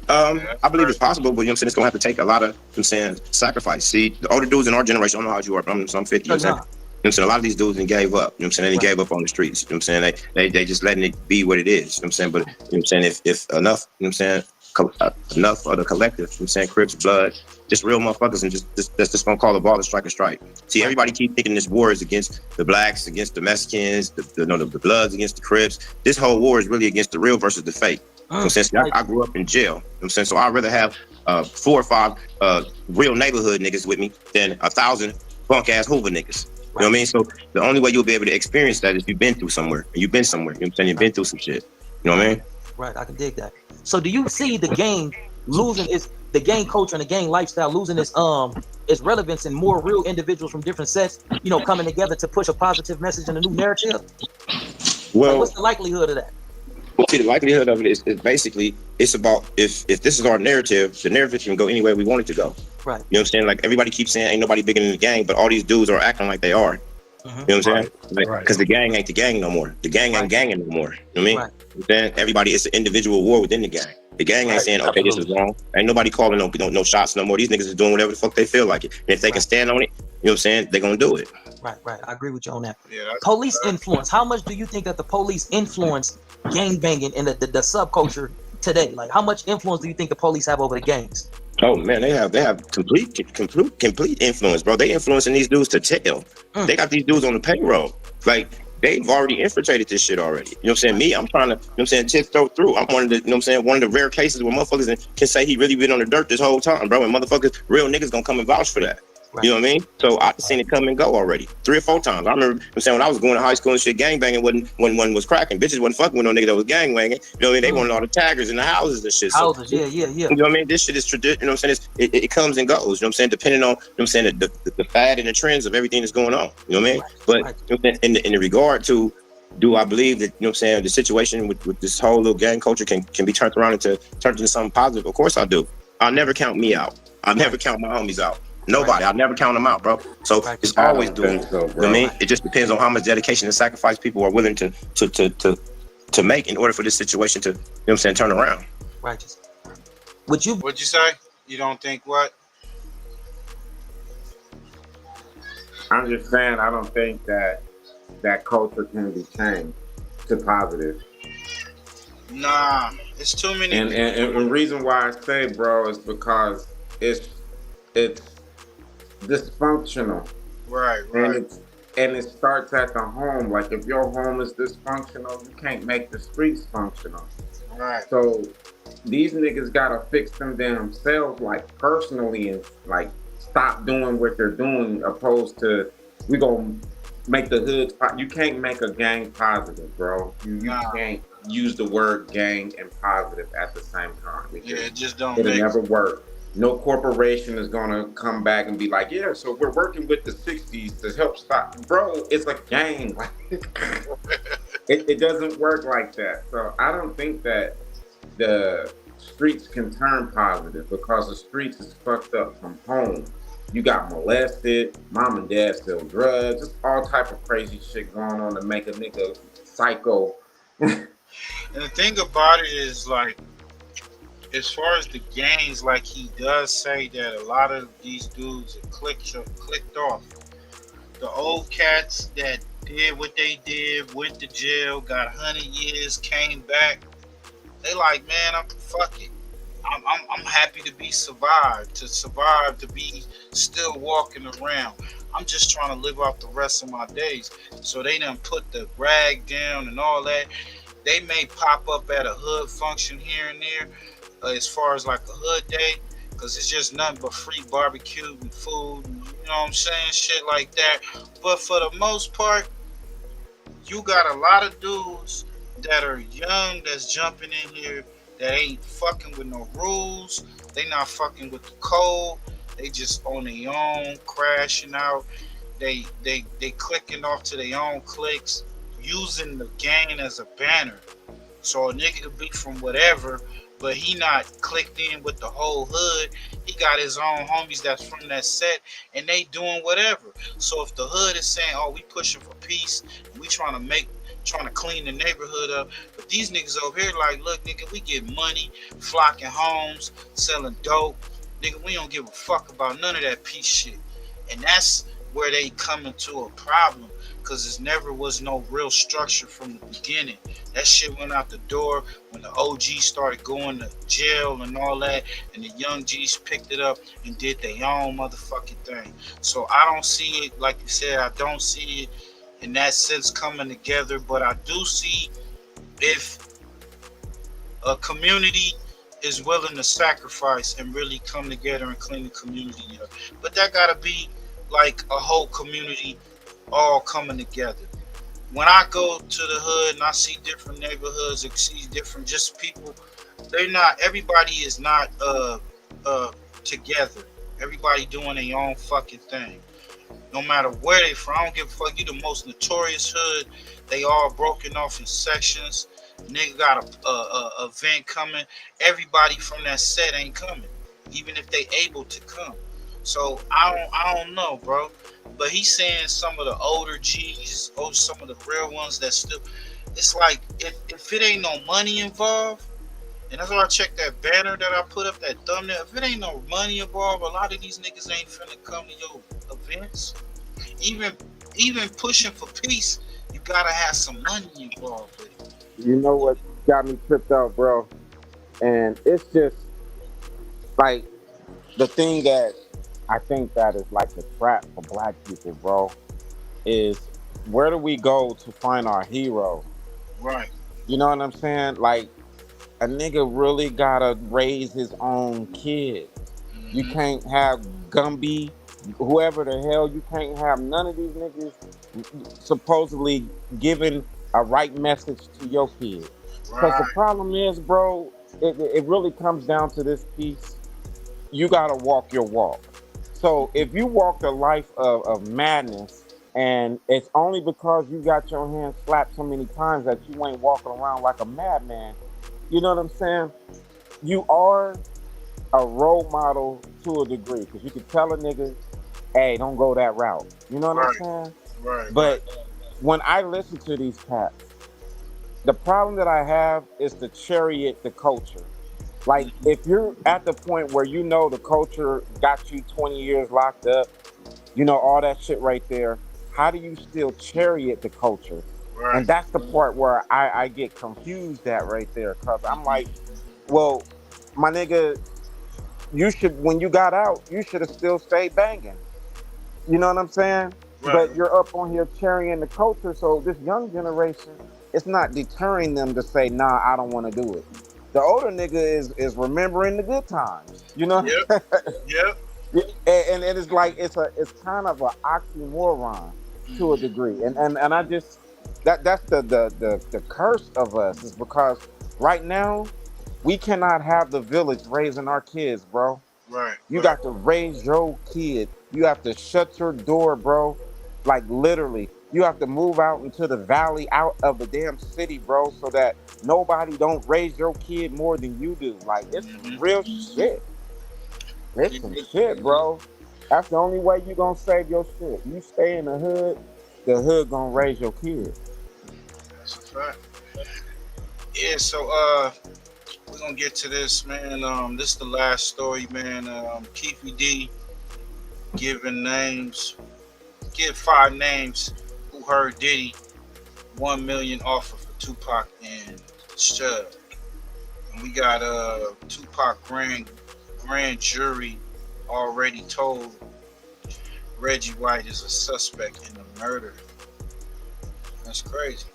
I believe it's possible, but you know what I'm saying, it's gonna have to take a lot of, you know what I'm saying, sacrifice. See, the older dudes in our generation, I don't know how old you are, but I'm 50 years old. I'm saying? A lot of these dudes gave up. You know what I'm saying? They gave up on the streets. You know what I'm saying? They just letting it be what it is. You know what I'm saying? But you know what I'm saying? If enough, you know what I'm saying? Enough of the collective, you know what I'm saying? Crips, blood, just real motherfuckers, and just gonna call the ball and strike a strike. See, everybody keep thinking this war is against the blacks, against the Mexicans, the bloods against the Crips. This whole war is really against the real versus the fake. You know what I'm saying? I grew up in jail. You know what I'm saying? So I'd rather have 4 or 5 real neighborhood niggas with me than 1,000 punk ass Hoover niggas. You know what I mean? So the only way you'll be able to experience that is you've been through somewhere. You've been somewhere. You know what I'm saying? You've been through some shit. You know what I mean? Right, I can dig that. So do you see the gang losing the gang culture and the gang lifestyle losing its relevance and more real individuals from different sets, you know, coming together to push a positive message and a new narrative? Well, like, what's the likelihood of that? Well, see, the likelihood of it is basically, it's about if this is our narrative, the narrative can go any way we want it to go. Right. You know what I'm saying? Like everybody keeps saying ain't nobody bigger than the gang, but all these dudes are acting like they are. You know what I'm saying? Like, because the gang ain't the gang no more. The gang ain't ganging no more. You know what I mean? You know what I'm saying? Everybody, it's an individual war within the gang. The gang ain't saying, okay, this is wrong. Ain't nobody calling no shots no more. These niggas are doing whatever the fuck they feel like it. And if they can stand on it, you know what I'm saying? They're gonna do it. Right. I agree with you on that. Police influence. How much do you think that the police influence gang banging in the subculture today? Like, how much influence do you think the police have over the gangs? Oh man, they have complete influence, bro. They influencing these dudes to tell. They got these dudes on the payroll. Like, they've already infiltrated this shit already. You know what I'm saying? Me, I'm trying to, you know what I'm saying, tiptoe through. I'm one of the, you know what I'm saying, one of the rare cases where motherfuckers can say he really been on the dirt this whole time, bro. And motherfuckers, real niggas gonna come and vouch for that. You know what I mean? So I've seen it come and go already 3 or 4 times. I remember, you know what I'm saying, when I was going to high school and shit, gang banging when one was cracking. Bitches wasn't fucking with no nigga that was gang banging. You know what I mean? They wanted all the taggers in the houses and shit. So, yeah. You know what I mean? This shit is tradition. You know what I'm saying? It comes and goes. You know what I'm saying? Depending on, you know what I'm saying, the fad and the trends of everything that's going on. You know what I mean? But you know what I'm saying, in the regard to, do I believe that, you know what I'm saying, the situation with this whole little gang culture can be turned into something positive? Of course I do. I'll never count me out. I'll never count my homies out. Nobody. I'll never count them out, bro. So it's always doing. You know what I mean? It just depends on how much dedication and sacrifice people are willing to make in order for this situation to, you know what I'm saying, turn around. Righteous. What'd you say? You don't think what? I'm just saying, I don't think that culture can be changed to positive. Nah, it's too many. And the reason why I say, bro, is because it's dysfunctional. Right. And it starts at the home. Like, if your home is dysfunctional, you can't make the streets functional. Right. So these niggas gotta fix them themselves, like, personally, and like stop doing what they're doing, opposed to we gonna make the hood. You can't make a gang positive, bro. You can't use the word gang and positive at the same time. It just don't. It'll never work. No corporation is gonna come back and be like, yeah, so we're working with the 60s to help stop. Bro, it's a gang. It doesn't work like that. So I don't think that the streets can turn positive, because the streets is fucked up from home. You got molested, mom and dad sell drugs, just all type of crazy shit going on to make a nigga psycho. And the thing about it is, like, as far as the gangs, like, he does say that a lot of these dudes are clicked off. The old cats that did what they did, went to jail, got 100 years, came back. They like, man, fuck it. I'm happy to be survived, to be still walking around. I'm just trying to live out the rest of my days. So they done put the rag down and all that. They may pop up at a hood function here and there, as far as like a hood day, because it's just nothing but free barbecue and food, and, you know what I'm saying, shit like that. But for the most part, you got a lot of dudes that are young that's jumping in here that ain't fucking with no rules. They not fucking with the code. They just on their own, crashing out. They clicking off to their own clicks, using the gang as a banner. So a nigga could be from whatever, but he not clicked in with the whole hood. He got his own homies that's from that set, and they doing whatever. So if the hood is saying, oh, we pushing for peace, and we trying to clean the neighborhood up, but these niggas over here like, look, nigga, we get money, flocking homes, selling dope. Nigga, we don't give a fuck about none of that peace shit. And that's where they come into a problem, because there never was no real structure from the beginning. That shit went out the door when the OGs started going to jail and all that, and the young G's picked it up and did their own motherfucking thing. So I don't see it, like you said, I don't see it in that sense coming together, but I do see if a community is willing to sacrifice and really come together and clean the community up. But that gotta be like a whole community all coming together. When I go to the hood and I see different neighborhoods and see different just people, everybody is not together. Everybody doing their own fucking thing. No matter where they from, I don't give a fuck. You the most notorious hood. They all broken off in sections. Nigga got a event coming. Everybody from that set ain't coming, even if they able to come. So I don't know, bro. But he's saying some of the older G's, or some of the real ones that still. It's like if it ain't no money involved, and that's why I checked that banner that I put up, that thumbnail. If it ain't no money involved, a lot of these niggas ain't finna come to your events. Even pushing for peace, you gotta have some money involved with it. You know what got me tripped out, bro? And it's just like the thing that I think that is like the trap for black people, bro, is where do we go to find our hero? Right. You know what I'm saying? Like, a nigga really gotta raise his own kid. You can't have Gumby, whoever the hell, you can't have none of these niggas supposedly giving a right message to your kid. Because the problem is, bro, it really comes down to this piece. You gotta walk your walk. So if you walk the life of madness, and it's only because you got your hand slapped so many times that you ain't walking around like a madman, you know what I'm saying? You are a role model to a degree, because you can tell a nigga, hey, don't go that route. You know what I'm saying? Right. But when I listen to these cats, the problem that I have is to chariot the culture. Like, if you're at the point where you know the culture got you 20 years locked up, you know, all that shit right there, how do you still chariot the culture? Right. And that's the part where I get confused at right there, because I'm like, well, my nigga, you should, when you got out, you should have still stayed banging. You know what I'm saying? Right. But you're up on here carrying the culture, so this young generation, it's not deterring them to say, nah, I don't want to do it. The older nigga is remembering the good times. You know? Yep. Yep. And it's like it's kind of an oxymoron to a degree. And I just that's the curse of us, is because right now we cannot have the village raising our kids, bro. Right. You got to raise your kid. You have to shut your door, bro. Like, literally. You have to move out into the valley, out of the damn city, bro, so that nobody don't raise your kid more than you do. Like, it's real shit. It's some shit, bro. That's the only way you gonna save your shit. You stay in the hood gonna raise your kid. That's a fact. Yeah, so we're gonna get to this, man. This is the last story, man. Keefy D give 5 names who heard Diddy $1 million offer for Tupac and Shug. And we got Tupac grand jury already told Reggie White is a suspect in the murder. That's crazy.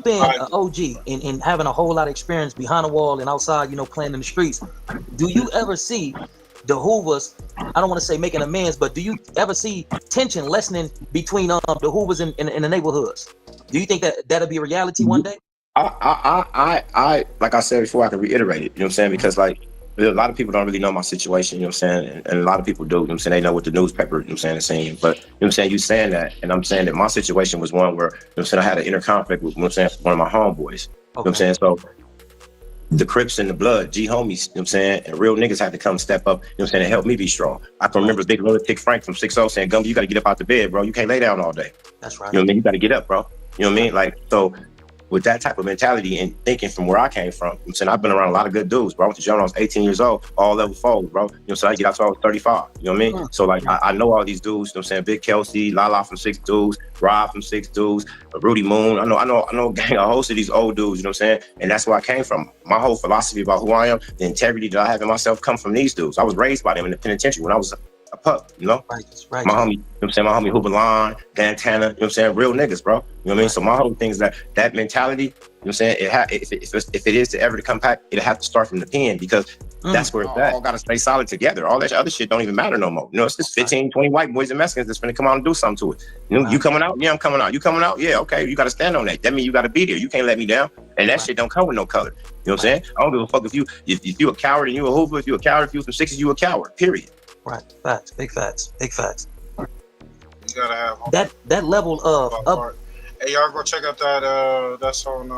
Being an OG and having a whole lot of experience behind the wall and outside, you know, playing in the streets, do you ever see the Hoovers, I don't want to say making amends, but do you ever see tension lessening between the Hoovers in the neighborhoods? Do you think that that'll be a reality one day? I like I said before, I can reiterate it, you know what I'm saying? Because like a lot of people don't really know my situation, you know what I'm saying? And a lot of people do, you know what I'm saying? They know what the newspaper, you know what I'm saying, is saying. But you know what I'm saying, you saying that, and I'm saying that my situation was one where, you know what I'm saying, I had an inner conflict with, you know what I'm saying, one of my homeboys. You know what I'm saying? So the Crips and the Blood, G homies, you know what I'm saying, and real niggas had to come step up, you know what I'm saying, and help me be strong. I can remember Big Lunatic Frank from 6-0 saying, Gumby, you gotta get up out the bed, bro. You can't lay down all day. That's right. You know what I mean? You gotta get up, bro. You know what I mean? Like, so with that type of mentality and thinking from where I came from. I'm saying I've been around a lot of good dudes, bro. I went to jail when I was 18 years old, all level 4s, bro. So I get out till I was 35. You know what I mean? So like I know all these dudes. You know what I'm saying? Big Kelsey, Lala from 6 Dudes, Rob from 6 Dudes, Rudy Moon. I know a host of these old dudes. You know what I'm saying? And that's where I came from. My whole philosophy about who I am, the integrity that I have in myself, come from these dudes. I was raised by them in the penitentiary when I was a pup, you know? Right. My homie, you know what I'm saying? My homie Hoobalon, Dantana, you know what I'm saying? Real niggas, bro. You know what I mean? So my whole thing is that mentality, you know what I'm saying? If it is to ever to come back, it'll have to start from the pen because that's where it's at. All gotta stay solid together. All that other shit don't even matter no more. You know, it's just 15, 20 white boys and Mexicans that's gonna come out and do something to it. You know, you coming out? Yeah, I'm coming out. You coming out? Yeah, okay. You gotta stand on that. That means you gotta be there. You can't let me down. And that shit don't come with no color. You know what I'm saying? I don't give a fuck if you a coward and you a hooper, if you a coward, if you from 60s, you a coward. Period. Right. Facts. Big facts. Big facts. You gotta have that level of Hey, y'all go check out that that's on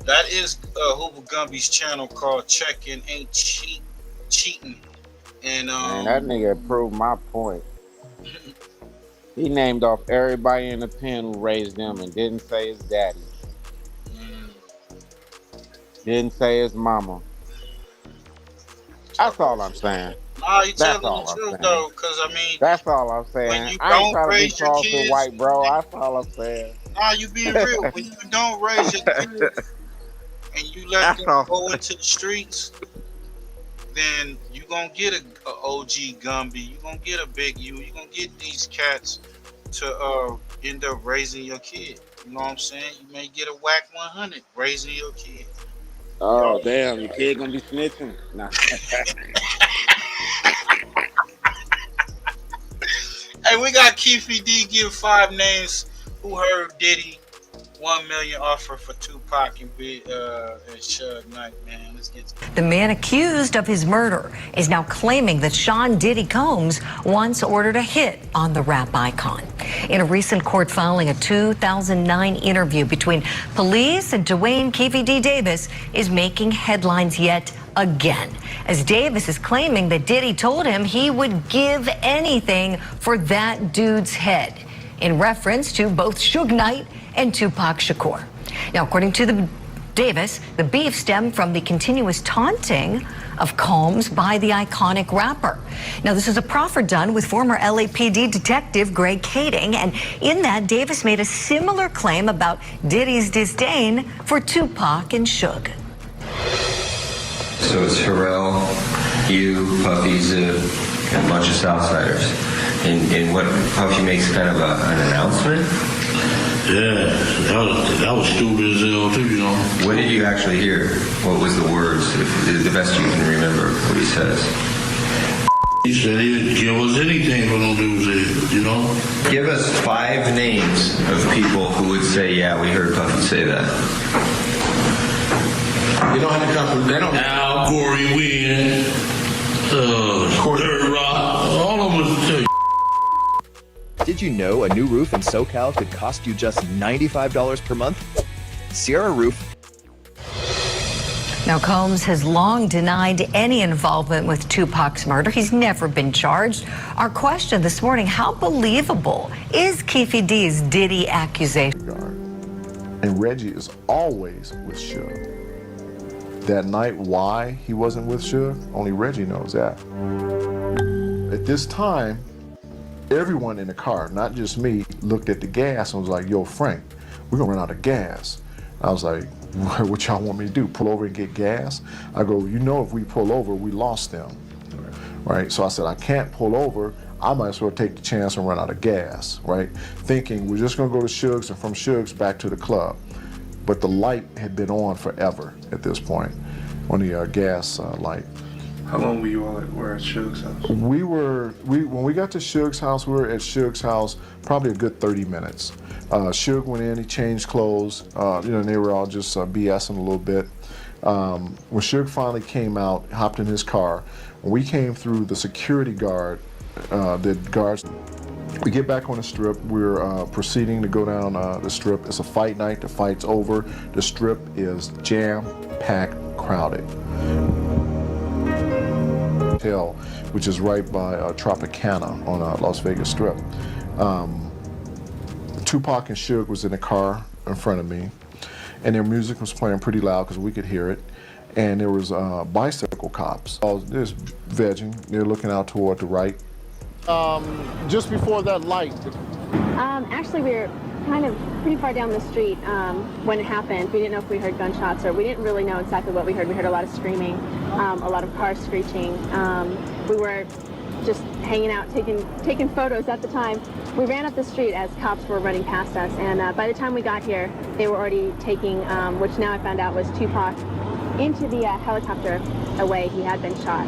that is Hoover Gumby's channel called Checking Ain't Cheating. And man, that nigga proved my point. He named off everybody in the pen who raised them and didn't say his daddy. Didn't say his mama. That's all I'm saying. Nah, you telling the truth though, because I mean, that's all I'm saying. When you I ain't don't trying to be raise your crossing kids, white, bro. That's all I'm saying. nah, you being real. When you don't raise your kids and you let them go into the streets, then you gonna get a OG Gumby. You gonna get a Big U. You gonna get these cats to end up raising your kid. You know what I'm saying? You may get a whack 100 raising your kid. Oh damn, your kid gonna be snitching. Nah. Hey, we got Keefy D give 5 names who heard Diddy 1 million offer for Tupac and Suge Knight, man. Let's get The man accused of his murder is now claiming that Sean Diddy Combs once ordered a hit on the rap icon. In a recent court filing, a 2009 interview between police and Dwayne Keefy D Davis is making headlines yet again, as Davis is claiming that Diddy told him he would give anything for that dude's head, in reference to both Suge Knight and Tupac Shakur. Now, according to the Davis, the beef stemmed from the continuous taunting of Combs by the iconic rapper. Now, this is a proffer done with former LAPD detective Greg Kading, and in that, Davis made a similar claim about Diddy's disdain for Tupac and Suge. So it's Pharrell, you, Puffy, Zip, and a bunch of Southsiders. And what Puffy makes kind of an announcement? Yeah, that was stupid as hell too, you know. What did you actually hear? What was the words, the best you can remember, what he says? He said he didn't give us anything for no dudes head, you know? Give us 5 names of people who would say, yeah, we heard Puffy say that. You don't have to come from, they don't. Al, Corey, Wynn, Corey Rock, all of them was tell you. Did you know a new roof in SoCal could cost you just $95 per month? Sierra Roof. Now, Combs has long denied any involvement with Tupac's murder. He's never been charged. Our question this morning, how believable is Keefy D's Diddy accusation? And Reggie is always with Suge. That night, why he wasn't with Suge, only Reggie knows that. At this time, everyone in the car, not just me, looked at the gas and was like, yo, Frank, we're gonna run out of gas. I was like, what y'all want me to do, pull over and get gas? I go, you know, if we pull over, we lost them, right? So I said, I can't pull over, I might as well take the chance and run out of gas, right? Thinking we're just gonna go to Suge's and from Suge's back to the club. But the light had been on forever at this point, on the gas light. How long were you all at Suge's house? When we got to Suge's house, we were at Suge's house probably a good 30 minutes. Suge went in, he changed clothes, and they were all just BSing a little bit. When Suge finally came out, hopped in his car, when we came through the security guard, the guards, we get back on the strip, we're proceeding to go down the strip. It's a fight night, the fight's over. The strip is jam-packed, crowded. Hotel, which is right by Tropicana on Las Vegas Strip. Tupac and Suge was in the car in front of me, and their music was playing pretty loud because we could hear it. And there was bicycle cops. There's vegging. They're looking out toward the right. Just before that light. Actually, we were kind of pretty far down the street when it happened. We didn't know if we heard gunshots or we didn't really know exactly what we heard. We heard a lot of screaming, a lot of cars screeching. We were just hanging out, taking photos at the time. We ran up the street as cops were running past us, and by the time we got here, they were already taking, which now I found out was Tupac, into the helicopter away. He had been shot.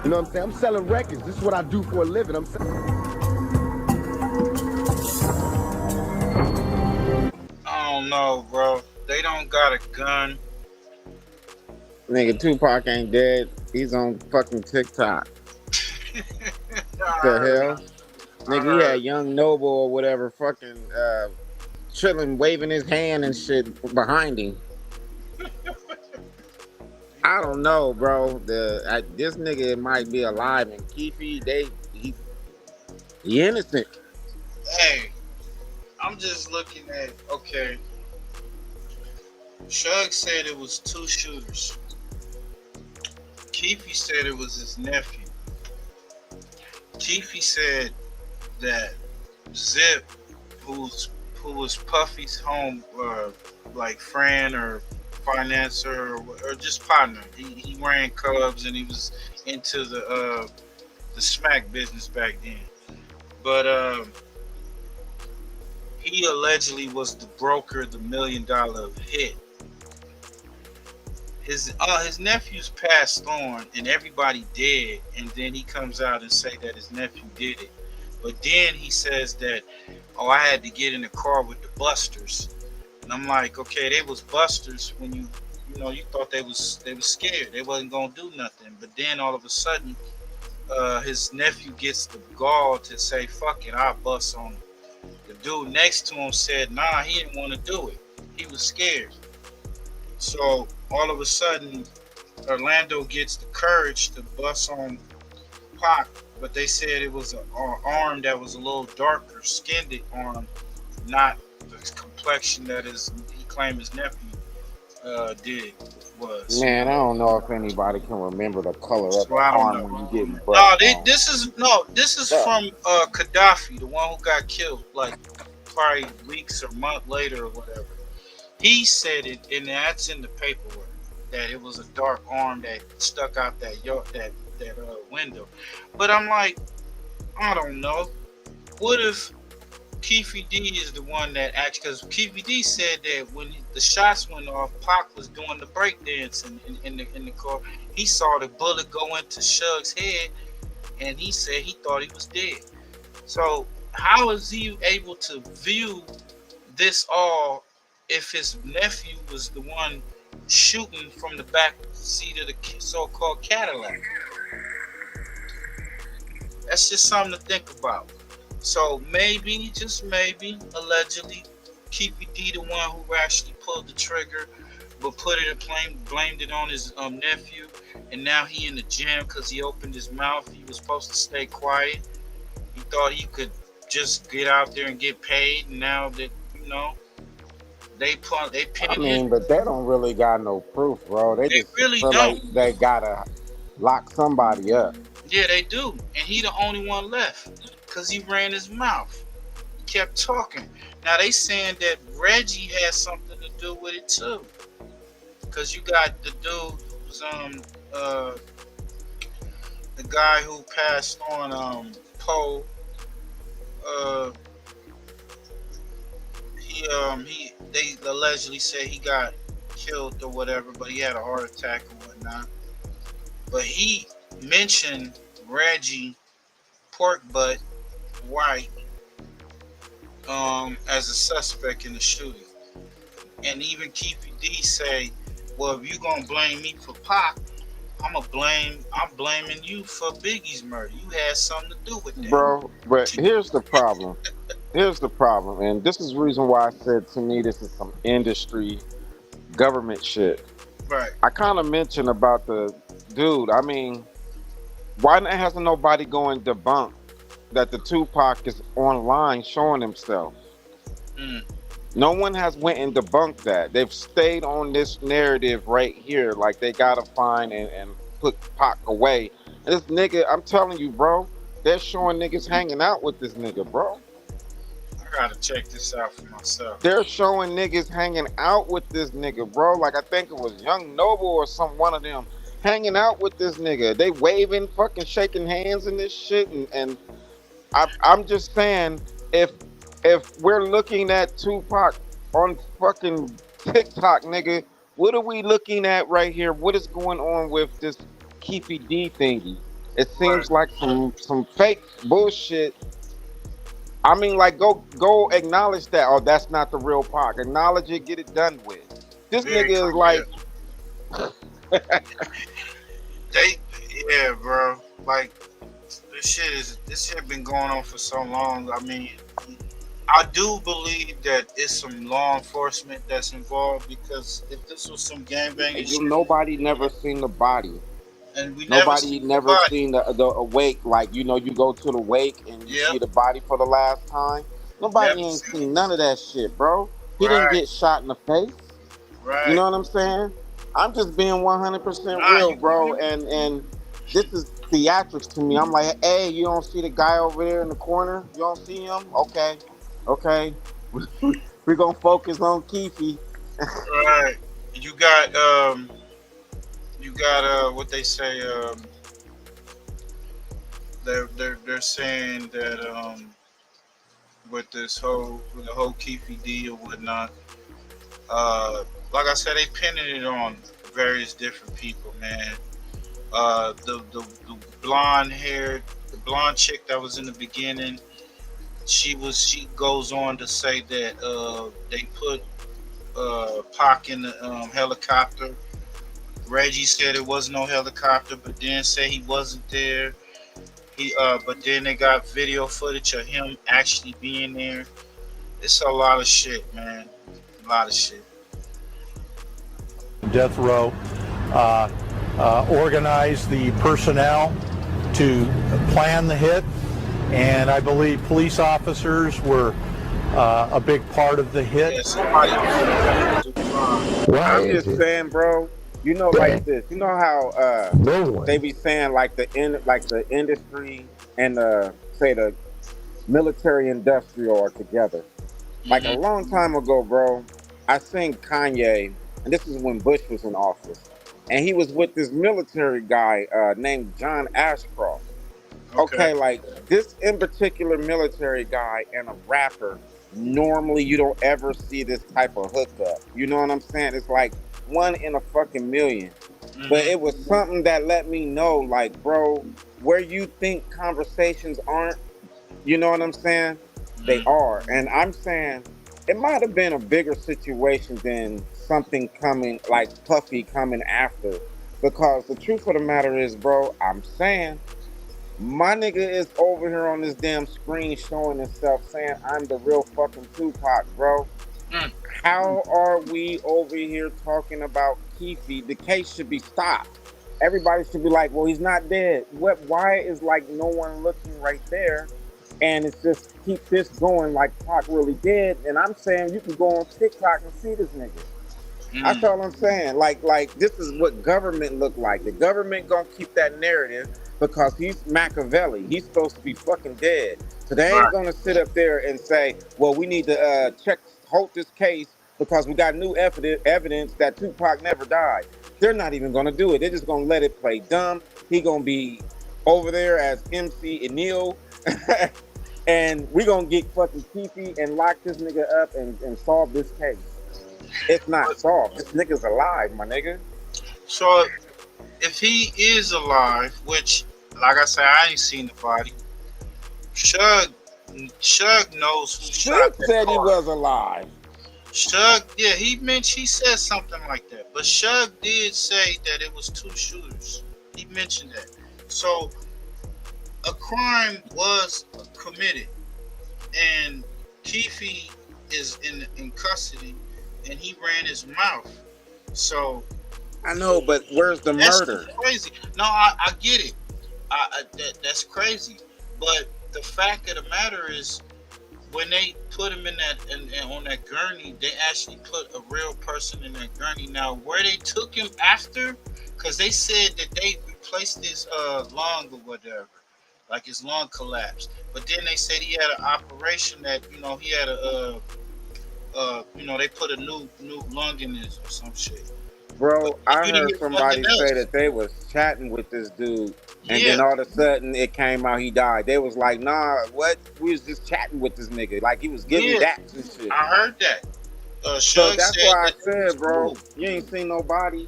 You know what I'm saying? I'm selling records. This is what I do for a living. I don't know, bro. They don't got a gun. Nigga, Tupac ain't dead. He's on fucking TikTok. The hell? Nigga, he had Young Noble or whatever fucking chilling, waving his hand and shit behind him. I don't know, bro. This nigga might be alive, and Keefy, he innocent. Hey, I'm just looking at, okay. Shug said it was 2 shooters. Keefy said it was his nephew. Keefy said that Zip, who was Puffy's home, like friend or financer or just partner. He ran clubs and he was into the smack business back then. But he allegedly was the broker, the $1 million hit. His nephew's passed on and everybody dead, and then he comes out and say that his nephew did it. But then he says that, oh, I had to get in the car with the busters. And I'm like, okay, they was busters when you thought they was scared. They wasn't gonna do nothing. But then all of a sudden, his nephew gets the gall to say, fuck it, I'll bust on him. The dude next to him said, nah, he didn't want to do it. He was scared. So all of a sudden, Orlando gets the courage to bust on Pac, but they said it was an arm that was a little darker, skinned arm, not the complexion that he claimed his nephew was. Man, I don't know if anybody can remember the color of the arm when you get This is from Gaddafi, the one who got killed like probably weeks or month later or whatever. He said it, and that's in the paperwork, that it was a dark arm that stuck out that window. But I'm like, I don't know. What if Keefy D is the one that actually, because Keefy D said that when the shots went off, Pac was doing the breakdance in the car. He saw the bullet go into Shug's head, and he said he thought he was dead. So how is he able to view this all if his nephew was the one shooting from the back seat of the so-called Cadillac? That's just something to think about. So maybe, just maybe, allegedly, Keefy D the one who actually pulled the trigger, but blamed it on his nephew, and now he in the gym because he opened his mouth. He was supposed to stay quiet. He thought he could just get out there and get paid, and now that they pinned him. But they don't really got no proof, bro. They just really feel don't. like they gotta lock somebody up. Yeah, they do, and he the only one left because he ran his mouth. He kept talking. Now they saying that Reggie has something to do with it too, because you got the dude who's the guy who passed on Poe. They allegedly say he got killed or whatever, but he had a heart attack and whatnot. But he mentioned Reggie Pork Butt White as a suspect in the shooting. And even Keefy D say well, if you gonna blame me for Pac, I'm blaming you for Biggie's murder. You had something to do with that, bro. But here's the problem. Here's the problem, and this is the reason why I said to me this is some industry government shit. Right. I kind of mentioned about the dude. I mean, why hasn't nobody go and debunk that the Tupac is online showing himself? No one has went and debunked that. They've stayed on this narrative right here, like they gotta find and put Pac away. And this nigga, I'm telling you, bro, they're showing niggas hanging out with this nigga, bro. I gotta check this out for myself. They're showing niggas hanging out with this nigga, bro. Like I think it was Young Noble or one of them hanging out with this nigga. They waving, fucking shaking hands and this shit. And I'm just saying, if we're looking at Tupac on fucking TikTok, nigga, what are we looking at right here? What is going on with this Keefy D thingy? It seems like some fake bullshit. I mean, like, go acknowledge that. Oh, that's not the real Pac. Acknowledge it, get it done with. This nigga is like, yeah, bro. Like, this shit been going on for so long. I mean, I do believe that it's some law enforcement that's involved, because if this was some gangbanging shit, nobody never seen the body. And we Nobody never seen the wake. Like, you know, you go to the wake and you see the body for the last time. Nobody ain't seen none of that shit, bro. He didn't get shot in the face. Right. You know what I'm saying? I'm just being 100% real, bro. And this is theatrics to me. I'm like, hey, you don't see the guy over there in the corner? You don't see him? Okay. We're gonna focus on Keefy. Right. You got what they say, they're saying that with the whole Keefy D or whatnot, like I said, they pinning it on various different people, man. The blonde chick that was in the beginning, she goes on to say that they put Pac in the helicopter. Reggie said it wasn't no helicopter, but then said he wasn't there. But then they got video footage of him actually being there. It's a lot of shit, man. A lot of shit. Death Row organized the personnel to plan the hit, and I believe police officers were a big part of the hit. I'm just saying, bro. You know, like this. You know how they be saying like the industry and the military industrial are together. Like a long time ago, bro, I seen Kanye, and this is when Bush was in office, and he was with this military guy named John Ashcroft. Okay, like this in particular military guy and a rapper, normally you don't ever see this type of hookup. You know what I'm saying? It's like 1 in a fucking million. But it was something that let me know, like, bro, where you think conversations aren't, you know what I'm saying? They are. And I'm saying it might have been a bigger situation than something coming, like Puffy coming after. Because the truth of the matter is, bro, I'm saying my nigga is over here on this damn screen showing himself saying I'm the real fucking Tupac, bro. How are we over here talking about Keefy? The case should be stopped. Everybody should be like, well, he's not dead. Why is like no one looking right there? And it's just keep this going like Pac really did. And I'm saying you can go on TikTok and see this nigga. That's all I'm saying. Like this is what government look like. The government gonna keep that narrative because he's Machiavelli. He's supposed to be fucking dead. So they ain't gonna sit up there and say, well, we need to hold this case because we got new evidence that Tupac never died. They're not even gonna do it. They're just gonna let it play dumb. He gonna be over there as MC Enil. And we gonna get fucking Keefy and lock this nigga up and solve this case. It's not solved. This nigga's alive, my nigga. So if he is alive, which, like I said, I ain't seen the body. Shug knows who Shug said he was alive. Shug, yeah, he said something like that. But Shug did say that it was 2 shooters. He mentioned that. So a crime was committed, and Keefe is in custody, and he ran his mouth. So I know, but where's the murder? That's crazy. No, I get it. That's crazy. But the fact of the matter is, when they put him in that on that gurney, they actually put a real person in that gurney. Now, where they took him after, because they said that they replaced his lung or whatever, like his lung collapsed. But then they said he had an operation that he had they put a new lung in his or some shit. Bro, I heard somebody say that they was chatting with this dude, and then all of a sudden it came out he died. They was like, nah, what? We was just chatting with this nigga. Like, he was giving daps and shit. I heard that. So that's why I said, bro, you ain't seen nobody.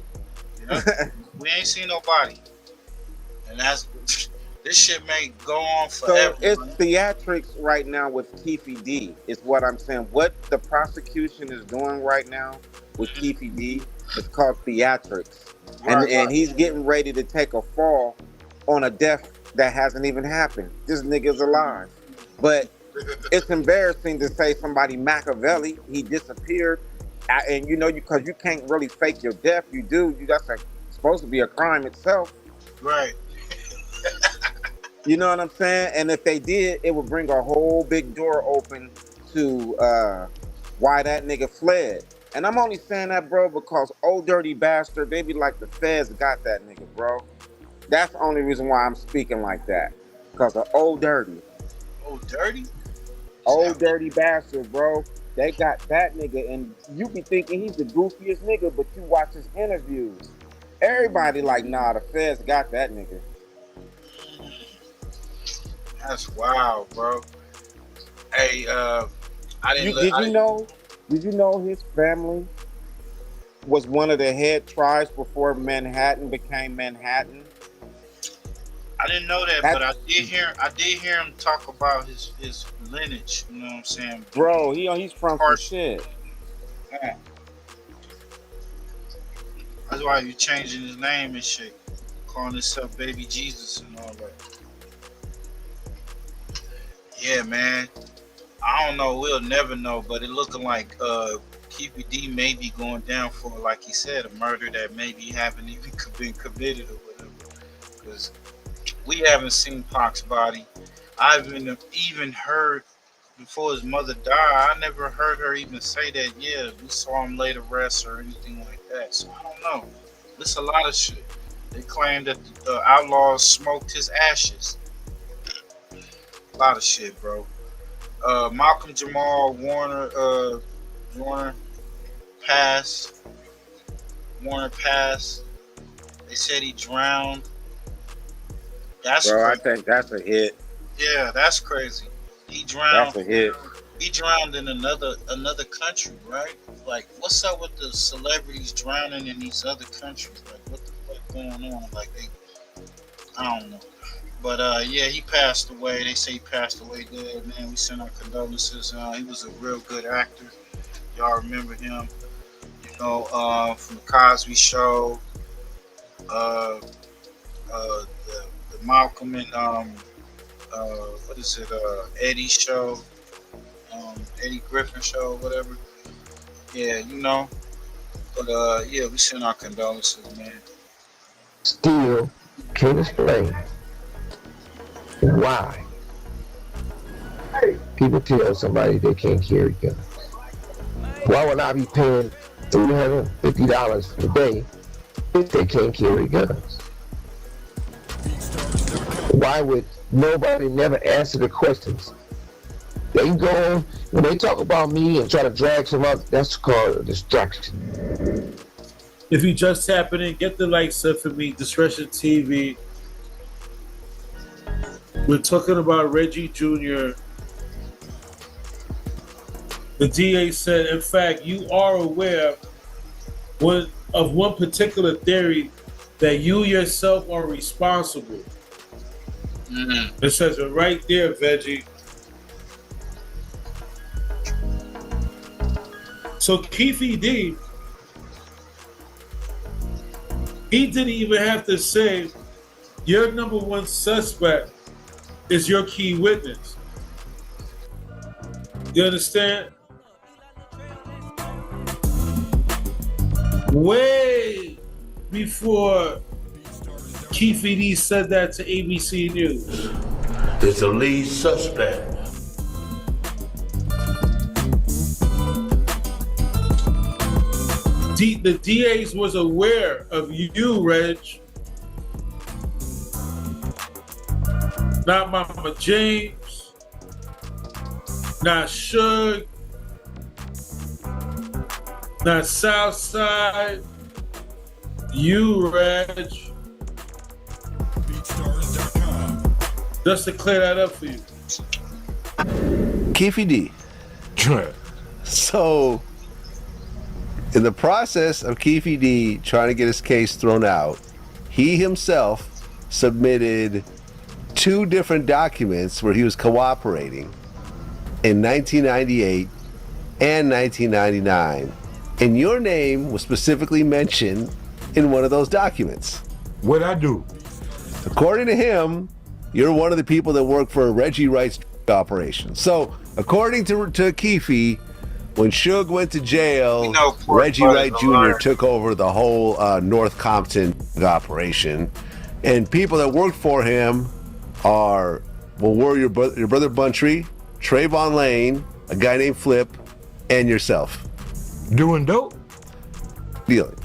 Yeah. We ain't seen nobody. And that's... This shit may go on forever. So it's theatrics right now with Keefe D, is what I'm saying. What the prosecution is doing right now with Keefe D is called theatrics. And he's getting ready to take a fall on a death that hasn't even happened. This nigga's alive. But it's embarrassing to say somebody Machiavelli, he disappeared. And because you can't really fake your death. You do. That's supposed to be a crime itself. Right. You know what I'm saying? And if they did, it would bring a whole big door open to why that nigga fled. And I'm only saying that, bro, because old dirty bastard, they be like, the feds got that nigga, bro. That's the only reason why I'm speaking like that. Because of old dirty. Old dirty? Old dirty bastard, bro. They got that nigga, and you be thinking he's the goofiest nigga, but you watch his interviews. Everybody like, nah, the feds got that nigga. That's wild, bro. Hey, I didn't. Did you know his family was one of the head tribes before Manhattan became Manhattan? I didn't know that, but I did hear him talk about his lineage. You know what I'm saying, bro? He's from some shit. Yeah. That's why you changing his name and shit, calling himself Baby Jesus and all that. Yeah, man. I don't know. We'll never know. But it looking like Keefe D may be going down for, like he said, a murder that maybe haven't even been committed or whatever. Because we haven't seen Pac's body. I haven't even heard, before his mother died, I never heard her even say that, yeah, we saw him lay to rest or anything like that. So I don't know. There's a lot of shit. They claim that the outlaws smoked his ashes. A lot of shit, bro. Malcolm Jamal Warner passed. Warner passed. They said he drowned. That's bro, crazy. I think that's a hit. Yeah, that's crazy. He drowned. That's a hit. He drowned in another country, right? Like, what's up with the celebrities drowning in these other countries? Like, what the fuck going on? Like, I don't know. But yeah, he passed away. They say he passed away dead, man. We send our condolences. He was a real good actor. Y'all remember him, from the Cosby Show, the Malcolm and Eddie Show, Eddie Griffin Show, whatever. Yeah, But yeah, we send our condolences, man. Still can't explain why people tell somebody they can't carry guns. Why would I be paying $350 a day if they can't carry guns? Why would nobody never answer the questions? They go on, when they talk about me and try to drag some up, that's called a distraction. If you just tap in, get the likes up for me, Discretion TV. We're talking about Reggie Jr. The DA said, in fact, you are aware of one particular theory that you yourself are responsible. Mm-hmm. It says it right there, Veggie. So Keefe D, he didn't even have to say your number one suspect is your key witness. You understand? Way before Keefe D said that to ABC News. It's a lead suspect. The DAs was aware of you, Reg. Not Mama James, not Suge, not Southside. You, Reg. Just to clear that up for you. Keefe D. So, in the process of Keefe D trying to get his case thrown out, he himself submitted 2 different documents where he was cooperating in 1998 and 1999. And your name was specifically mentioned in one of those documents. What'd I do? According to him, you're one of the people that work for Reggie Wright's operation. So, according to Keefe, when Suge went to jail, Reggie Wright Jr. took over the whole North Compton operation. And people that worked for him were your brother Buntree, Trayvon Lane, a guy named Flip, and yourself. Doing dope? Dealing.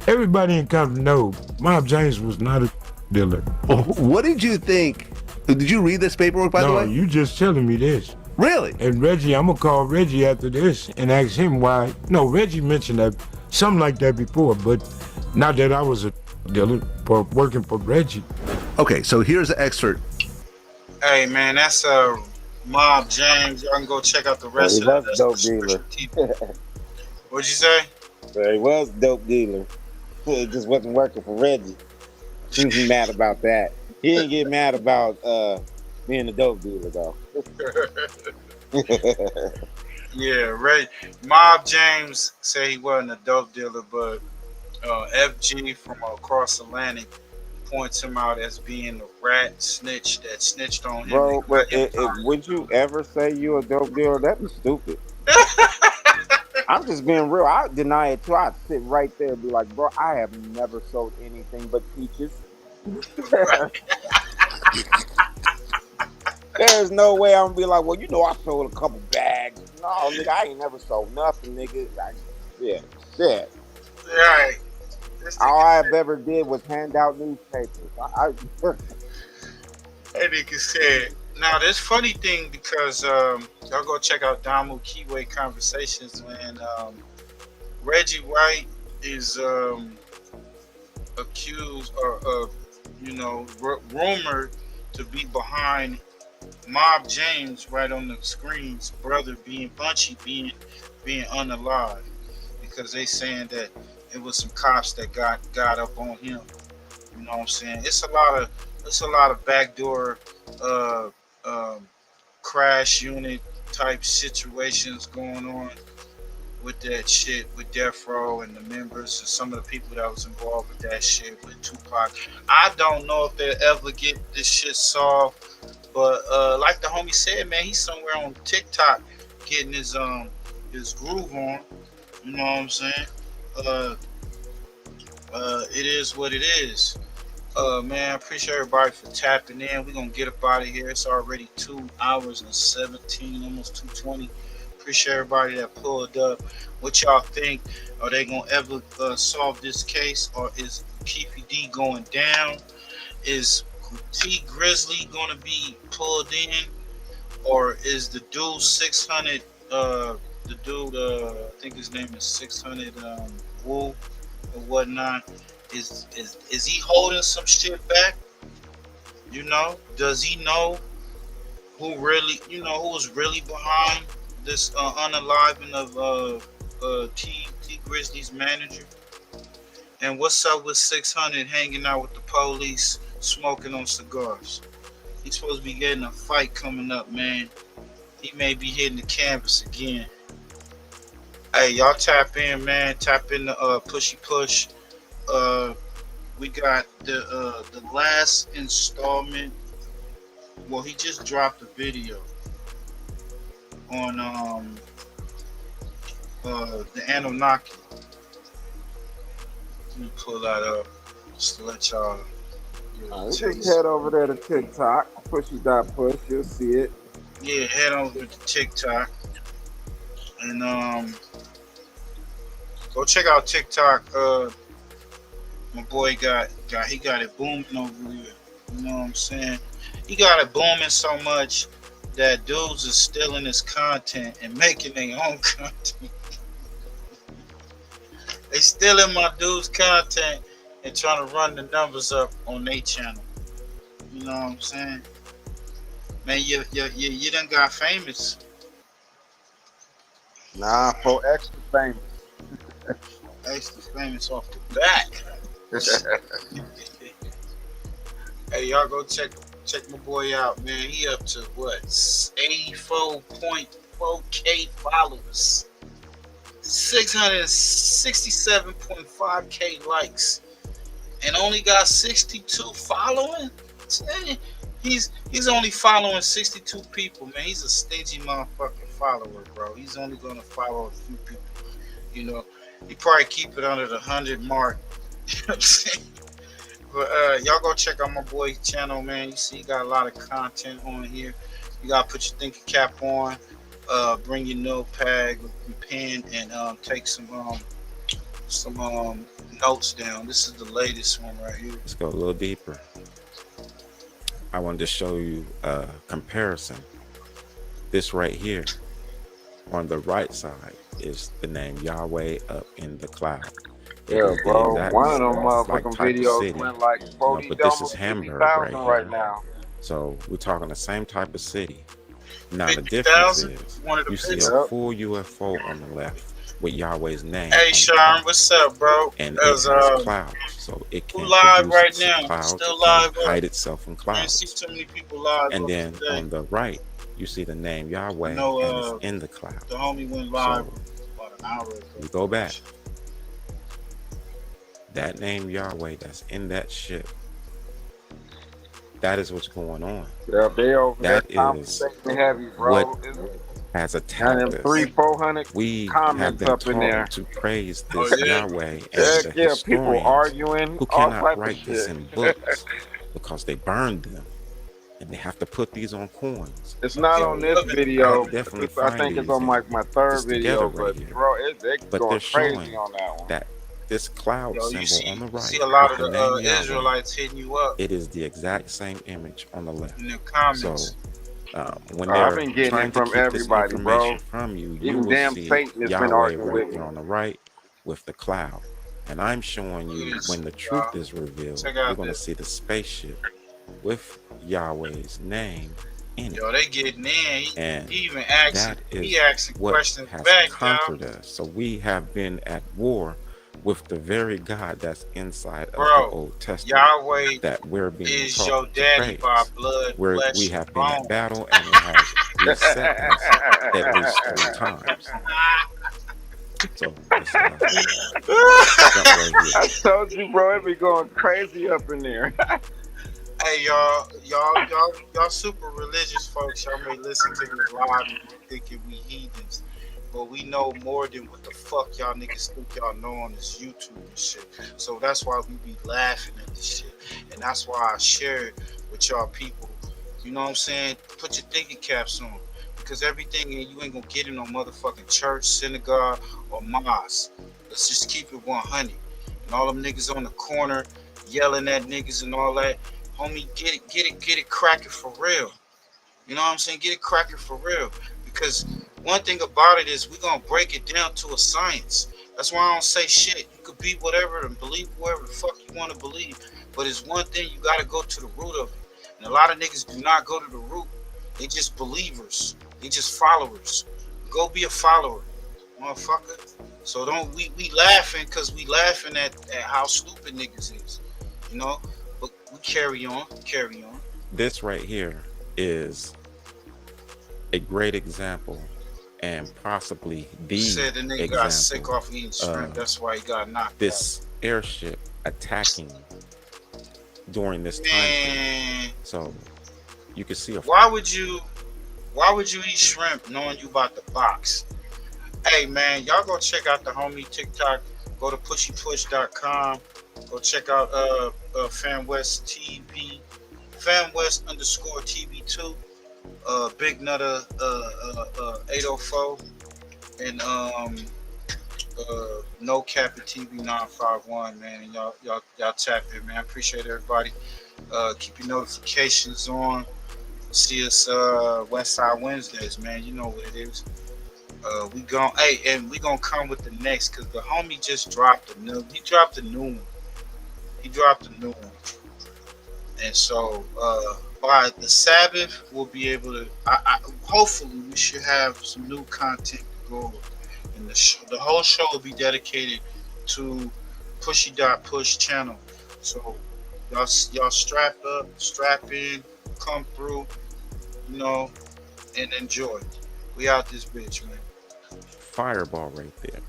Everybody in Compton know Mob James was not a dealer. What did you think? Did you read this paperwork, by the way? No, you just telling me this. Really? And Reggie, I'm gonna call Reggie after this and ask him why. No, Reggie mentioned that something like that before, but not that I was a dealer for working for Reggie. Okay, so here's an excerpt. Hey man, that's Mob James. Y'all can go check out the rest of that. Dope dealer. What'd you say? He was dope dealer. It just wasn't working for Reggie. He was mad about that. He didn't get mad about being a dope dealer though. Yeah, right. Mob James said he wasn't a dope dealer, but FG from across Atlantic points him out as being a rat snitch that snitched on him. Bro, but would you ever say you a dope dealer? That'd be stupid. I'm just being real. I deny it too. I'd sit right there and be like, bro, I have never sold anything but peaches. There's no way I'm gonna be like, well, you know, I sold a couple bags. No, nigga, I ain't never sold nothing, nigga. Shit. Right. All I've ever did was hand out newspapers. That nigga said. Now, there's funny thing because y'all go check out Damu Keyway Conversations, man. Reggie White is accused or rumored to be behind Mob James right on the screen's brother being Bunchy being unalive, because they saying that it was some cops that got up on him. You know what I'm saying? It's a lot of backdoor crash unit type situations going on with that shit with Death Row and the members and some of the people that was involved with that shit with Tupac. I don't know if they'll ever get this shit solved, but like the homie said, man, he's somewhere on TikTok getting his groove on. You know what I'm saying? It is what it is. Man, I appreciate everybody for tapping in. We're gonna get up out of here. It's already 2 hours and 17, almost 2:20. Appreciate everybody that pulled up. What y'all think? Are they gonna ever solve this case, or is Keefe D going down? Is T Grizzly gonna be pulled in, or is the dude 600? The dude, I think his name is 600 Wu or whatnot. Is he holding some shit back? You know, does he know who was really behind this unaliving of T Grizzly's manager? And what's up with 600 hanging out with the police, smoking on cigars? He's supposed to be getting a fight coming up, man. He may be hitting the canvas again. Hey, y'all tap in, man. Tap in the Pushy Push. We got the last installment. Well, he just dropped a video on the Anunnaki. Let me pull that up just to let y'all. Just head over there to TikTok, pushy.push, you'll see it. Yeah, head over to TikTok and go check out TikTok. My boy got it booming over here. You know what I'm saying? He got it booming so much that dudes are stealing his content and making their own content. They stealing my dude's content and trying to run the numbers up on their channel. You know what I'm saying? Man, you done got famous. Nah, for extra famous. Extra famous off the back. Hey, y'all go check my boy out, man. He up to what? 84.4K followers. 667.5K likes. And only got 62 following? He's only following 62 people, man. He's a stingy motherfucking follower, bro. He's only gonna follow a few people. You know, he probably keep it under the 100 mark. You know what I'm saying? But y'all go check out my boy's channel, man. You see he got a lot of content on here. You gotta put your thinking cap on, bring your notepad with your pen, and take some notes down. This is the latest one right here. Let's go a little deeper. I wanted to show you a comparison. This right here on the right side is the name Yahweh up in the cloud. Yeah, bro. One of them motherfucking videos went like 40, but this is Hamburg right now. So we're talking the same type of city. Now the difference is you see a full UFO on the left with Yahweh's name. Hey Sean, what's up, bro? And it has clouds, so it can live right produce now. clouds, Still live, hide itself in clouds. I see too many people live. And then on the right, you see the name Yahweh and it's in the cloud. The homie went live about an hour ago. We go back. That name Yahweh that's in that ship. That is what's going on. Yeah, they over that is heavy, bro. What has attacked us. 300-400 we comments have up in there to praise this Yahweh and the people arguing, who cannot write this in books because they burned them. And they have to put these on coins. It's not on this video. I think it's on my third video, right but bro, they're going crazy on that one. That this cloud symbol on the right. You see a lot of the Israelites hitting you up. It is the exact same image on the left. In the comments. So when they're I've been getting trying it from to keep everybody, this bro. information from you, you Even will damn see Satan has been Yahweh arguing with right me. there on the right with the cloud. And I'm showing you when the truth is revealed, you're going to see the spaceship with Yahweh's name in it. Yo, they getting in. And he even asking. He asking questions has back, conquered us. So we have been at war with the very God that's inside of the Old Testament. Yahweh that we're being is taught your daddy to by blood, flesh, we have been bone. at battle and it has reset us at least 3 times. So I told you, bro, it be going crazy up in there. Hey y'all super religious folks. Y'all may listen to this live and be thinking we heathens, but we know more than what the fuck y'all niggas think y'all know on this YouTube and shit. So that's why we be laughing at this shit, and that's why I share it with y'all people. You know what I'm saying? Put your thinking caps on, because everything you ain't gonna get in no motherfucking church, synagogue, or mosque. Let's just keep it 100. And all them niggas on the corner yelling at niggas and all that. Homie, get it cracking for real. You know what I'm saying? Get it cracking for real. Because one thing about it is we're going to break it down to a science. That's why I don't say shit. You could be whatever and believe whatever the fuck you want to believe. But it's one thing, you got to go to the root of it. And a lot of niggas do not go to the root. They just believers. They just followers. Go be a follower, motherfucker. So don't we laughing because we laughing at how stupid niggas is. You know? But we carry on. This right here is a great example and possibly the said the nigga got sick off eating shrimp. That's why he got knocked this airship attacking during this time. So you can see why would you eat shrimp knowing you about to box? Hey man, y'all go check out the homie TikTok. Go to pushypush.com. Go check out FanWest TV, FanWest_TV2, Big Nutter 804, and No Capping TV 951. Man, y'all tap in, man. I appreciate everybody. Keep your notifications on. See us Westside Wednesdays, man. You know what it is. We gonna come with the next, because the homie just dropped a new. He dropped a new one. And so by the Sabbath, we'll be able to. Hopefully, we should have some new content to go over. And the whole show will be dedicated to Pushy.Push channel. So y'all strap up, strap in, come through, and enjoy. We out this bitch, man. Fireball right there.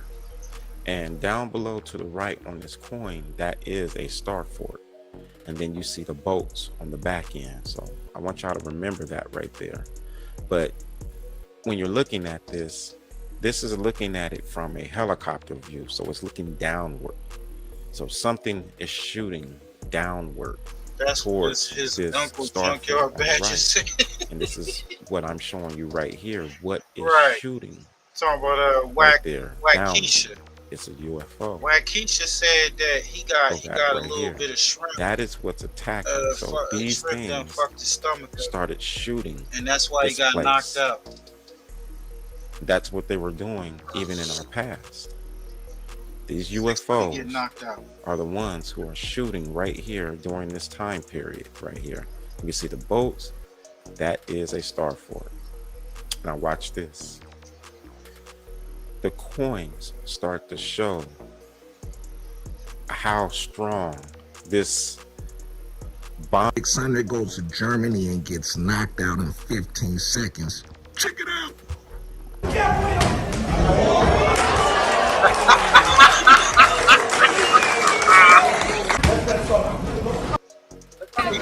And down below to the right on this coin, that is a star fort. And then you see the boats on the back end. So I want y'all to remember that right there. But when you're looking at this is looking at it from a helicopter view. So it's looking downward. So something is shooting downward. That's what his Uncle Junkyard Badges. Right. And this is what I'm showing you right here. What is shooting? Talking about Waukesha. It's a UFO. Waukesha said that he got a little bit of shrimp. That is what's attacking. So these things started shooting, and that's why he got knocked out. That's what they were doing even in our past. These UFOs are the ones who are shooting right here during this time period right here. You can see the boats. That is a star fort. Now watch this. The coins start to show how strong this bomb. Alexander goes to Germany and gets knocked out in 15 seconds. Check it out.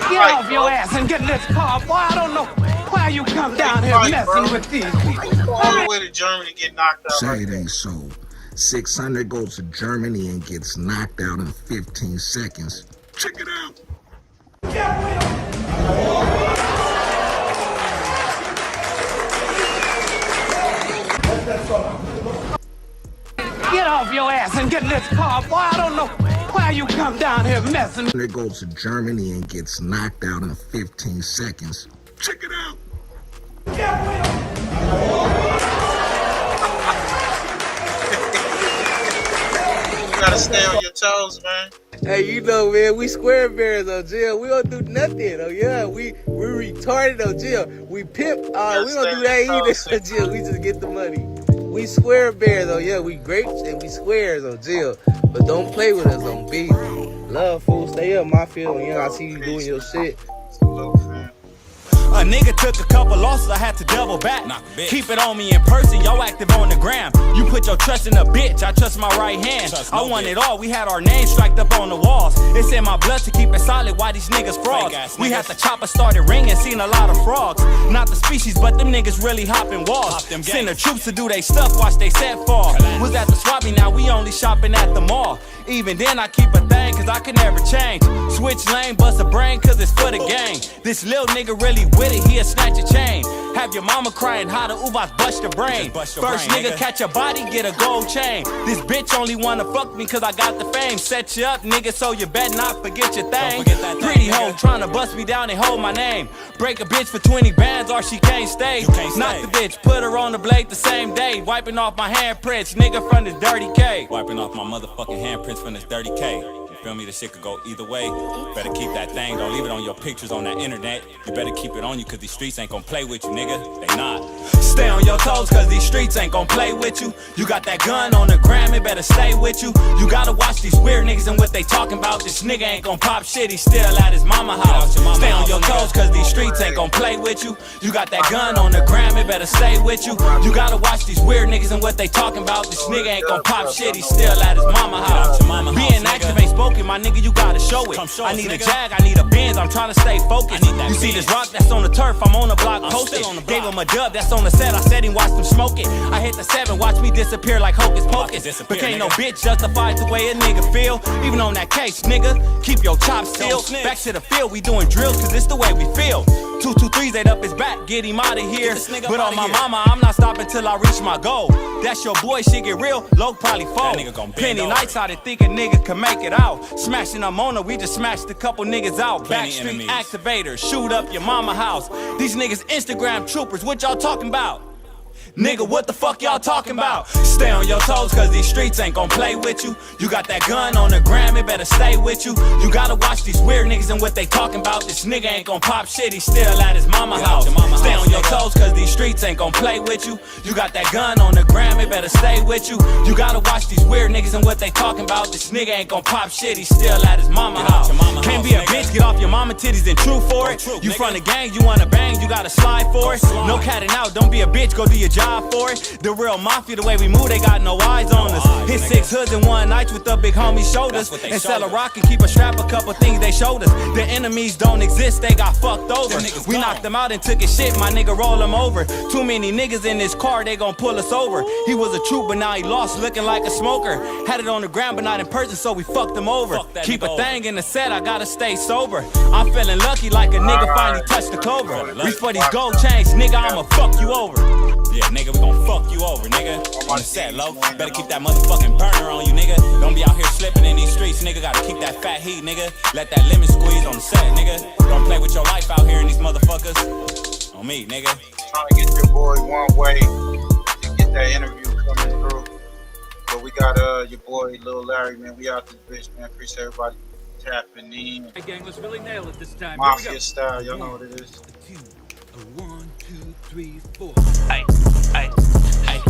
Get off your ass and get in this car, boy. I don't know why you come down here messing with these people. All the way to Germany get knocked out. Say it ain't so. 600 goes to Germany and gets knocked out in 15 seconds. Check it out. Get off your ass and get in this car, boy. I don't know why you come down here messing. 600 goes to Germany and gets knocked out in 15 seconds. Check it out. You gotta stay on your toes, man. Hey, man, we square bears on jail. We don't do nothing, we retarded on jail. We pimp, we don't do that either on jail. We just get the money. We square bears, we grapes and we squares on jail. But don't play with us on B. Love, fool, stay up my field. I see you doing your shit. A nigga took a couple losses, I had to double back. Keep it on me in person, y'all active on the gram. You put your trust in a bitch, I trust my right hand. I want it all, we had our names striked up on the walls. It's in my blood to keep it solid, why these niggas frauds? We had the chopper started ringing, seen a lot of frogs. Not the species, but them niggas really hopping walls. Send the troops to do they stuff, watch they set fall. Was at the swap meet, now we only shopping at the mall. Even then I keep a thing, cause I can never change. Switch lane, bust a brain, cause it's for the gang. This little nigga really with it, he'll snatch a chain. Have your mama crying how the Ubas bust your brain. First nigga catch a body, get a gold chain. This bitch only wanna fuck me cause I got the fame. Set you up, nigga, so you better not forget your thing. Pretty hoe tryna bust me down and hold my name. Break a bitch for 20 bands or she can't stay. Knock the bitch, put her on the blade the same day. Wiping off my handprints, nigga, from this dirty K. Wiping off my motherfucking handprints from this dirty K. feel me? This shit could go either way. Better keep that thing, don't leave it on your pictures on that internet. You better keep it on you, cause these streets ain't gon' play with you, nigga. They not. Stay on your toes, cause these streets ain't gon' play with you. You got that gun on the gram, it better stay with you. You gotta watch these weird niggas and what they talking about. This nigga ain't gon' pop shit, he's still at his mama house. Stay on your toes, cause these streets ain't gon' play with you. You got that gun on the gram, it better stay with you. You gotta watch these weird niggas and what they talking about. This nigga ain't gon' pop shit, he's still at his mama house. Being active ain't spoken, my nigga, you gotta show it. I need a jag, I need a Benz, I'm trying to stay focused. You see this rock that's on the turf, I'm on the block posted. Gave him a dub that's on the set, I said he watched him smoke it. I hit the 7, watch me disappear like hocus pocus. But can't no bitch justify the way a nigga feel. Even on that case, nigga, keep your chops still. Back to the field, we doing drills, cause it's the way we feel. 223s ate up his back, get him out of here. But on my mama, I'm not stopping till I reach my goal. That's your boy, shit get real, low probably fall. Plenty nights I didn't think a nigga could make it out. Smashing a Mona, we just smashed a couple niggas out. Backstreet activators, shoot up your mama house. These niggas Instagram troopers, what y'all talking about? Nigga, what the fuck y'all talking about? Stay on your toes, cause these streets ain't gon' play with you. You got that gun on the gram, it better stay with you. You gotta watch these weird niggas and what they talking about. This nigga ain't gon' pop shit, he's still at his mama house. Stay on your toes, cause these streets ain't gon' play with you. You got that gun on the gram, it better stay with you. You gotta watch these weird niggas and what they talking about. This nigga ain't gon' pop shit, he's still at his mama house. Can't be a bitch, get off your mama titties and true for it. You from the gang, you wanna bang, you gotta slide for it. No catting out, don't be a bitch, go do your job for it. The real mafia, the way we move, they got no eyes on us. Hit 6 hoods in one night with the big homie shoulders. And sell a rock and keep a strap, a couple things they showed us. The enemies don't exist, they got fucked over. We knocked them out and took his shit, my nigga roll him over. Too many niggas in this car, they gon' pull us over. He was a troop, but now he lost, looking like a smoker. Had it on the ground, but not in person, so we fucked him over. Keep a thing in the set, I gotta stay sober. I'm feeling lucky like a nigga finally touched the clover. Reach for these gold chains, nigga, I'ma fuck you over. Yeah, nigga, we gon' fuck you over, nigga. On the set, low. Better keep that motherfucking burner on you, nigga. Don't be out here slipping in these streets, nigga. Gotta keep that fat heat, nigga. Let that lemon squeeze on the set, nigga. Don't play with your life out here in these motherfuckers. On me, nigga. Trying to get your boy one way to get that interview coming through. But we got your boy, Lil Larry, man. We out this bitch, man. Appreciate everybody tapping in. Hey, gang, let's really nail it this time. Mafia style, y'all know what it is. 1, 2, 3, 4. Hey, hey, hey,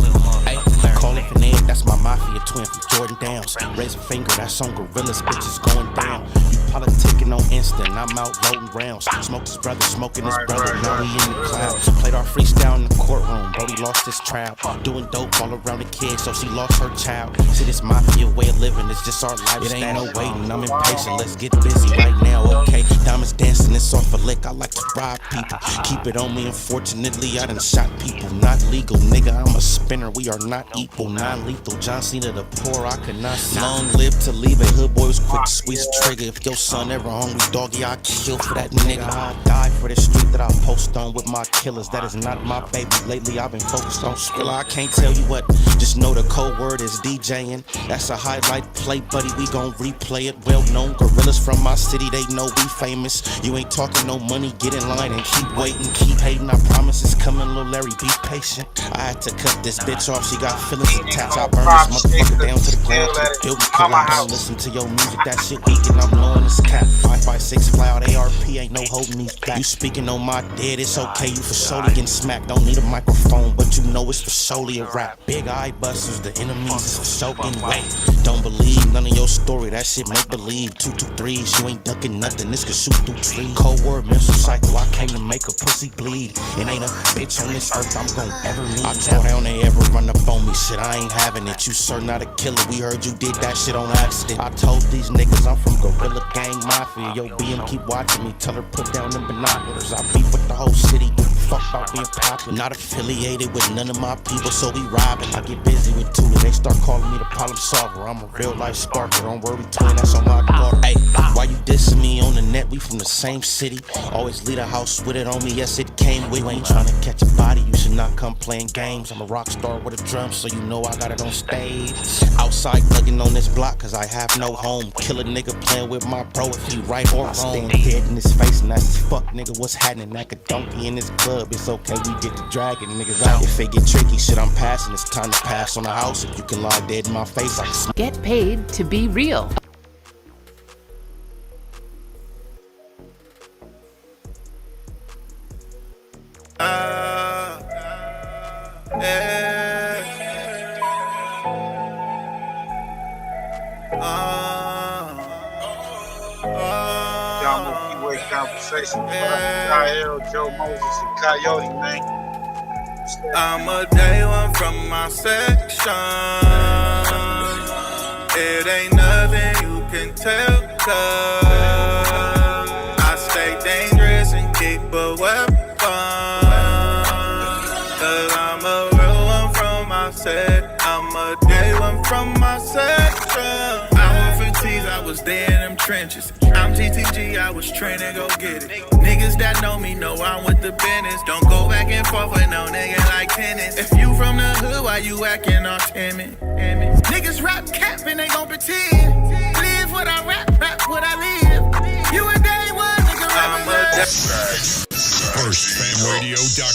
hey. Call it Finette, that's my mafia twin from Jordan Downs. Raise a finger, that's on Gorillas, bitches going down. You politicking on instant, I'm out loading rounds. Smoked his brother, smoking his brother, now he in the clouds. Played our freestyle in the courtroom, Brody lost his trial. Doing dope all around the kid, so she lost her child. See, this mafia way of living, it's just our lifestyle. It ain't no waiting, I'm impatient, let's get busy right now, okay? Diamonds dancing, it's off a lick, I like to rob people. Keep it on me, unfortunately, I done shot people. Not legal, nigga, I'm a spinner, we are not equal. Non-lethal, John Cena the poor, I could not see. Long live to leave it, hood boy was quick to squeeze the trigger. If your son ever hungry, doggy, I'll kill for that nigga. I'll die for the street that I post on with my killers. That is not my baby, lately I've been focused on Skrilla. I can't tell you what, just know the code word is DJing. That's a highlight play, buddy, we gon' replay it. Well known gorillas from my city, they know we famous. You ain't talking no money, get in line and keep waiting, keep hating. I promise it's coming, Lil Larry, be patient. I had to cut this bitch off, she got feelings attached. I burn this motherfucker down to the ground, to the building collapse. I don't listen to your music, that shit weak and I'm blowing this cap. 5.56 fly out ARP, ain't no holding these back. You speaking on my dead, it's okay, you for surely getting smacked. Don't need a microphone, but you know it's for solely a rap. Big eye busters, the enemies is for soaking wet. Don't believe none of your story, that shit make believe. 223s, you ain't ducking nothing, this could shoot through trees. Cold word, mental cycle, I came to make a pussy bleed. It ain't a bitch on this earth I'm gon' ever need. I tell how they ever run up on me, shit, I ain't having it. You sir not a killer, we heard you did that shit on accident. I told these niggas I'm from Gorilla Gang Mafia. Yo, BM keep watching me, tell her put down them binoculars. I beef with the whole city, fuck about being popular. Not affiliated with none of my people, so we robbing. I get busy with Tula, they start calling me the problem solver. I'm a real life sparker, don't worry twin, that's on my guard. Hey, why you dissing me on the net? We from the same city. Always leave a house with it on me, yes it came with. You ain't trying to catch a body, you should not come playing games. I'm a rock star with a drum, so you know I got it on stage. Outside thugging on this block, cause I have no home. Kill a nigga playing with my bro if he right or wrong. Stand dead in his face and that's his fuck nigga, what's happening? Like a donkey in this club, it's okay, we get to dragging niggas out. If it get tricky, shit I'm passing, it's time to pass on the house. If you can lie dead in my face, I can Get paid to be real. down with P-Way Conversation. Kyle, Joe Moses, and Coyote, man. I'm a day one from my section. It ain't nothing you can tell, 'cause I stay dangerous and keep a weapon. 'Cause I'm a real one from my set. I'm a day one from my section. I was 15s, I was there in them trenches. I'm TTG, I was training, go get it. Niggas that know me know I'm with the business. Don't go back and forth with no nigga like tennis. If you from the hood, why you acting all timid? Niggas rap cap and they gon' pretend. Live what I rap, rap what I live. You a day one, nigga. I'm a day. FirstFamRadio.com